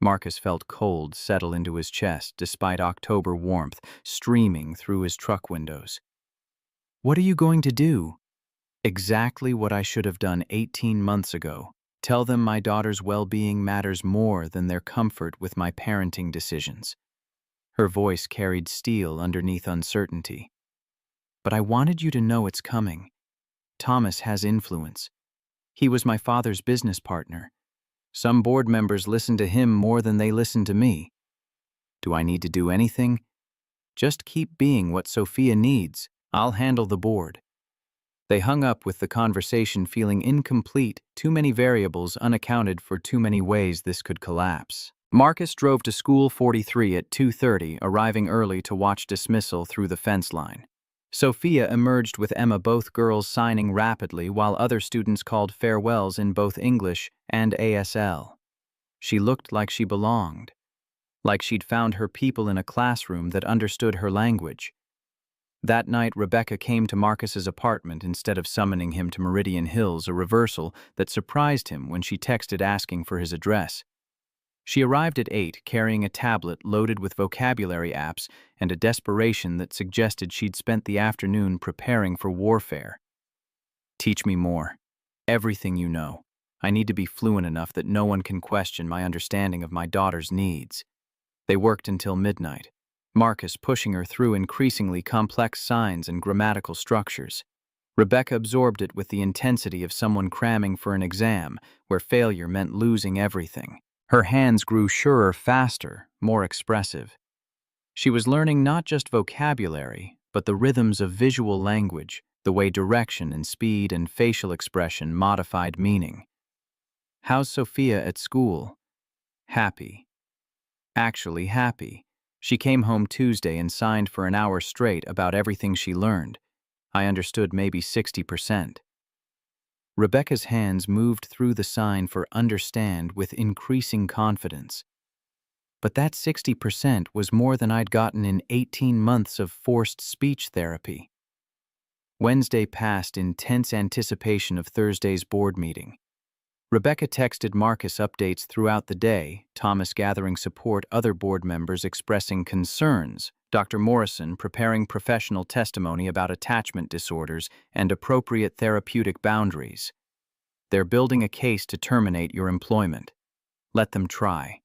Marcus felt cold settle into his chest despite October warmth streaming through his truck windows. "What are you going to do?" "Exactly what I should have done 18 months ago. Tell them my daughter's well-being matters more than their comfort with my parenting decisions." Her voice carried steel underneath uncertainty. "But I wanted you to know it's coming. Thomas has influence. He was my father's business partner. Some board members listen to him more than they listen to me. Do I need to do anything? Just keep being what Sophia needs. I'll handle the board." They hung up with the conversation feeling incomplete, too many variables unaccounted for, too many ways this could collapse. Marcus drove to School 43 at 2:30, arriving early to watch dismissal through the fence line. Sophia emerged with Emma, both girls signing rapidly while other students called farewells in both English and ASL. She looked like she belonged, like she'd found her people in a classroom that understood her language. That night, Rebecca came to Marcus's apartment instead of summoning him to Meridian Hills, a reversal that surprised him when she texted asking for his address. She arrived at 8, carrying a tablet loaded with vocabulary apps and a desperation that suggested she'd spent the afternoon preparing for warfare. "Teach me more. Everything you know. I need to be fluent enough that no one can question my understanding of my daughter's needs." They worked until midnight, Marcus pushing her through increasingly complex signs and grammatical structures. Rebecca absorbed it with the intensity of someone cramming for an exam, where failure meant losing everything. Her hands grew surer faster, more expressive. She was learning not just vocabulary, but the rhythms of visual language, the way direction and speed and facial expression modified meaning. "How's Sophia at school?" "Happy." Actually happy. She came home Tuesday and signed for an hour straight about everything she learned. I understood maybe 60%. Rebecca's hands moved through the sign for understand with increasing confidence. But that 60% was more than I'd gotten in 18 months of forced speech therapy. Wednesday passed in tense anticipation of Thursday's board meeting. Rebecca texted Marcus updates throughout the day, Thomas gathering support, other board members expressing concerns, Dr. Morrison preparing professional testimony about attachment disorders and appropriate therapeutic boundaries. "They're building a case to terminate your employment. Let them try.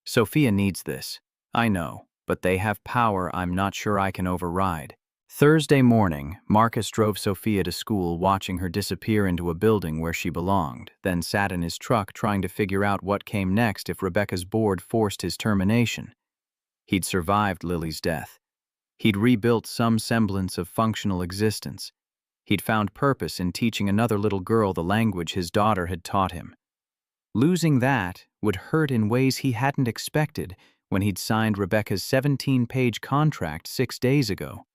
Sophia needs this. I know, but they have power I'm not sure I can override." Thursday morning, Marcus drove Sophia to school, watching her disappear into a building where she belonged, then sat in his truck trying to figure out what came next if Rebecca's board forced his termination. He'd survived Lily's death. He'd rebuilt some semblance of functional existence. He'd found purpose in teaching another little girl the language his daughter had taught him. Losing that would hurt in ways he hadn't expected when he'd signed Rebecca's 17-page contract 6 days ago.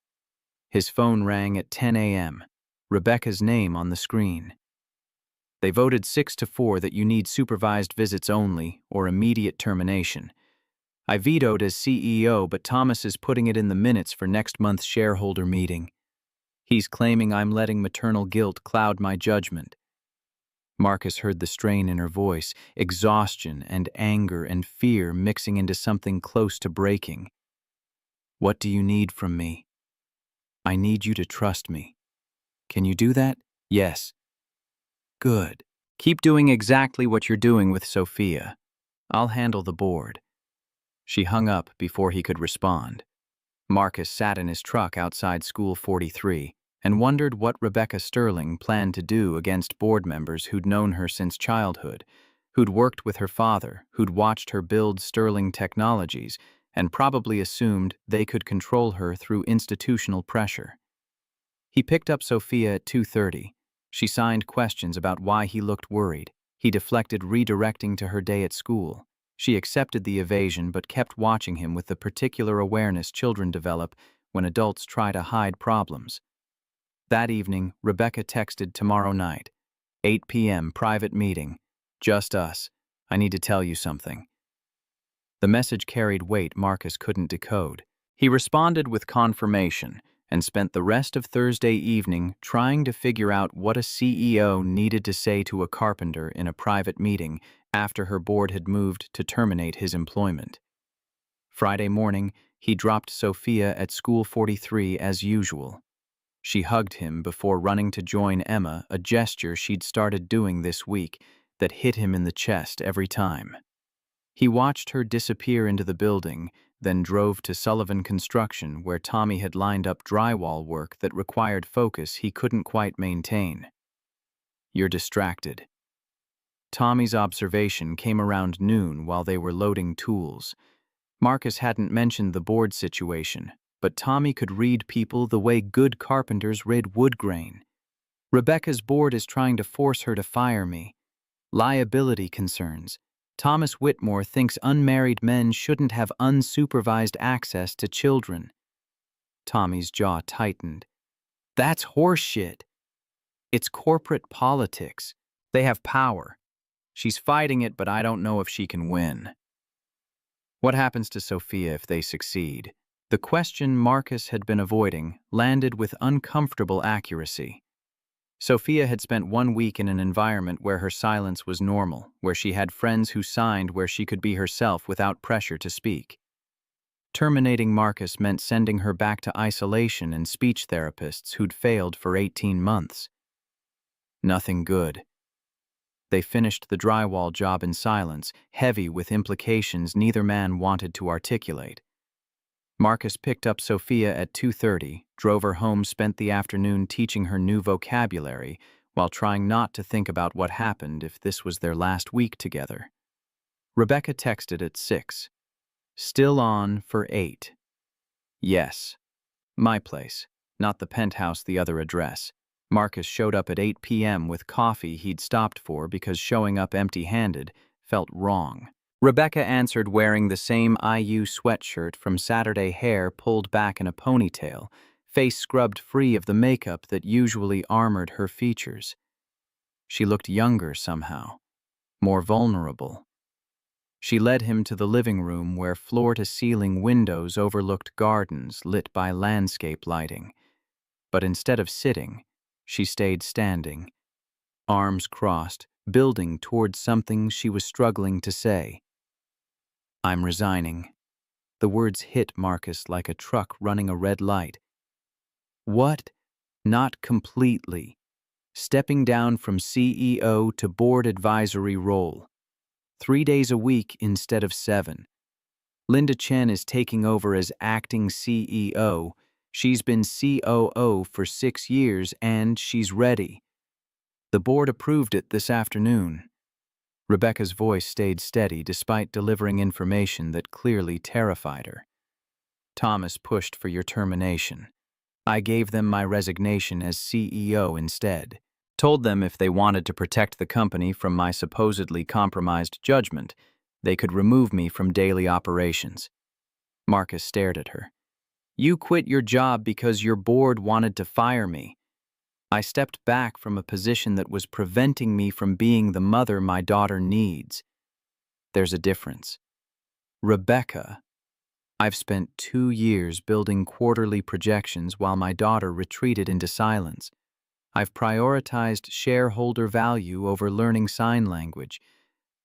His phone rang at 10 a.m., Rebecca's name on the screen. "They voted 6-4 that you need supervised visits only or immediate termination. I vetoed as CEO, but Thomas is putting it in the minutes for next month's shareholder meeting. He's claiming I'm letting maternal guilt cloud my judgment." Marcus heard the strain in her voice, exhaustion and anger and fear mixing into something close to breaking. "What do you need from me?" "I need you to trust me." "Can you do that?" "Yes." "Good. Keep doing exactly what you're doing with Sophia. I'll handle the board." She hung up before he could respond. Marcus sat in his truck outside School 43 and wondered what Rebecca Sterling planned to do against board members who'd known her since childhood, who'd worked with her father, who'd watched her build Sterling Technologies, and probably assumed they could control her through institutional pressure. He picked up Sophia at 2:30. She signed questions about why he looked worried. He deflected, redirecting to her day at school. She accepted the evasion but kept watching him with the particular awareness children develop when adults try to hide problems. That evening, Rebecca texted, "Tomorrow night, 8 p.m., private meeting. Just us. I need to tell you something." The message carried weight Marcus couldn't decode. He responded with confirmation and spent the rest of Thursday evening trying to figure out what a CEO needed to say to a carpenter in a private meeting after her board had moved to terminate his employment. Friday morning, he dropped Sophia at School 43 as usual. She hugged him before running to join Emma, a gesture she'd started doing this week that hit him in the chest every time. He watched her disappear into the building, then drove to Sullivan Construction, where Tommy had lined up drywall work that required focus he couldn't quite maintain. "You're distracted." Tommy's observation came around noon while they were loading tools. Marcus hadn't mentioned the board situation, but Tommy could read people the way good carpenters read wood grain. "Rebecca's board is trying to force her to fire me. Liability concerns. Thomas Whitmore thinks unmarried men shouldn't have unsupervised access to children." Tommy's jaw tightened. "That's horseshit. It's corporate politics. They have power. She's fighting it, but I don't know if she can win." What happens to Sophia if they succeed? The question Marcus had been avoiding landed with uncomfortable accuracy. Sophia had spent 1 week in an environment where her silence was normal, where she had friends who signed, where she could be herself without pressure to speak. Terminating Marcus meant sending her back to isolation and speech therapists who'd failed for 18 months. Nothing good. They finished the drywall job in silence, heavy with implications neither man wanted to articulate. Marcus picked up Sophia at 2:30, drove her home, spent the afternoon teaching her new vocabulary while trying not to think about what happened if this was their last week together. Rebecca texted at 6. Still on for 8. Yes. My place, not the penthouse, the other address. Marcus showed up at 8 p.m. with coffee he'd stopped for because showing up empty-handed felt wrong. Rebecca answered wearing the same IU sweatshirt from Saturday, hair pulled back in a ponytail, face scrubbed free of the makeup that usually armored her features. She looked younger somehow, more vulnerable. She led him to the living room where floor-to-ceiling windows overlooked gardens lit by landscape lighting. But instead of sitting, she stayed standing, arms crossed, building towards something she was struggling to say. I'm resigning. The words hit Marcus like a truck running a red light. What? Not completely. Stepping down from CEO to board advisory role. 3 days a week instead of 7. Linda Chen is taking over as acting CEO. She's been COO for 6 years and she's ready. The board approved it this afternoon. Rebecca's voice stayed steady despite delivering information that clearly terrified her. Thomas pushed for your termination. I gave them my resignation as CEO instead. Told them if they wanted to protect the company from my supposedly compromised judgment, they could remove me from daily operations. Marcus stared at her. You quit your job because your board wanted to fire me. I stepped back from a position that was preventing me from being the mother my daughter needs. There's a difference. Rebecca, I've spent 2 years building quarterly projections while my daughter retreated into silence. I've prioritized shareholder value over learning sign language.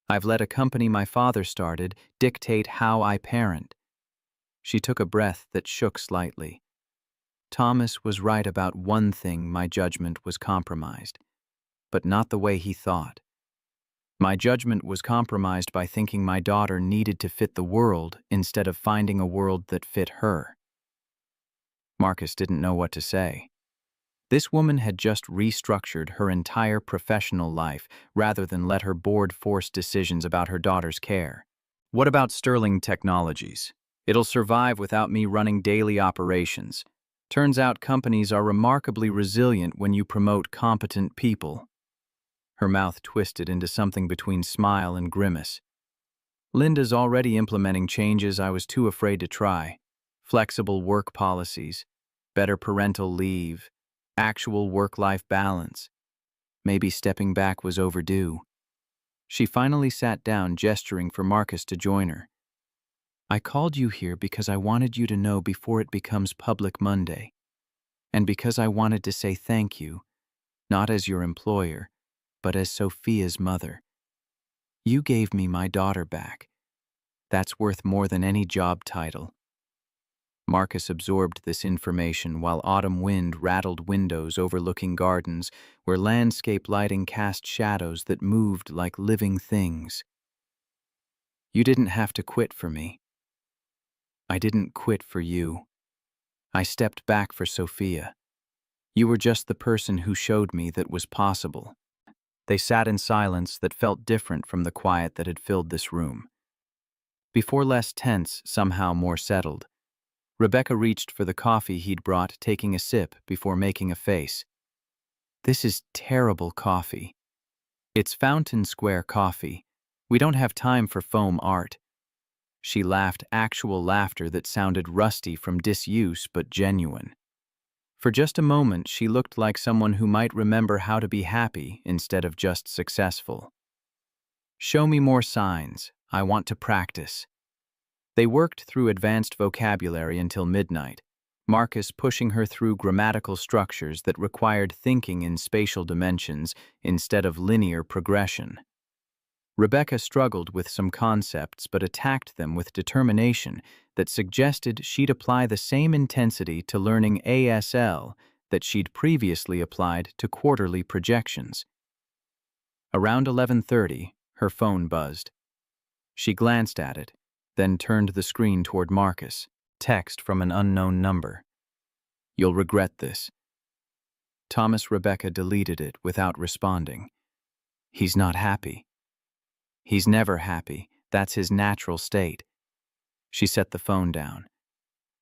I've let a company my father started dictate how I parent. She took a breath that shook slightly. Thomas was right about one thing: my judgment was compromised, but not the way he thought. My judgment was compromised by thinking my daughter needed to fit the world instead of finding a world that fit her. Marcus didn't know what to say. This woman had just restructured her entire professional life rather than let her board force decisions about her daughter's care. What about Sterling Technologies? It'll survive without me running daily operations. Turns out companies are remarkably resilient when you promote competent people. Her mouth twisted into something between smile and grimace. Linda's already implementing changes I was too afraid to try. Flexible work policies, better parental leave, actual work-life balance. Maybe stepping back was overdue. She finally sat down, gesturing for Marcus to join her. I called you here because I wanted you to know before it becomes public Monday. And because I wanted to say thank you, not as your employer, but as Sophia's mother. You gave me my daughter back. That's worth more than any job title. Marcus absorbed this information while autumn wind rattled windows overlooking gardens where landscape lighting cast shadows that moved like living things. You didn't have to quit for me. I didn't quit for you. I stepped back for Sophia. You were just the person who showed me that was possible. They sat in silence that felt different from the quiet that had filled this room. Before less tense, somehow more settled, Rebecca reached for the coffee he'd brought, taking a sip before making a face. This is terrible coffee. It's Fountain Square coffee. We don't have time for foam art. She laughed, actual laughter that sounded rusty from disuse but genuine. For just a moment, she looked like someone who might remember how to be happy instead of just successful. Show me more signs. I want to practice. They worked through advanced vocabulary until midnight, Marcus pushing her through grammatical structures that required thinking in spatial dimensions instead of linear progression. Rebecca struggled with some concepts but attacked them with determination that suggested she'd apply the same intensity to learning ASL that she'd previously applied to quarterly projections. Around 11:30, her phone buzzed. She glanced at it, then turned the screen toward Marcus. Text from an unknown number. You'll regret this. Thomas Rebecca deleted it without responding. He's not happy. He's never happy. That's his natural state. She set the phone down.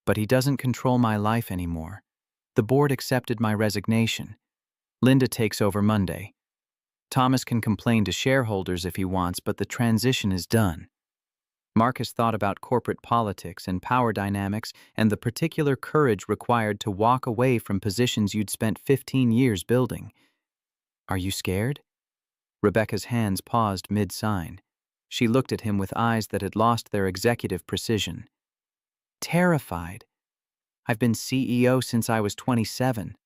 But he doesn't control my life anymore. The board accepted my resignation. Linda takes over Monday. Thomas can complain to shareholders if he wants, but the transition is done. Marcus thought about corporate politics and power dynamics and the particular courage required to walk away from positions you'd spent 15 years building. Are you scared? Rebecca's hands paused mid-sign. She looked at him with eyes that had lost their executive precision. Terrified. I've been CEO since I was 27.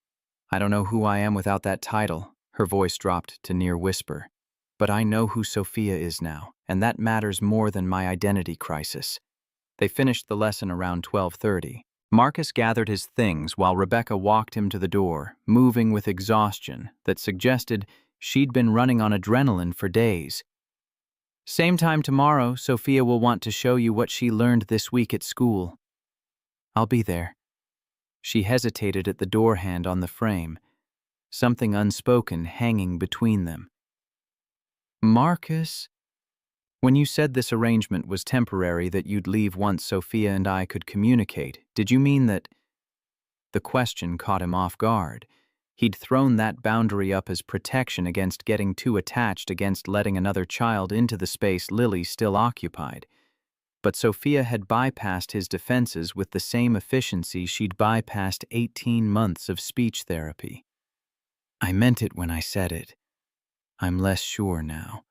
I don't know who I am without that title. Her voice dropped to near whisper. But I know who Sophia is now, and that matters more than my identity crisis. They finished the lesson around 12:30. Marcus gathered his things while Rebecca walked him to the door, moving with exhaustion that suggested she'd been running on adrenaline for days. Same time tomorrow, Sophia will want to show you what she learned this week at school. I'll be there. She hesitated at the door hand on the frame, something unspoken hanging between them. Marcus, when you said this arrangement was temporary, that you'd leave once Sophia and I could communicate, did you mean that? The question caught him off guard. He'd thrown that boundary up as protection against getting too attached, against letting another child into the space Lily still occupied. But Sophia had bypassed his defenses with the same efficiency she'd bypassed 18 months of speech therapy. I meant it when I said it. I'm less sure now.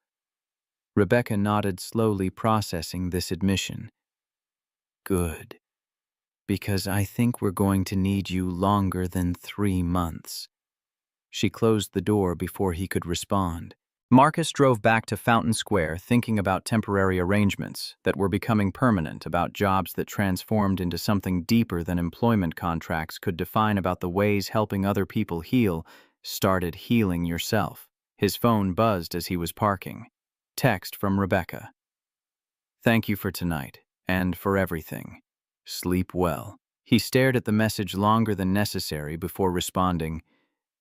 Rebecca nodded slowly, processing this admission. Good. Because I think we're going to need you longer than 3 months. She closed the door before he could respond. Marcus drove back to Fountain Square, thinking about temporary arrangements that were becoming permanent, about jobs that transformed into something deeper than employment contracts could define, about the ways helping other people heal started healing yourself. His phone buzzed as he was parking. Text from Rebecca. Thank you for tonight, and for everything. Sleep well. He stared at the message longer than necessary before responding,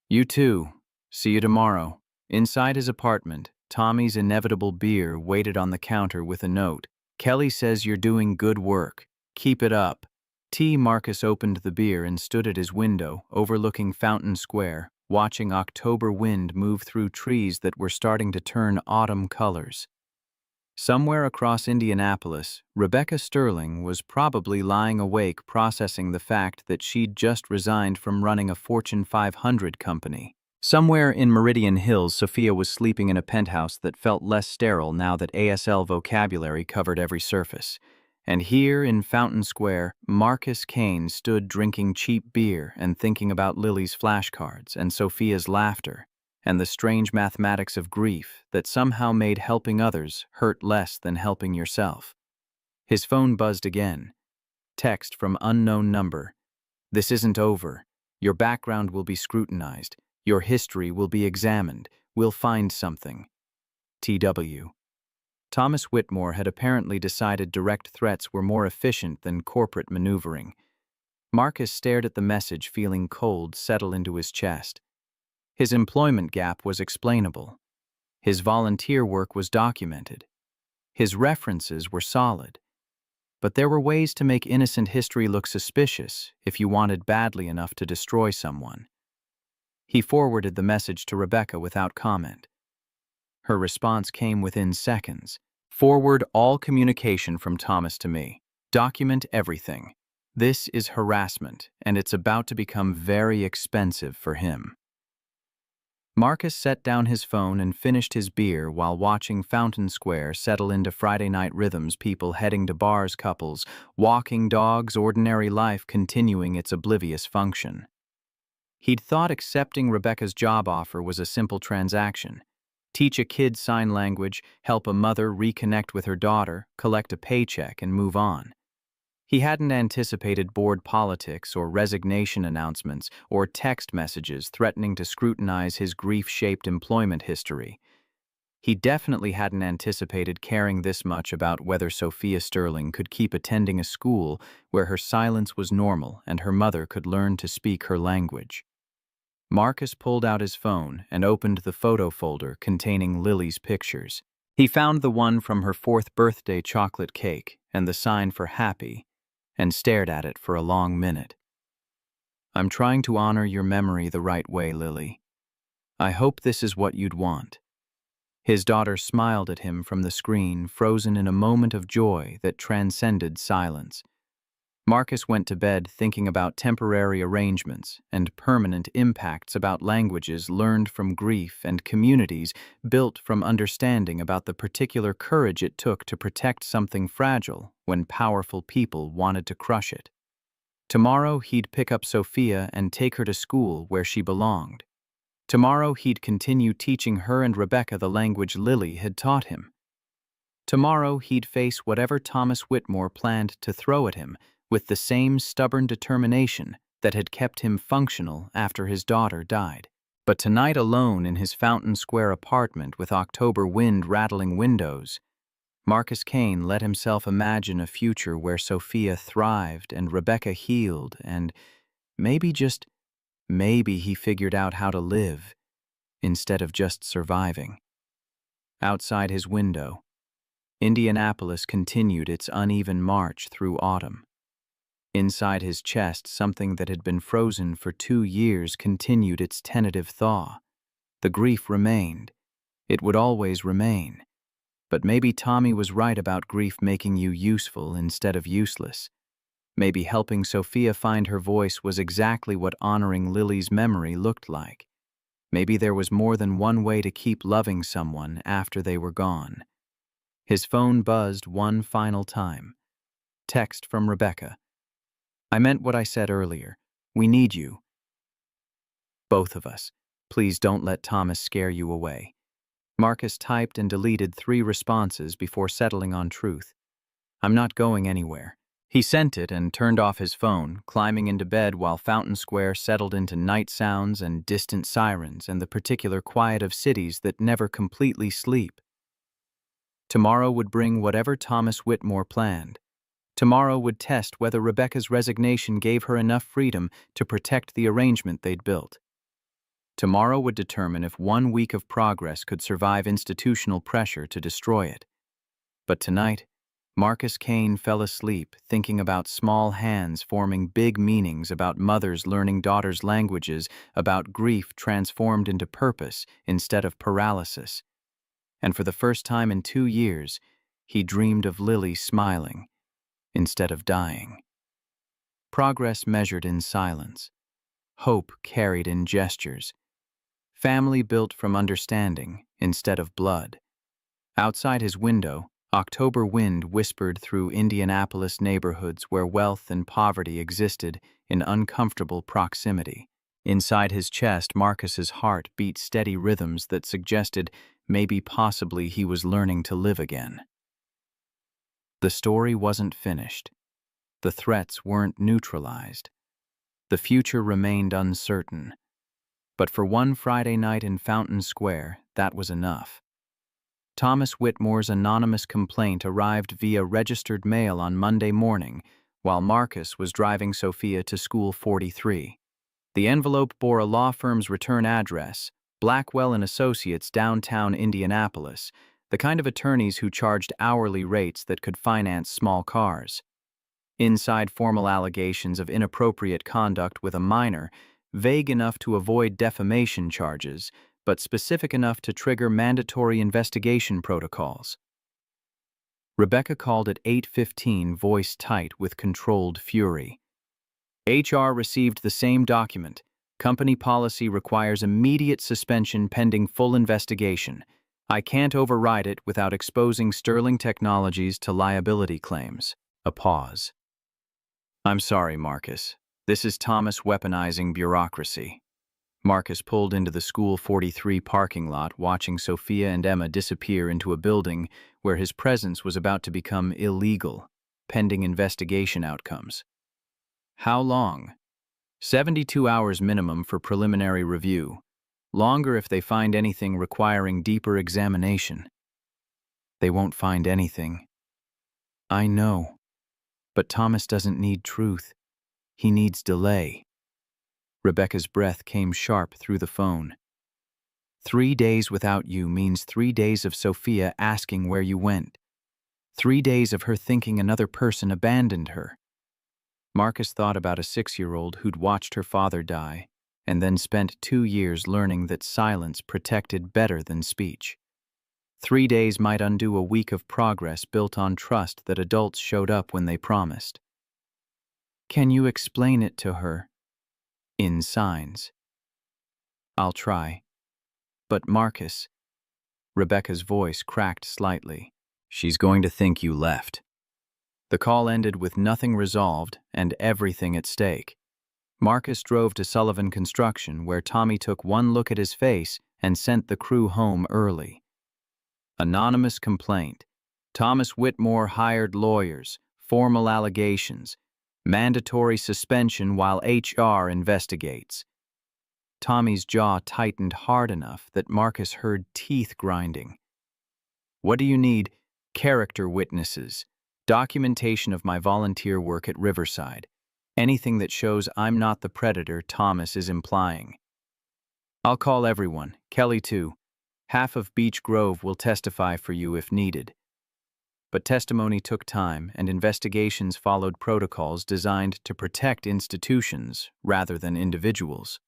You too. See you tomorrow. Inside his apartment, Tommy's inevitable beer waited on the counter with a note. Kelly says you're doing good work. Keep it up. Marcus opened the beer and stood at his window, overlooking Fountain Square, watching October wind move through trees that were starting to turn autumn colors. Somewhere across Indianapolis, Rebecca Sterling was probably lying awake, processing the fact that she'd just resigned from running a Fortune 500 company. Somewhere in Meridian Hills, Sophia was sleeping in a penthouse that felt less sterile now that ASL vocabulary covered every surface. And here in Fountain Square, Marcus Kane stood drinking cheap beer and thinking about Lily's flashcards and Sophia's laughter and the strange mathematics of grief that somehow made helping others hurt less than helping yourself. His phone buzzed again. Text from unknown number. This isn't over. Your background will be scrutinized. Your history will be examined. We'll find something. TW. Thomas Whitmore had apparently decided direct threats were more efficient than corporate maneuvering. Marcus stared at the message, feeling cold settle into his chest. His employment gap was explainable. His volunteer work was documented. His references were solid. But there were ways to make innocent history look suspicious if you wanted badly enough to destroy someone. He forwarded the message to Rebecca without comment. Her response came within seconds. Forward all communication from Thomas to me. Document everything. This is harassment, and it's about to become very expensive for him. Marcus set down his phone and finished his beer while watching Fountain Square settle into Friday night rhythms, people heading to bars, couples, walking dogs, ordinary life continuing its oblivious function. He'd thought accepting Rebecca's job offer was a simple transaction. Teach a kid sign language, help a mother reconnect with her daughter, collect a paycheck, and move on. He hadn't anticipated board politics or resignation announcements or text messages threatening to scrutinize his grief-shaped employment history. He definitely hadn't anticipated caring this much about whether Sophia Sterling could keep attending a school where her silence was normal and her mother could learn to speak her language. Marcus pulled out his phone and opened the photo folder containing Lily's pictures. He found the one from her 4th birthday chocolate cake and the sign for happy, and stared at it for a long minute. "I'm trying to honor your memory the right way, Lily. I hope this is what you'd want." His daughter smiled at him from the screen, frozen in a moment of joy that transcended silence. Marcus went to bed thinking about temporary arrangements and permanent impacts about languages learned from grief and communities built from understanding about the particular courage it took to protect something fragile when powerful people wanted to crush it. Tomorrow he'd pick up Sophia and take her to school where she belonged. Tomorrow he'd continue teaching her and Rebecca the language Lily had taught him. Tomorrow he'd face whatever Thomas Whitmore planned to throw at him with the same stubborn determination that had kept him functional after his daughter died. But tonight, alone in his Fountain Square apartment with October wind rattling windows, Marcus Kane let himself imagine a future where Sophia thrived and Rebecca healed, and maybe, just maybe, he figured out how to live instead of just surviving. Outside his window, Indianapolis continued its uneven march through autumn. Inside his chest, something that had been frozen for 2 years continued its tentative thaw. The grief remained. It would always remain. But maybe Tommy was right about grief making you useful instead of useless. Maybe helping Sophia find her voice was exactly what honoring Lily's memory looked like. Maybe there was more than one way to keep loving someone after they were gone. His phone buzzed one final time. Text from Rebecca. "I meant what I said earlier. We need you. Both of us. Please don't let Thomas scare you away." Marcus typed and deleted 3 responses before settling on truth. "I'm not going anywhere." He sent it and turned off his phone, climbing into bed while Fountain Square settled into night sounds and distant sirens and the particular quiet of cities that never completely sleep. Tomorrow would bring whatever Thomas Whitmore planned. Tomorrow would test whether Rebecca's resignation gave her enough freedom to protect the arrangement they'd built. Tomorrow would determine if 1 week of progress could survive institutional pressure to destroy it. But tonight, Marcus Kane fell asleep thinking about small hands forming big meanings, about mothers learning daughters' languages, about grief transformed into purpose instead of paralysis. And for the first time in 2 years, he dreamed of Lily smiling instead of dying. Progress measured in silence. Hope carried in gestures. Family built from understanding instead of blood. Outside his window, October wind whispered through Indianapolis neighborhoods where wealth and poverty existed in uncomfortable proximity. Inside his chest, Marcus's heart beat steady rhythms that suggested maybe possibly he was learning to live again. The story wasn't finished. The threats weren't neutralized. The future remained uncertain. But for one Friday night in Fountain Square, that was enough. Thomas Whitmore's anonymous complaint arrived via registered mail on Monday morning, while Marcus was driving Sophia to School 43. The envelope bore a law firm's return address, Blackwell & Associates, downtown Indianapolis, the kind of attorneys who charged hourly rates that could finance small cars. Inside, formal allegations of inappropriate conduct with a minor, vague enough to avoid defamation charges, but specific enough to trigger mandatory investigation protocols. Rebecca called at 8:15, voice tight with controlled fury. "HR received the same document. Company policy requires immediate suspension pending full investigation. I can't override it without exposing Sterling Technologies to liability claims." A pause. "I'm sorry, Marcus. This is Thomas weaponizing bureaucracy." Marcus pulled into the School 43 parking lot, watching Sophia and Emma disappear into a building where his presence was about to become illegal, pending investigation outcomes. How long? 72 hours minimum for preliminary review. Longer if they find anything requiring deeper examination. They won't find anything. I know. But Thomas doesn't need truth. He needs delay. Rebecca's breath came sharp through the phone. 3 days without you means 3 days of Sophia asking where you went. 3 days of her thinking another person abandoned her. Marcus thought about a 6-year-old who'd watched her father die and then spent 2 years learning that silence protected better than speech. 3 days might undo a week of progress built on trust that adults showed up when they promised. Can you explain it to her? In signs. I'll try. But Marcus, Rebecca's voice cracked slightly. She's going to think you left. The call ended with nothing resolved and everything at stake. Marcus drove to Sullivan Construction, where Tommy took one look at his face and sent the crew home early. Anonymous complaint. Thomas Whitmore hired lawyers, formal allegations, mandatory suspension while HR investigates. Tommy's jaw tightened hard enough that Marcus heard teeth grinding. What do you need? Character witnesses. Documentation of my volunteer work at Riverside. Anything that shows I'm not the predator Thomas is implying. I'll call everyone, Kelly too. Half of Beech Grove will testify for you if needed. But testimony took time, and investigations followed protocols designed to protect institutions rather than individuals.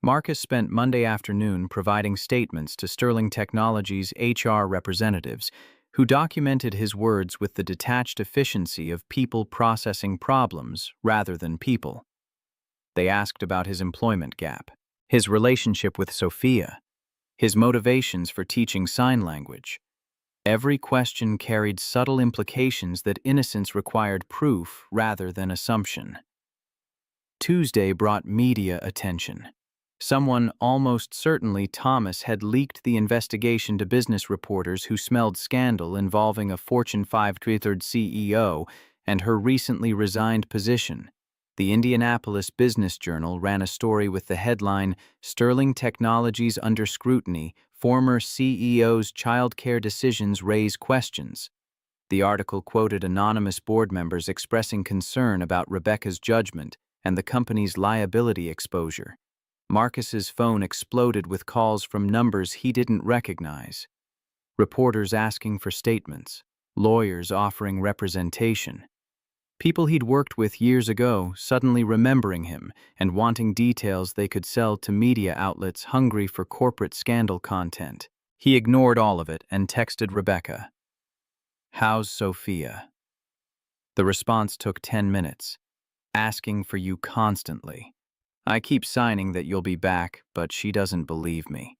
Marcus spent Monday afternoon providing statements to Sterling Technologies' HR representatives, who documented his words with the detached efficiency of people processing problems rather than people. They asked about his employment gap, his relationship with Sophia, his motivations for teaching sign language. Every question carried subtle implications that innocence required proof rather than assumption. Tuesday brought media attention. Someone, almost certainly Thomas, had leaked the investigation to business reporters who smelled scandal involving a Fortune 500 CEO and her recently resigned position. The Indianapolis Business Journal ran a story with the headline, "Sterling Technologies Under Scrutiny, Former CEO's Childcare Decisions Raise Questions." The article quoted anonymous board members expressing concern about Rebecca's judgment and the company's liability exposure. Marcus's phone exploded with calls from numbers he didn't recognize. Reporters asking for statements, lawyers offering representation. People he'd worked with years ago suddenly remembering him and wanting details they could sell to media outlets hungry for corporate scandal content. He ignored all of it and texted Rebecca, "How's Sophia?" The response took 10 minutes. "Asking for you constantly. I keep signing that you'll be back, but she doesn't believe me.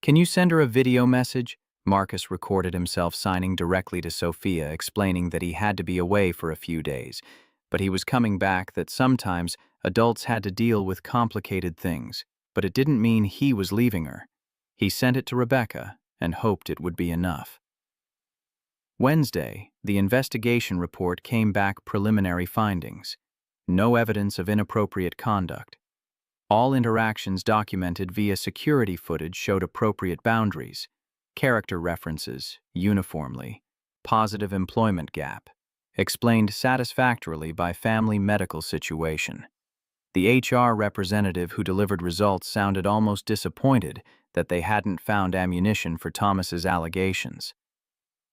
Can you send her a video message?" Marcus recorded himself signing directly to Sophia, explaining that he had to be away for a few days, but he was coming back, that sometimes adults had to deal with complicated things, but it didn't mean he was leaving her. He sent it to Rebecca and hoped it would be enough. Wednesday, the investigation report came back preliminary findings. No evidence of inappropriate conduct. All interactions documented via security footage showed appropriate boundaries, character references, uniformly, positive employment gap, explained satisfactorily by family medical situation. The HR representative who delivered results sounded almost disappointed that they hadn't found ammunition for Thomas's allegations.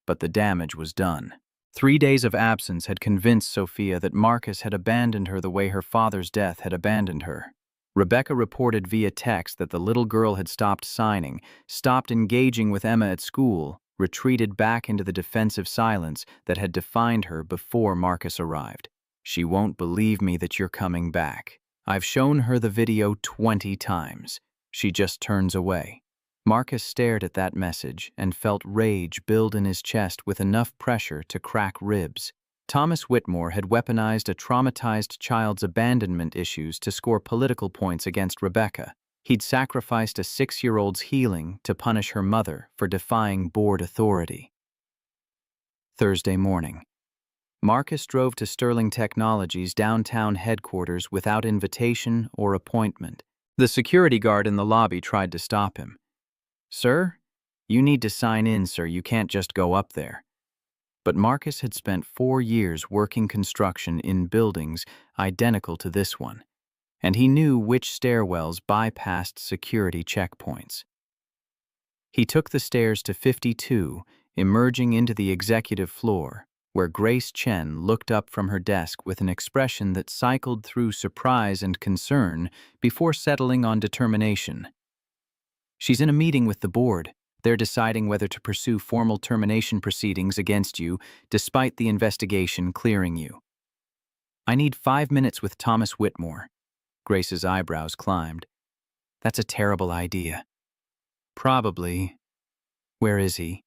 But the damage was done. 3 days of absence had convinced Sophia that Marcus had abandoned her the way her father's death had abandoned her. Rebecca reported via text that the little girl had stopped signing, stopped engaging with Emma at school, retreated back into the defensive silence that had defined her before Marcus arrived. "She won't believe me that you're coming back. I've shown her the video 20 times. She just turns away." Marcus stared at that message and felt rage build in his chest with enough pressure to crack ribs. Thomas Whitmore had weaponized a traumatized child's abandonment issues to score political points against Rebecca. He'd sacrificed a 6-year-old's healing to punish her mother for defying board authority. Thursday morning. Marcus drove to Sterling Technologies' downtown headquarters without invitation or appointment. The security guard in the lobby tried to stop him. "Sir, you need to sign in, sir. You can't just go up there." But Marcus had spent 4 years working construction in buildings identical to this one, and he knew which stairwells bypassed security checkpoints. He took the stairs to 52, emerging into the executive floor, where Grace Chen looked up from her desk with an expression that cycled through surprise and concern before settling on determination. "She's in a meeting with the board. They're deciding whether to pursue formal termination proceedings against you despite the investigation clearing you. I need 5 minutes with Thomas Whitmore." Grace's eyebrows climbed. "That's a terrible idea." "Probably. Where is he?"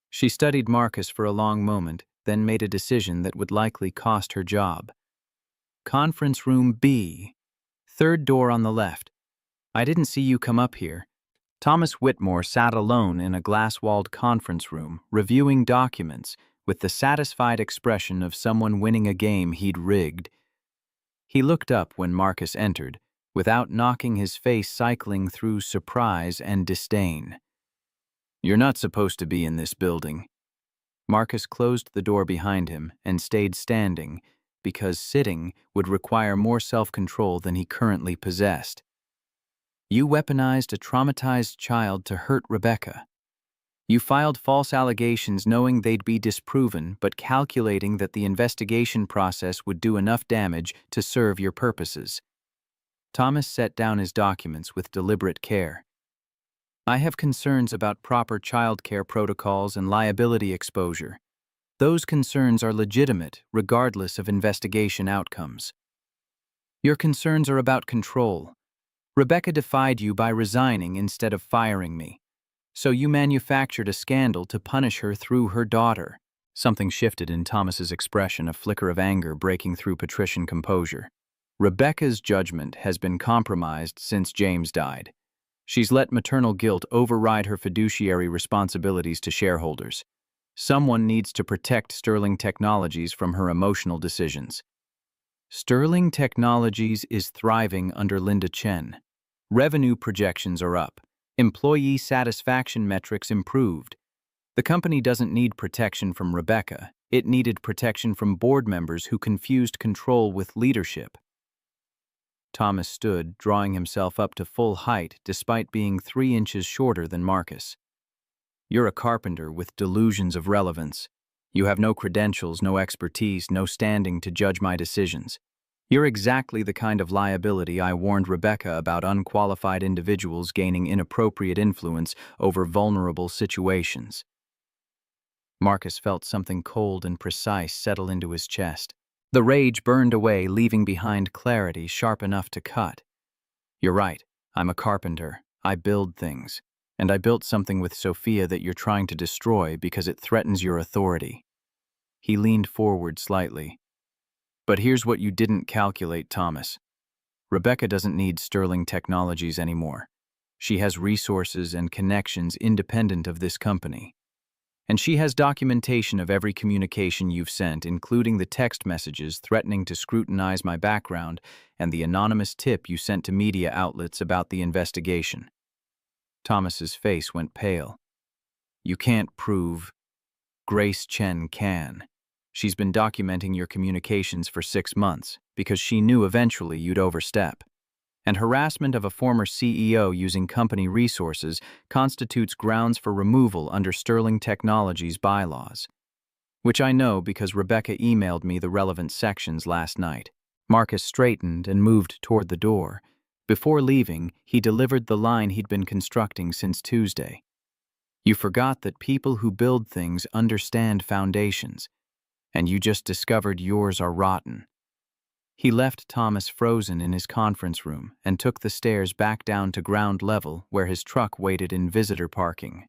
She studied Marcus for a long moment, then made a decision that would likely cost her job. "Conference room B. Third door on the left. I didn't see you come up here." Thomas Whitmore sat alone in a glass-walled conference room, reviewing documents with the satisfied expression of someone winning a game he'd rigged. He looked up when Marcus entered, without knocking, his face cycling through surprise and disdain. "You're not supposed to be in this building." Marcus closed the door behind him and stayed standing, because sitting would require more self-control than he currently possessed. "You weaponized a traumatized child to hurt Rebecca. You filed false allegations knowing they'd be disproven, but calculating that the investigation process would do enough damage to serve your purposes." Thomas set down his documents with deliberate care. "I have concerns about proper child care protocols and liability exposure. Those concerns are legitimate, regardless of investigation outcomes. Your concerns are about control. Rebecca defied you by resigning instead of firing me. So you manufactured a scandal to punish her through her daughter." Something shifted in Thomas's expression, a flicker of anger breaking through patrician composure. "Rebecca's judgment has been compromised since James died. She's let maternal guilt override her fiduciary responsibilities to shareholders. Someone needs to protect Sterling Technologies from her emotional decisions." Sterling Technologies is thriving under Linda Chen. Revenue projections are up. Employee satisfaction metrics improved. The company doesn't need protection from Rebecca. It needed protection from board members who confused control with leadership. Thomas stood, drawing himself up to full height despite being 3 inches shorter than Marcus. "You're a carpenter with delusions of relevance. You have no credentials, no expertise, no standing to judge my decisions. You're exactly the kind of liability I warned Rebecca about: unqualified individuals gaining inappropriate influence over vulnerable situations." Marcus felt something cold and precise settle into his chest. The rage burned away, leaving behind clarity sharp enough to cut. "You're right. I'm a carpenter. I build things. And I built something with Sophia that you're trying to destroy because it threatens your authority." He leaned forward slightly. "But here's what you didn't calculate, Thomas. Rebecca doesn't need Sterling Technologies anymore. She has resources and connections independent of this company. And she has documentation of every communication you've sent, including the text messages threatening to scrutinize my background and the anonymous tip you sent to media outlets about the investigation." Thomas's face went pale. "You can't prove." "Grace Chen can. She's been documenting your communications for 6 months because she knew eventually you'd overstep. And harassment of a former CEO using company resources constitutes grounds for removal under Sterling Technologies bylaws. Which I know because Rebecca emailed me the relevant sections last night." Marcus straightened and moved toward the door. Before leaving, he delivered the line he'd been constructing since Tuesday. "You forgot that people who build things understand foundations, and you just discovered yours are rotten." He left Thomas frozen in his conference room and took the stairs back down to ground level where his truck waited in visitor parking.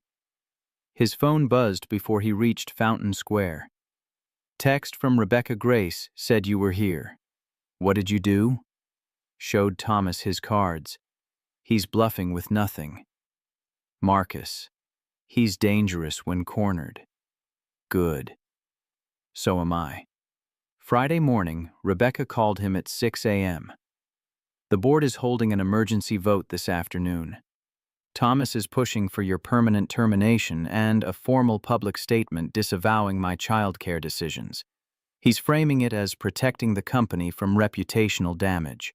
His phone buzzed before he reached Fountain Square. "Text from Rebecca Grace said you were here. What did you do?" Showed Thomas his cards. "He's bluffing with nothing." "Marcus. He's dangerous when cornered." "Good. So am I." Friday morning, Rebecca called him at 6 a.m. The board is holding an emergency vote this afternoon. Thomas is pushing for your permanent termination and a formal public statement disavowing my childcare decisions. He's framing it as protecting the company from reputational damage.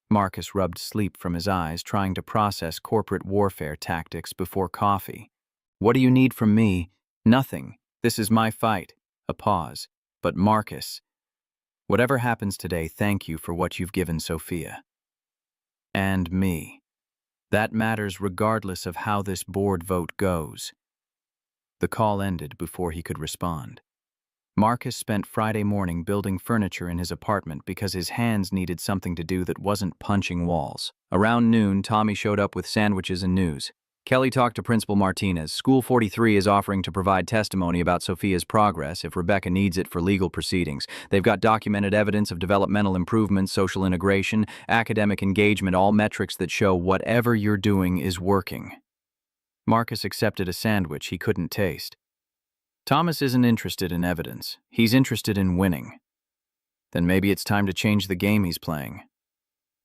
Marcus rubbed sleep from his eyes, trying to process corporate warfare tactics before coffee. What do you need from me? Nothing. This is my fight. A pause. But Marcus, whatever happens today, thank you for what you've given Sophia. And me. That matters regardless of how this board vote goes. The call ended before he could respond. Marcus spent Friday morning building furniture in his apartment because his hands needed something to do that wasn't punching walls. Around noon, Tommy showed up with sandwiches and news. Kelly talked to Principal Martinez. School 43 is offering to provide testimony about Sophia's progress if Rebecca needs it for legal proceedings. They've got documented evidence of developmental improvements, social integration, academic engagement, all metrics that show whatever you're doing is working. Marcus accepted a sandwich he couldn't taste. Thomas isn't interested in evidence. He's interested in winning. Then maybe it's time to change the game he's playing.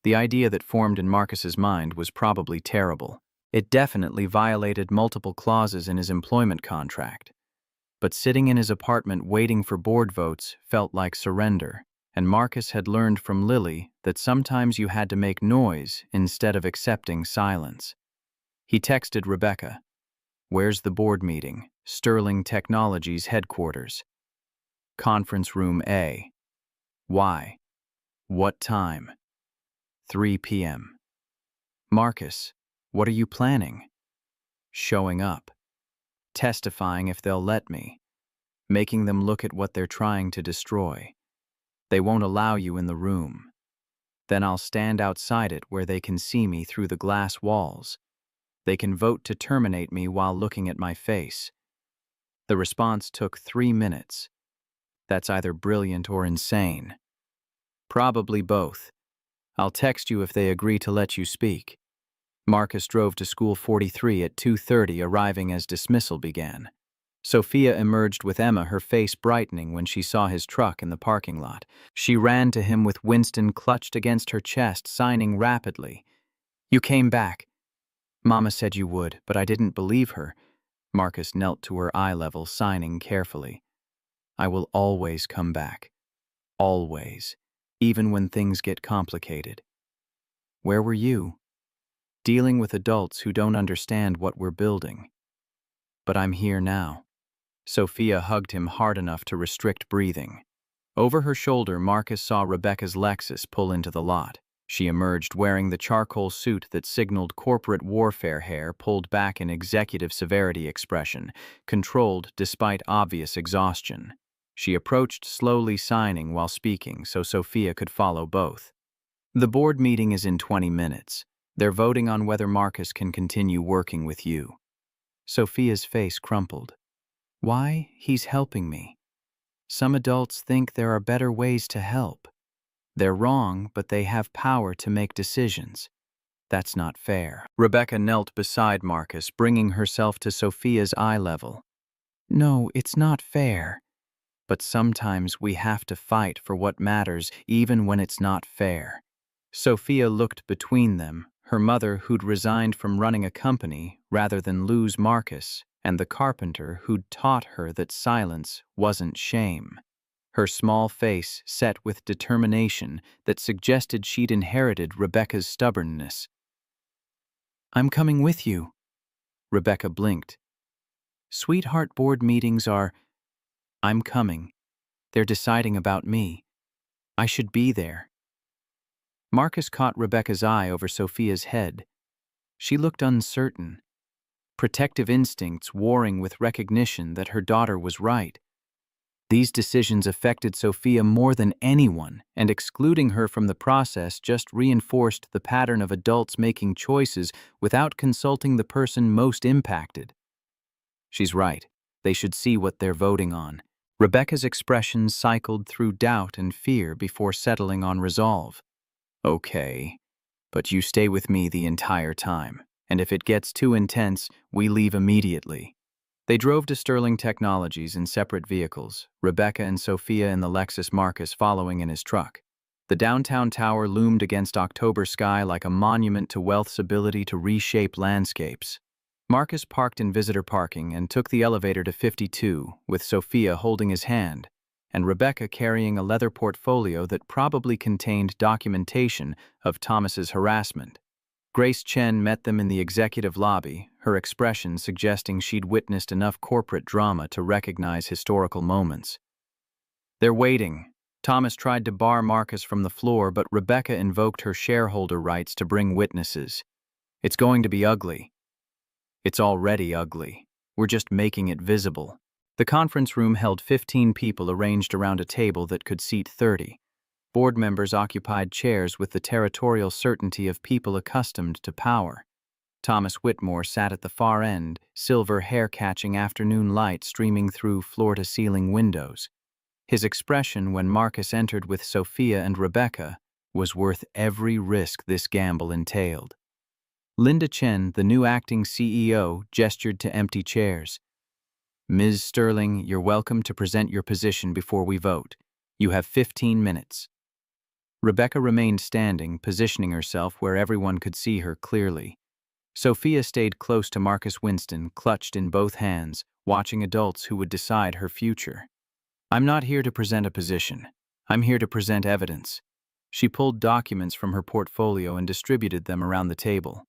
The idea that formed in Marcus's mind was probably terrible. It definitely violated multiple clauses in his employment contract. But sitting in his apartment waiting for board votes felt like surrender, and Marcus had learned from Lily that sometimes you had to make noise instead of accepting silence. He texted Rebecca. Where's the board meeting? Sterling Technologies headquarters. Conference room A. Why? What time? 3 p.m. Marcus, what are you planning? Showing up. Testifying if they'll let me. Making them look at what they're trying to destroy. They won't allow you in the room. Then I'll stand outside it where they can see me through the glass walls. They can vote to terminate me while looking at my face. The response took 3 minutes. That's either brilliant or insane. Probably both. I'll text you if they agree to let you speak. Marcus drove to School 43 at 2:30, arriving as dismissal began. Sophia emerged with Emma, her face brightening when she saw his truck in the parking lot. She ran to him with Winston clutched against her chest, signing rapidly. You came back. Mama said you would, but I didn't believe her. Marcus knelt to her eye level, signing carefully. I will always come back. Always. Even when things get complicated. Where were you? Dealing with adults who don't understand what we're building. But I'm here now. Sophia hugged him hard enough to restrict breathing. Over her shoulder, Marcus saw Rebecca's Lexus pull into the lot. She emerged wearing the charcoal suit that signaled corporate warfare, hair pulled back in executive severity expression, controlled despite obvious exhaustion. She approached slowly, signing while speaking so Sophia could follow both. The board meeting is in 20 minutes. They're voting on whether Marcus can continue working with you. Sophia's face crumpled. Why? He's helping me. Some adults think there are better ways to help. They're wrong, but they have power to make decisions. That's not fair. Rebecca knelt beside Marcus, bringing herself to Sophia's eye level. No, it's not fair. But sometimes we have to fight for what matters, even when it's not fair. Sophia looked between them, her mother who'd resigned from running a company rather than lose Marcus, and the carpenter who'd taught her that silence wasn't shame. Her small face set with determination that suggested she'd inherited Rebecca's stubbornness. I'm coming with you. Rebecca blinked. Sweetheart board meetings are... I'm coming. They're deciding about me. I should be there. Marcus caught Rebecca's eye over Sophia's head. She looked uncertain, protective instincts warring with recognition that her daughter was right. These decisions affected Sophia more than anyone, and excluding her from the process just reinforced the pattern of adults making choices without consulting the person most impacted. She's right. They should see what they're voting on. Rebecca's expression cycled through doubt and fear before settling on resolve. Okay, but you stay with me the entire time, and if it gets too intense, we leave immediately. They drove to Sterling Technologies in separate vehicles, Rebecca and Sophia in the Lexus, Marcus following in his truck. The downtown tower loomed against October sky like a monument to wealth's ability to reshape landscapes. Marcus parked in visitor parking and took the elevator to 52, with Sophia holding his hand, and Rebecca carrying a leather portfolio that probably contained documentation of Thomas's harassment. Grace Chen met them in the executive lobby, her expression suggesting she'd witnessed enough corporate drama to recognize historical moments. "They're waiting." Thomas tried to bar Marcus from the floor, but Rebecca invoked her shareholder rights to bring witnesses. "It's going to be ugly." "It's already ugly. We're just making it visible." The conference room held 15 people arranged around a table that could seat 30. Board members occupied chairs with the territorial certainty of people accustomed to power. Thomas Whitmore sat at the far end, silver hair-catching afternoon light streaming through floor-to-ceiling windows. His expression when Marcus entered with Sophia and Rebecca was worth every risk this gamble entailed. Linda Chen, the new acting CEO, gestured to empty chairs. "Ms. Sterling, you're welcome to present your position before we vote. You have 15 minutes. Rebecca remained standing, positioning herself where everyone could see her clearly. Sophia stayed close to Marcus Winston, clutched in both hands, watching adults who would decide her future. "I'm not here to present a position. I'm here to present evidence." She pulled documents from her portfolio and distributed them around the table.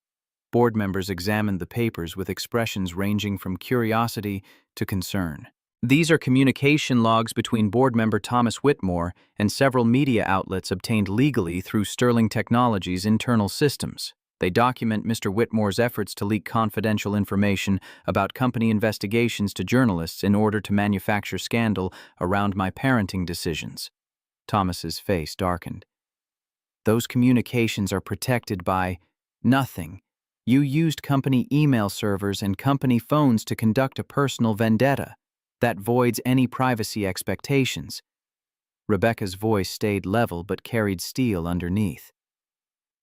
Board members examined the papers with expressions ranging from curiosity to concern. These are communication logs between board member Thomas Whitmore and several media outlets obtained legally through Sterling Technologies' internal systems. They document Mr. Whitmore's efforts to leak confidential information about company investigations to journalists in order to manufacture scandal around my parenting decisions. Thomas's face darkened. "Those communications are protected by nothing. You used company email servers and company phones to conduct a personal vendetta. That voids any privacy expectations." Rebecca's voice stayed level but carried steel underneath.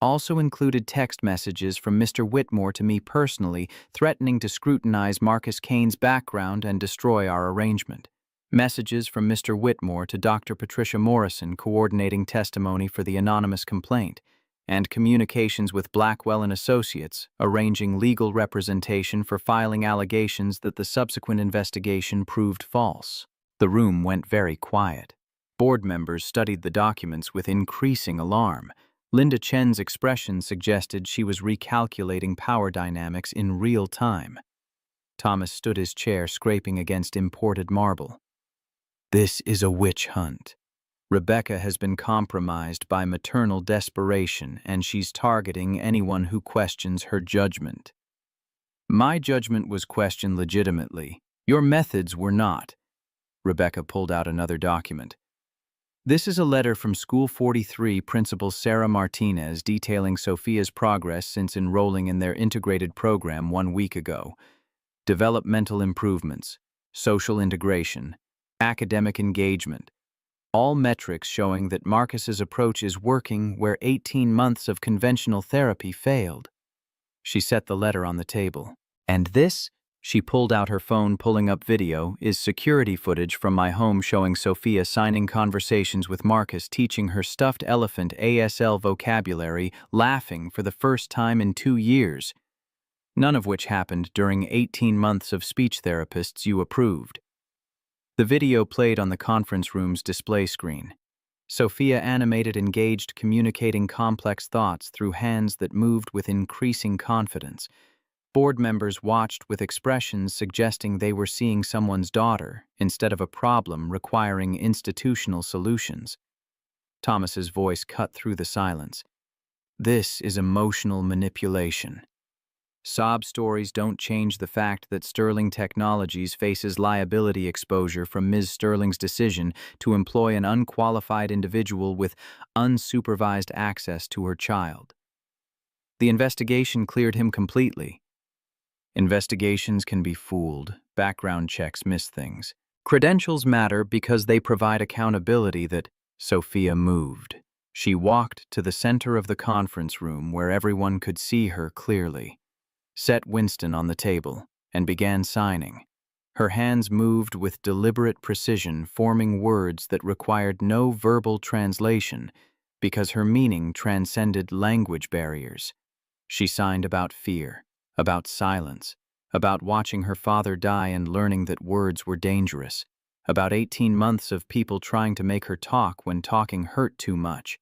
"Also included text messages from Mr. Whitmore to me personally, threatening to scrutinize Marcus Kane's background and destroy our arrangement. Messages from Mr. Whitmore to Dr. Patricia Morrison coordinating testimony for the anonymous complaint, and communications with Blackwell and Associates, arranging legal representation for filing allegations that the subsequent investigation proved false." The room went very quiet. Board members studied the documents with increasing alarm. Linda Chen's expression suggested she was recalculating power dynamics in real time. Thomas stood his chair, scraping against imported marble. "This is a witch hunt. Rebecca has been compromised by maternal desperation, and she's targeting anyone who questions her judgment. My judgment was questioned legitimately. Your methods were not." Rebecca pulled out another document. "This is a letter from School 43 Principal Sarah Martinez detailing Sophia's progress since enrolling in their integrated program 1 week ago. Developmental improvements, social integration, academic engagement. All metrics showing that Marcus's approach is working where 18 months of conventional therapy failed." She set the letter on the table. "And this?" She pulled out her phone, pulling up video, "is security footage from my home showing Sophia signing conversations with Marcus, teaching her stuffed elephant ASL vocabulary, laughing for the first time in 2 years. None of which happened during 18 months of speech therapists you approved." The video played on the conference room's display screen. Sophia animated, engaged, communicating complex thoughts through hands that moved with increasing confidence. Board members watched with expressions suggesting they were seeing someone's daughter instead of a problem requiring institutional solutions. Thomas's voice cut through the silence. "This is emotional manipulation. Sob stories don't change the fact that Sterling Technologies faces liability exposure from Ms. Sterling's decision to employ an unqualified individual with unsupervised access to her child. The investigation cleared him completely. Investigations can be fooled. Background checks miss things. Credentials matter because they provide accountability." That Sophia moved. She walked to the center of the conference room where everyone could see her clearly, set Winston on the table, and began signing. Her hands moved with deliberate precision, forming words that required no verbal translation, because her meaning transcended language barriers. She signed about fear, about silence, about watching her father die and learning that words were dangerous, about 18 months of people trying to make her talk when talking hurt too much.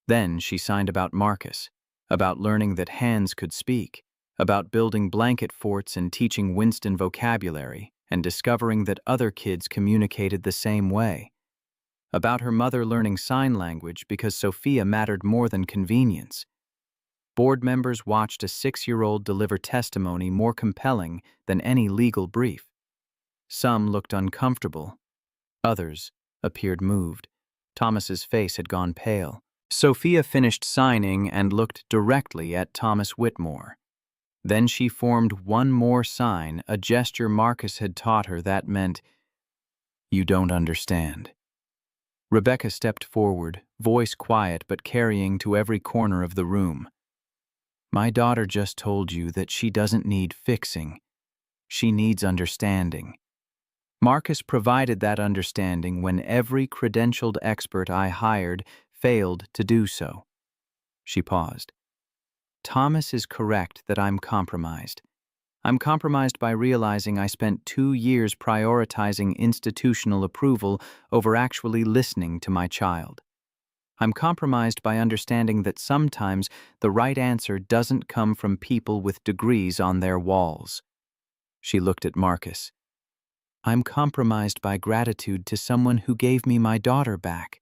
Then she signed about Marcus, about learning that hands could speak, about building blanket forts and teaching Winston vocabulary, and discovering that other kids communicated the same way. About her mother learning sign language because Sophia mattered more than convenience. Board members watched a 6-year-old deliver testimony more compelling than any legal brief. Some looked uncomfortable. Others appeared moved. Thomas's face had gone pale. Sophia finished signing and looked directly at Thomas Whitmore. Then she formed one more sign, a gesture Marcus had taught her that meant, "You don't understand." Rebecca stepped forward, voice quiet but carrying to every corner of the room. "My daughter just told you that she doesn't need fixing. She needs understanding. Marcus provided that understanding when every credentialed expert I hired failed to do so." She paused. "Thomas is correct that I'm compromised. I'm compromised by realizing I spent 2 years prioritizing institutional approval over actually listening to my child. I'm compromised by understanding that sometimes the right answer doesn't come from people with degrees on their walls." She looked at Marcus. "I'm compromised by gratitude to someone who gave me my daughter back."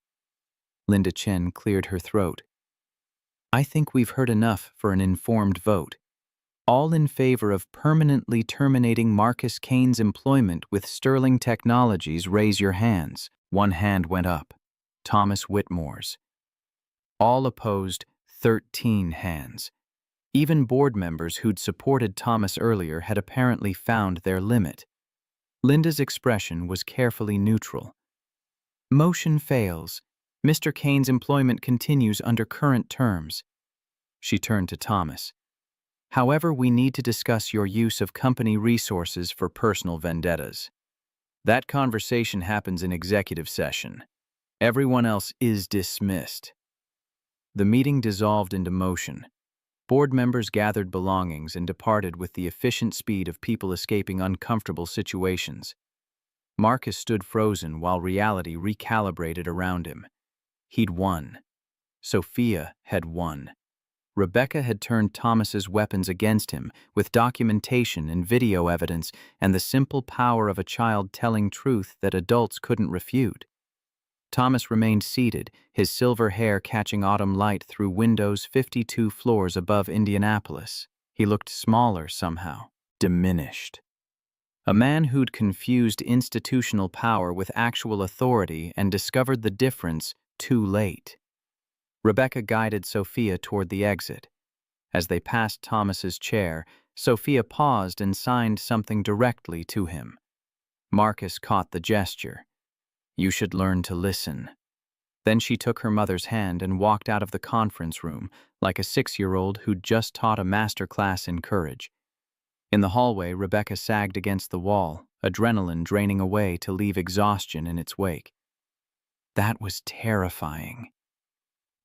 Linda Chen cleared her throat. "I think we've heard enough for an informed vote. All in favor of permanently terminating Marcus Kane's employment with Sterling Technologies, raise your hands." One hand went up. Thomas Whitmore's. All opposed, 13 hands. Even board members who'd supported Thomas earlier had apparently found their limit. Linda's expression was carefully neutral. "Motion fails. Mr. Kane's employment continues under current terms." She turned to Thomas. "However, we need to discuss your use of company resources for personal vendettas. That conversation happens in executive session. Everyone else is dismissed." The meeting dissolved into motion. Board members gathered belongings and departed with the efficient speed of people escaping uncomfortable situations. Marcus stood frozen while reality recalibrated around him. He'd won. Sophia had won. Rebecca had turned Thomas's weapons against him with documentation and video evidence and the simple power of a child telling truth that adults couldn't refute. Thomas remained seated, his silver hair catching autumn light through windows 52 floors above Indianapolis. He looked smaller somehow, diminished. A man who'd confused institutional power with actual authority and discovered the difference too late. Rebecca guided Sophia toward the exit. As they passed Thomas's chair, Sophia paused and signed something directly to him. Marcus caught the gesture. "You should learn to listen." Then she took her mother's hand and walked out of the conference room like a 6-year-old who'd just taught a master class in courage. In the hallway, Rebecca sagged against the wall, adrenaline draining away to leave exhaustion in its wake. "That was terrifying."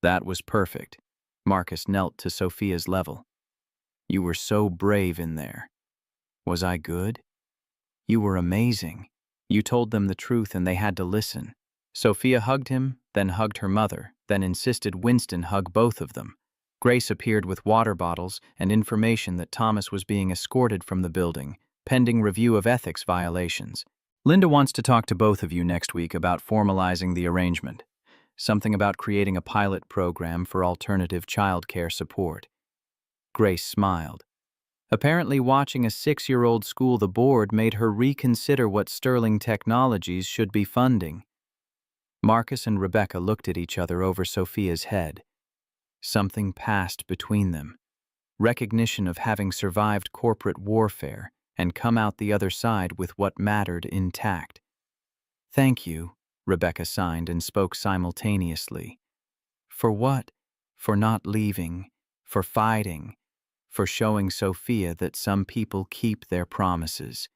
"That was perfect." Marcus knelt to Sophia's level. "You were so brave in there." "Was I good?" "You were amazing. You told them the truth and they had to listen." Sophia hugged him, then hugged her mother, then insisted Winston hug both of them. Grace appeared with water bottles and information that Thomas was being escorted from the building, pending review of ethics violations. "Linda wants to talk to both of you next week about formalizing the arrangement. Something about creating a pilot program for alternative childcare support." Grace smiled. Apparently, watching a 6-year-old school the board made her reconsider what Sterling Technologies should be funding. Marcus and Rebecca looked at each other over Sophia's head. Something passed between them. Recognition of having survived corporate warfare and come out the other side with what mattered intact. "Thank you," Rebecca signed and spoke simultaneously. "For what? For not leaving, for fighting, for showing Sophia that some people keep their promises."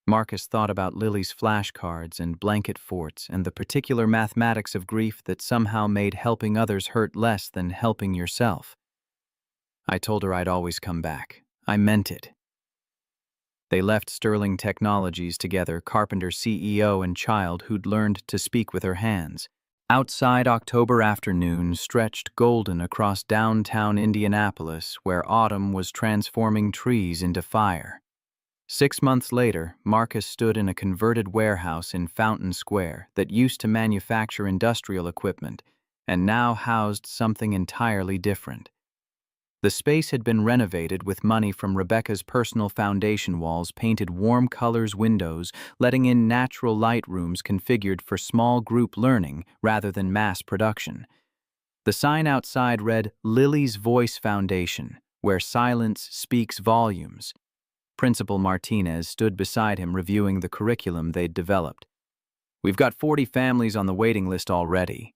Marcus thought about Lily's flashcards and blanket forts and the particular mathematics of grief that somehow made helping others hurt less than helping yourself. I told her I'd always come back. I meant it. They left Sterling Technologies together, Carpenter CEO and child who'd learned to speak with her hands. Outside, October afternoon stretched golden across downtown Indianapolis, where autumn was transforming trees into fire. 6 months later, Marcus stood in a converted warehouse in Fountain Square that used to manufacture industrial equipment and now housed something entirely different. The space had been renovated with money from Rebecca's personal foundation walls, painted warm colors windows, letting in natural light rooms configured for small group learning rather than mass production. The sign outside read, "Lily's Voice Foundation, where silence speaks volumes." Principal Martinez stood beside him reviewing the curriculum they'd developed. "We've got 40 families on the waiting list already.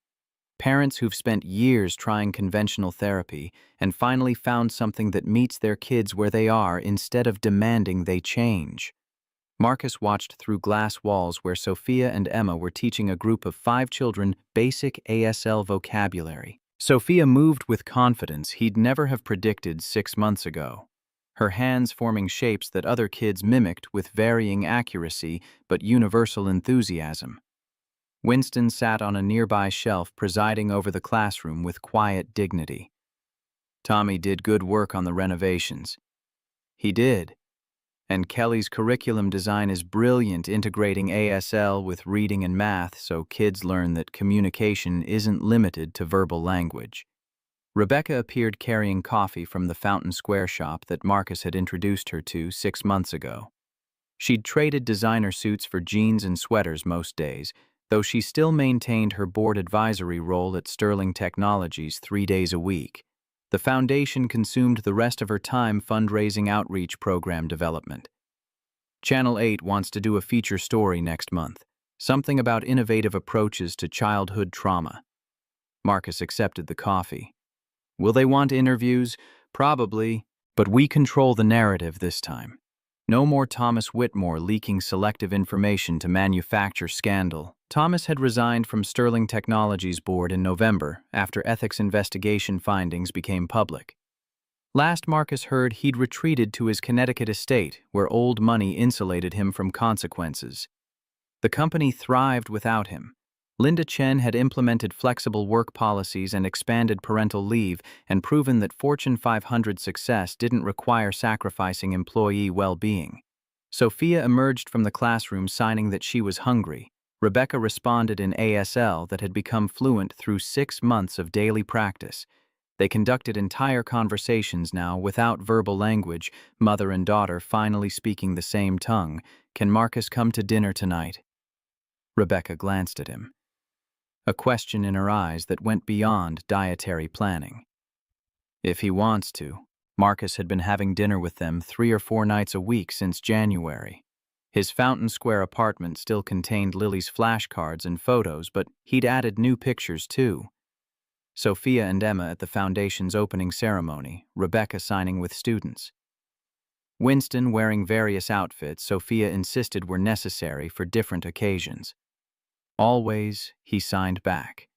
Parents who've spent years trying conventional therapy and finally found something that meets their kids where they are instead of demanding they change." Marcus watched through glass walls where Sophia and Emma were teaching a group of 5 children basic ASL vocabulary. Sophia moved with confidence he'd never have predicted 6 months ago, her hands forming shapes that other kids mimicked with varying accuracy but universal enthusiasm. Winston sat on a nearby shelf presiding over the classroom with quiet dignity. "Tommy did good work on the renovations." "He did. And Kelly's curriculum design is brilliant, integrating ASL with reading and math so kids learn that communication isn't limited to verbal language." Rebecca appeared carrying coffee from the Fountain Square shop that Marcus had introduced her to 6 months ago. She'd traded designer suits for jeans and sweaters most days, though she still maintained her board advisory role at Sterling Technologies 3 days a week. The foundation consumed the rest of her time fundraising outreach program development. Channel 8 wants to do a feature story next month, something about innovative approaches to childhood trauma. Marcus accepted the coffee. "Will they want interviews? Probably, but we control the narrative this time. No more Thomas Whitmore leaking selective information to manufacture scandal." Thomas had resigned from Sterling Technologies board in November after ethics investigation findings became public. Last Marcus heard, he'd retreated to his Connecticut estate, where old money insulated him from consequences. The company thrived without him. Linda Chen had implemented flexible work policies and expanded parental leave and proven that Fortune 500 success didn't require sacrificing employee well-being. Sophia emerged from the classroom signing that she was hungry. Rebecca responded in ASL that had become fluent through 6 months of daily practice. They conducted entire conversations now without verbal language, mother and daughter finally speaking the same tongue. "Can Marcus come to dinner tonight?" Rebecca glanced at him, a question in her eyes that went beyond dietary planning. "If he wants to." Marcus had been having dinner with them 3 or 4 nights a week since January. His Fountain Square apartment still contained Lily's flashcards and photos, but he'd added new pictures too. Sophia and Emma at the foundation's opening ceremony, Rebecca signing with students. Winston wearing various outfits Sophia insisted were necessary for different occasions. "Always," he signed back.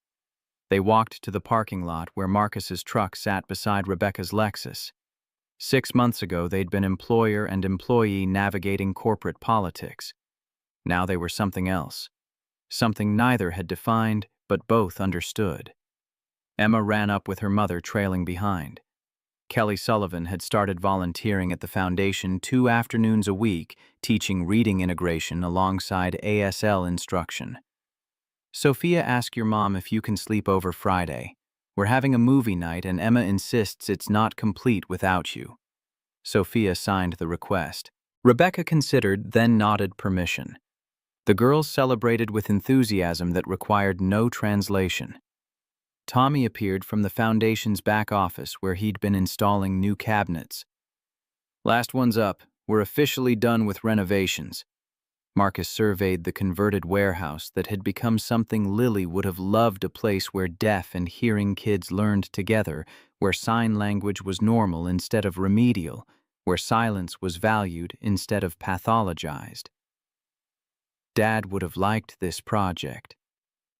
They walked to the parking lot where Marcus's truck sat beside Rebecca's Lexus. 6 months ago, they'd been employer and employee navigating corporate politics. Now they were something else, something neither had defined, but both understood. Emma ran up with her mother trailing behind. Kelly Sullivan had started volunteering at the foundation 2 afternoons a week, teaching reading integration alongside ASL instruction. "Sophia, ask your mom if you can sleep over Friday. We're having a movie night and Emma insists it's not complete without you." Sophia signed the request. Rebecca considered, then nodded permission. The girls celebrated with enthusiasm that required no translation. Tommy appeared from the foundation's back office where he'd been installing new cabinets. "Last one's up. We're officially done with renovations." Marcus surveyed the converted warehouse that had become something Lily would have loved, a place where deaf and hearing kids learned together, where sign language was normal instead of remedial, where silence was valued instead of pathologized. Dad would have liked this project.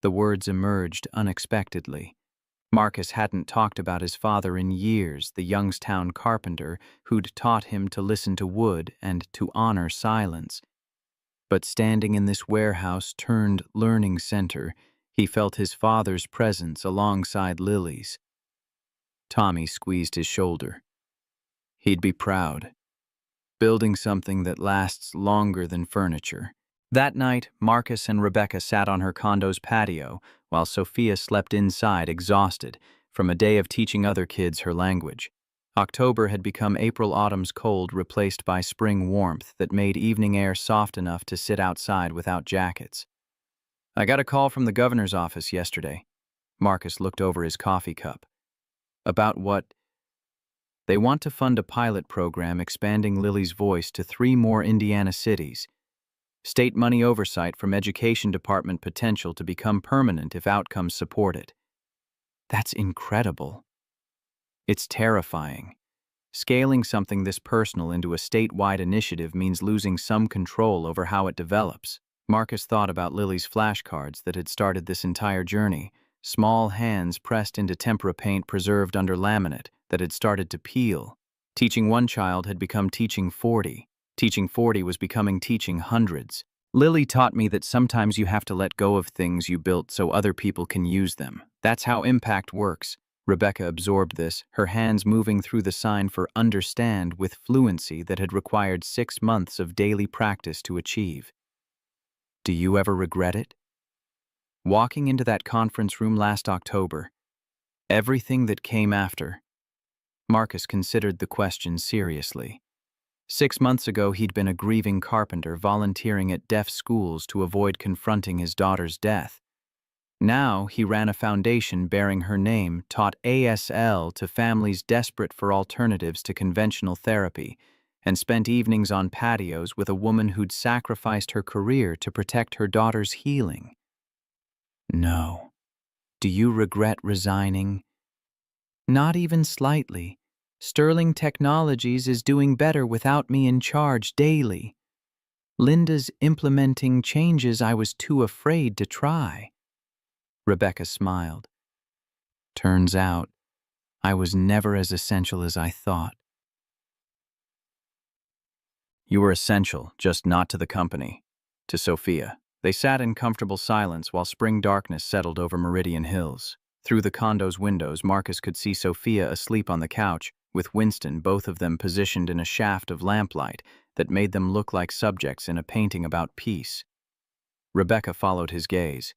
The words emerged unexpectedly. Marcus hadn't talked about his father in years, the Youngstown carpenter who'd taught him to listen to wood and to honor silence. But standing in this warehouse-turned-learning center, he felt his father's presence alongside Lily's. Tommy squeezed his shoulder. He'd be proud. Building something that lasts longer than furniture. That night, Marcus and Rebecca sat on her condo's patio while Sophia slept inside, exhausted from a day of teaching other kids her language. October had become April-autumn's cold, replaced by spring warmth that made evening air soft enough to sit outside without jackets. "I got a call from the governor's office yesterday." Marcus looked over his coffee cup. "About what?" "They want to fund a pilot program expanding Lily's voice to 3 more Indiana cities. State money oversight from Education Department potential to become permanent if outcomes support it." "That's incredible." "It's terrifying. Scaling something this personal into a statewide initiative means losing some control over how it develops." Marcus thought about Lily's flashcards that had started this entire journey, small hands pressed into tempera paint preserved under laminate that had started to peel. Teaching one child had become teaching 40. Teaching 40 was becoming teaching hundreds. "Lily taught me that sometimes you have to let go of things you built so other people can use them. That's how impact works." Rebecca absorbed this, her hands moving through the sign for understand with fluency that had required 6 months of daily practice to achieve. "Do you ever regret it?" Walking into that conference room last October, everything that came after. Marcus considered the question seriously. 6 months ago, he'd been a grieving carpenter volunteering at deaf schools to avoid confronting his daughter's death. Now, he ran a foundation bearing her name, taught ASL to families desperate for alternatives to conventional therapy, and spent evenings on patios with a woman who'd sacrificed her career to protect her daughter's healing. "No." "Do you regret resigning?" "Not even slightly. Sterling Technologies is doing better without me in charge daily. Linda's implementing changes I was too afraid to try." Rebecca smiled. "Turns out, I was never as essential as I thought." "You were essential, just not to the company." To Sophia. They sat in comfortable silence while spring darkness settled over Meridian Hills. Through the condo's windows, Marcus could see Sophia asleep on the couch, with Winston, both of them positioned in a shaft of lamplight that made them look like subjects in a painting about peace. Rebecca followed his gaze.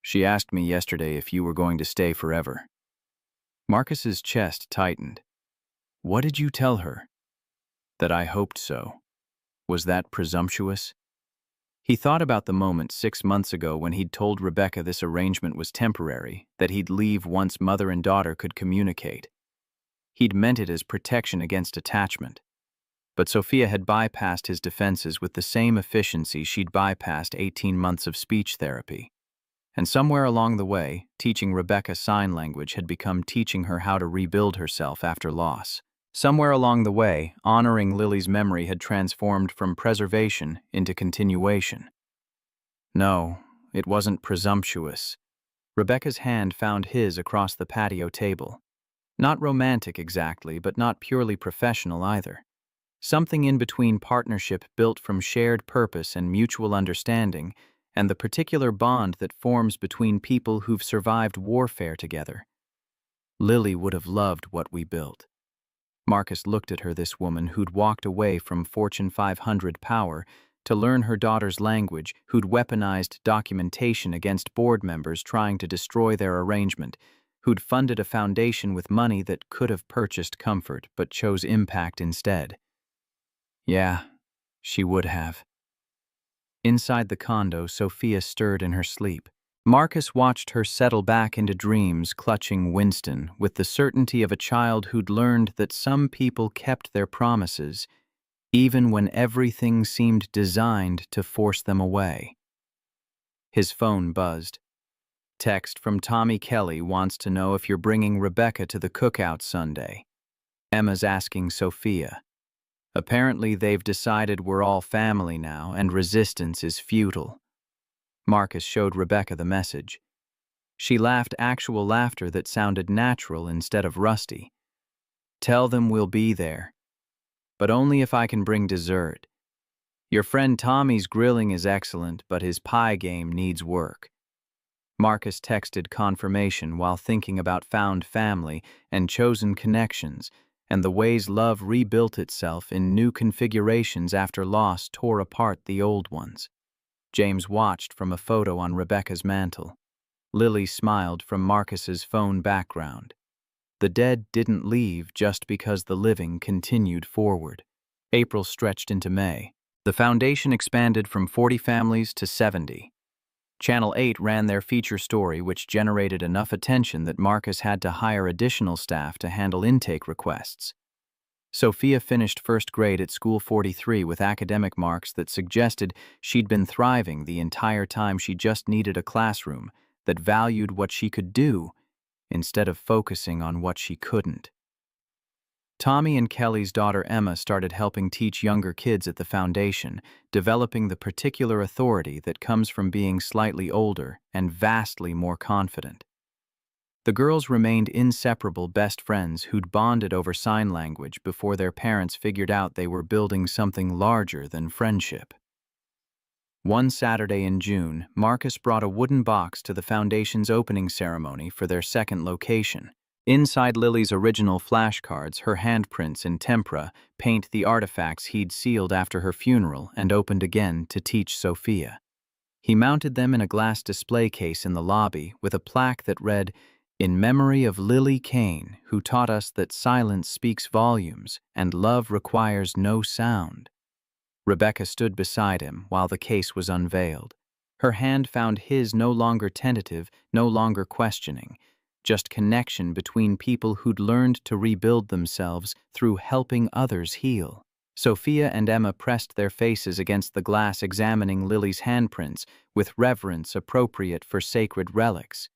"She asked me yesterday if you were going to stay forever." Marcus's chest tightened. "What did you tell her?" "That I hoped so." Was that presumptuous? He thought about the moment 6 months ago when he'd told Rebecca this arrangement was temporary, that he'd leave once mother and daughter could communicate. He'd meant it as protection against attachment. But Sophia had bypassed his defenses with the same efficiency she'd bypassed 18 months of speech therapy. And somewhere along the way, teaching Rebecca sign language had become teaching her how to rebuild herself after loss. Somewhere along the way, honoring Lily's memory had transformed from preservation into continuation. No, it wasn't presumptuous. Rebecca's hand found his across the patio table. Not romantic exactly, but not purely professional either. Something in between partnership built from shared purpose and mutual understanding, and the particular bond that forms between people who've survived warfare together. Lily would have loved what we built. Marcus looked at her, this woman who'd walked away from Fortune 500 power to learn her daughter's language, who'd weaponized documentation against board members trying to destroy their arrangement, who'd funded a foundation with money that could have purchased comfort but chose impact instead. Yeah, she would have. Inside the condo, Sophia stirred in her sleep. Marcus watched her settle back into dreams, clutching Winston, with the certainty of a child who'd learned that some people kept their promises, even when everything seemed designed to force them away. His phone buzzed. "Text from Tommy Kelly wants to know if you're bringing Rebecca to the cookout Sunday. Emma's asking Sophia." Apparently, they've decided we're all family now and resistance is futile. Marcus showed Rebecca the message. She laughed actual laughter that sounded natural instead of rusty. Tell them we'll be there, but only if I can bring dessert. Your friend Tommy's grilling is excellent, but his pie game needs work. Marcus texted confirmation while thinking about found family and chosen connections and the ways love rebuilt itself in new configurations after loss tore apart the old ones. James watched from a photo on Rebecca's mantle. Lily smiled from Marcus's phone background. The dead didn't leave just because the living continued forward. April stretched into May. The foundation expanded from 40 families to 70. Channel 8 ran their feature story, which generated enough attention that Marcus had to hire additional staff to handle intake requests. Sophia finished first grade at School 43 with academic marks that suggested she'd been thriving the entire time. She just needed a classroom that valued what she could do instead of focusing on what she couldn't. Tommy and Kelly's daughter Emma started helping teach younger kids at the foundation, developing the particular authority that comes from being slightly older and vastly more confident. The girls remained inseparable best friends who'd bonded over sign language before their parents figured out they were building something larger than friendship. One Saturday in June, Marcus brought a wooden box to the foundation's opening ceremony for their second location. Inside Lily's original flashcards, her handprints in tempera paint the artifacts he'd sealed after her funeral and opened again to teach Sophia. He mounted them in a glass display case in the lobby with a plaque that read, "In memory of Lily Kane, who taught us that silence speaks volumes and love requires no sound." Rebecca stood beside him while the case was unveiled. Her hand found his, no longer tentative, no longer questioning, just connection between people who'd learned to rebuild themselves through helping others heal. Sophia and Emma pressed their faces against the glass, examining Lily's handprints with reverence appropriate for sacred relics.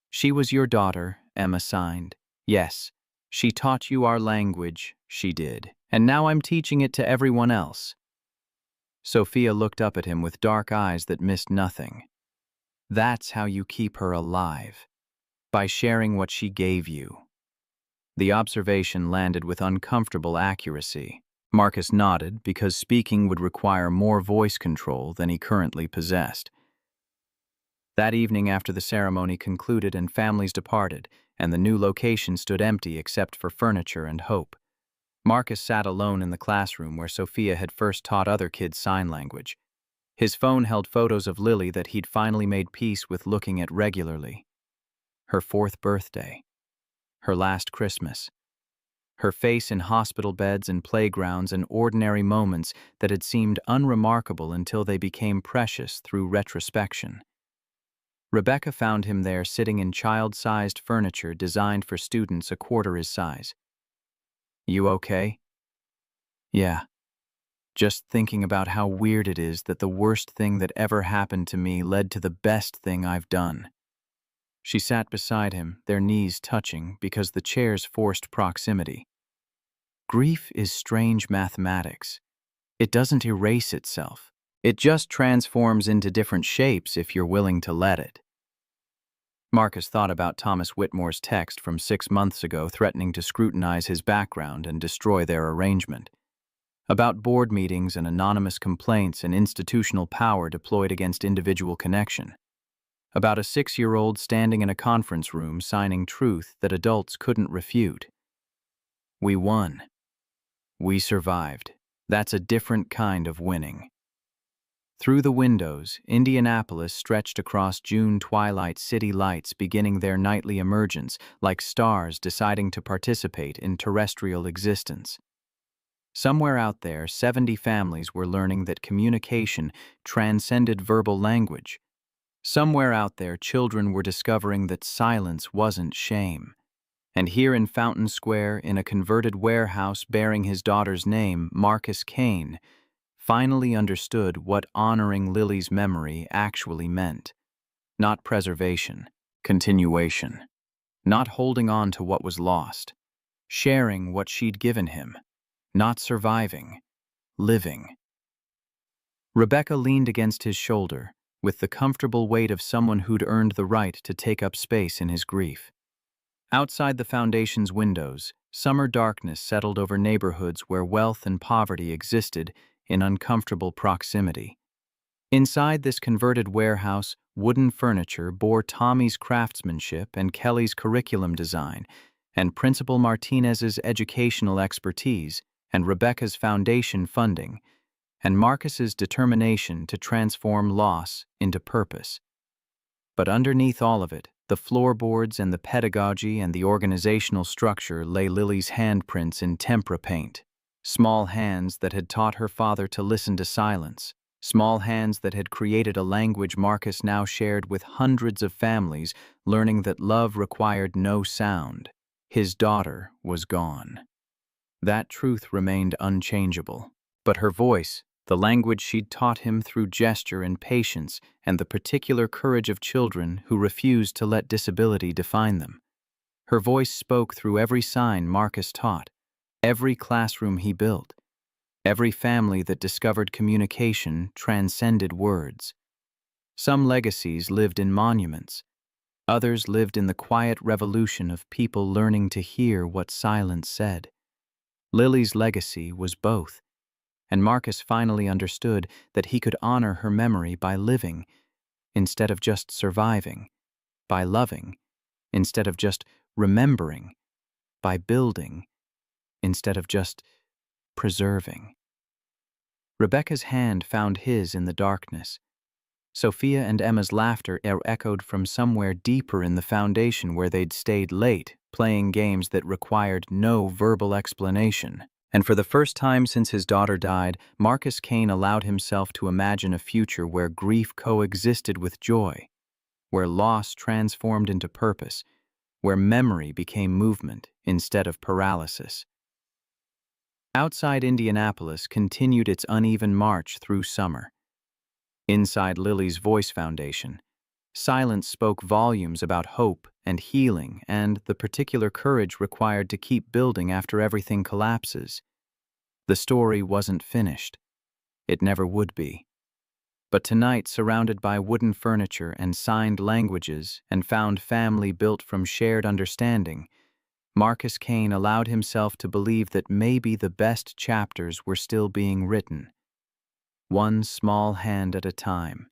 "She was your daughter," Emma signed. "Yes, she taught you our language, she did. And now I'm teaching it to everyone else." Sophia looked up at him with dark eyes that missed nothing. "That's how you keep her alive. By sharing what she gave you." The observation landed with uncomfortable accuracy. Marcus nodded because speaking would require more voice control than he currently possessed. That evening, after the ceremony concluded and families departed, and the new location stood empty except for furniture and hope, Marcus sat alone in the classroom where Sophia had first taught other kids sign language. His phone held photos of Lily that he'd finally made peace with looking at regularly. Her 4th birthday. Her last Christmas. Her face in hospital beds and playgrounds and ordinary moments that had seemed unremarkable until they became precious through retrospection. Rebecca found him there sitting in child-sized furniture designed for students a quarter his size. "You okay?" "Yeah. Just thinking about how weird it is that the worst thing that ever happened to me led to the best thing I've done." She sat beside him, their knees touching because the chairs forced proximity. Grief is strange mathematics. It doesn't erase itself. It just transforms into different shapes if you're willing to let it. Marcus thought about Thomas Whitmore's text from 6 months ago threatening to scrutinize his background and destroy their arrangement. About board meetings and anonymous complaints and institutional power deployed against individual connection. About a 6-year-old standing in a conference room signing truth that adults couldn't refute. We won. We survived. That's a different kind of winning. Through the windows, Indianapolis stretched across June twilight, city lights beginning their nightly emergence like stars deciding to participate in terrestrial existence. Somewhere out there, 70 families were learning that communication transcended verbal language. Somewhere out there, children were discovering that silence wasn't shame. And here in Fountain Square, in a converted warehouse bearing his daughter's name, Marcus Kane finally understood what honoring Lily's memory actually meant. Not preservation, continuation. Not holding on to what was lost. Sharing what she'd given him. not surviving, living. Rebecca leaned against his shoulder, with the comfortable weight of someone who'd earned the right to take up space in his grief. Outside the foundation's windows, summer darkness settled over neighborhoods where wealth and poverty existed in uncomfortable proximity. Inside this converted warehouse, wooden furniture bore Tommy's craftsmanship and Kelly's curriculum design, and Principal Martinez's educational expertise, and Rebecca's foundation funding, and Marcus's determination to transform loss into purpose. But underneath all of it, the floorboards and the pedagogy and the organizational structure lay Lily's handprints in tempera paint, small hands that had taught her father to listen to silence, small hands that had created a language Marcus now shared with hundreds of families, learning that love required no sound. His daughter was gone. That truth remained unchangeable, but her voice, the language she'd taught him through gesture and patience, and the particular courage of children who refused to let disability define them. Her voice spoke through every sign Marcus taught, every classroom he built, every family that discovered communication transcended words. Some legacies lived in monuments. Others lived in the quiet revolution of people learning to hear what silence said. Lily's legacy was both, and Marcus finally understood that he could honor her memory by living, instead of just surviving, by loving, instead of just remembering, by building, instead of just preserving. Rebecca's hand found his in the darkness. Sophia and Emma's laughter echoed from somewhere deeper in the foundation where they'd stayed late, playing games that required no verbal explanation. And for the first time since his daughter died, Marcus Kane allowed himself to imagine a future where grief coexisted with joy, where loss transformed into purpose, where memory became movement instead of paralysis. Outside Indianapolis continued its uneven march through summer. Inside Lily's Voice Foundation, silence spoke volumes about hope and healing and the particular courage required to keep building after everything collapses. The story wasn't finished. It never would be. But tonight, surrounded by wooden furniture and signed languages and found family built from shared understanding, Marcus Kane allowed himself to believe that maybe the best chapters were still being written, one small hand at a time,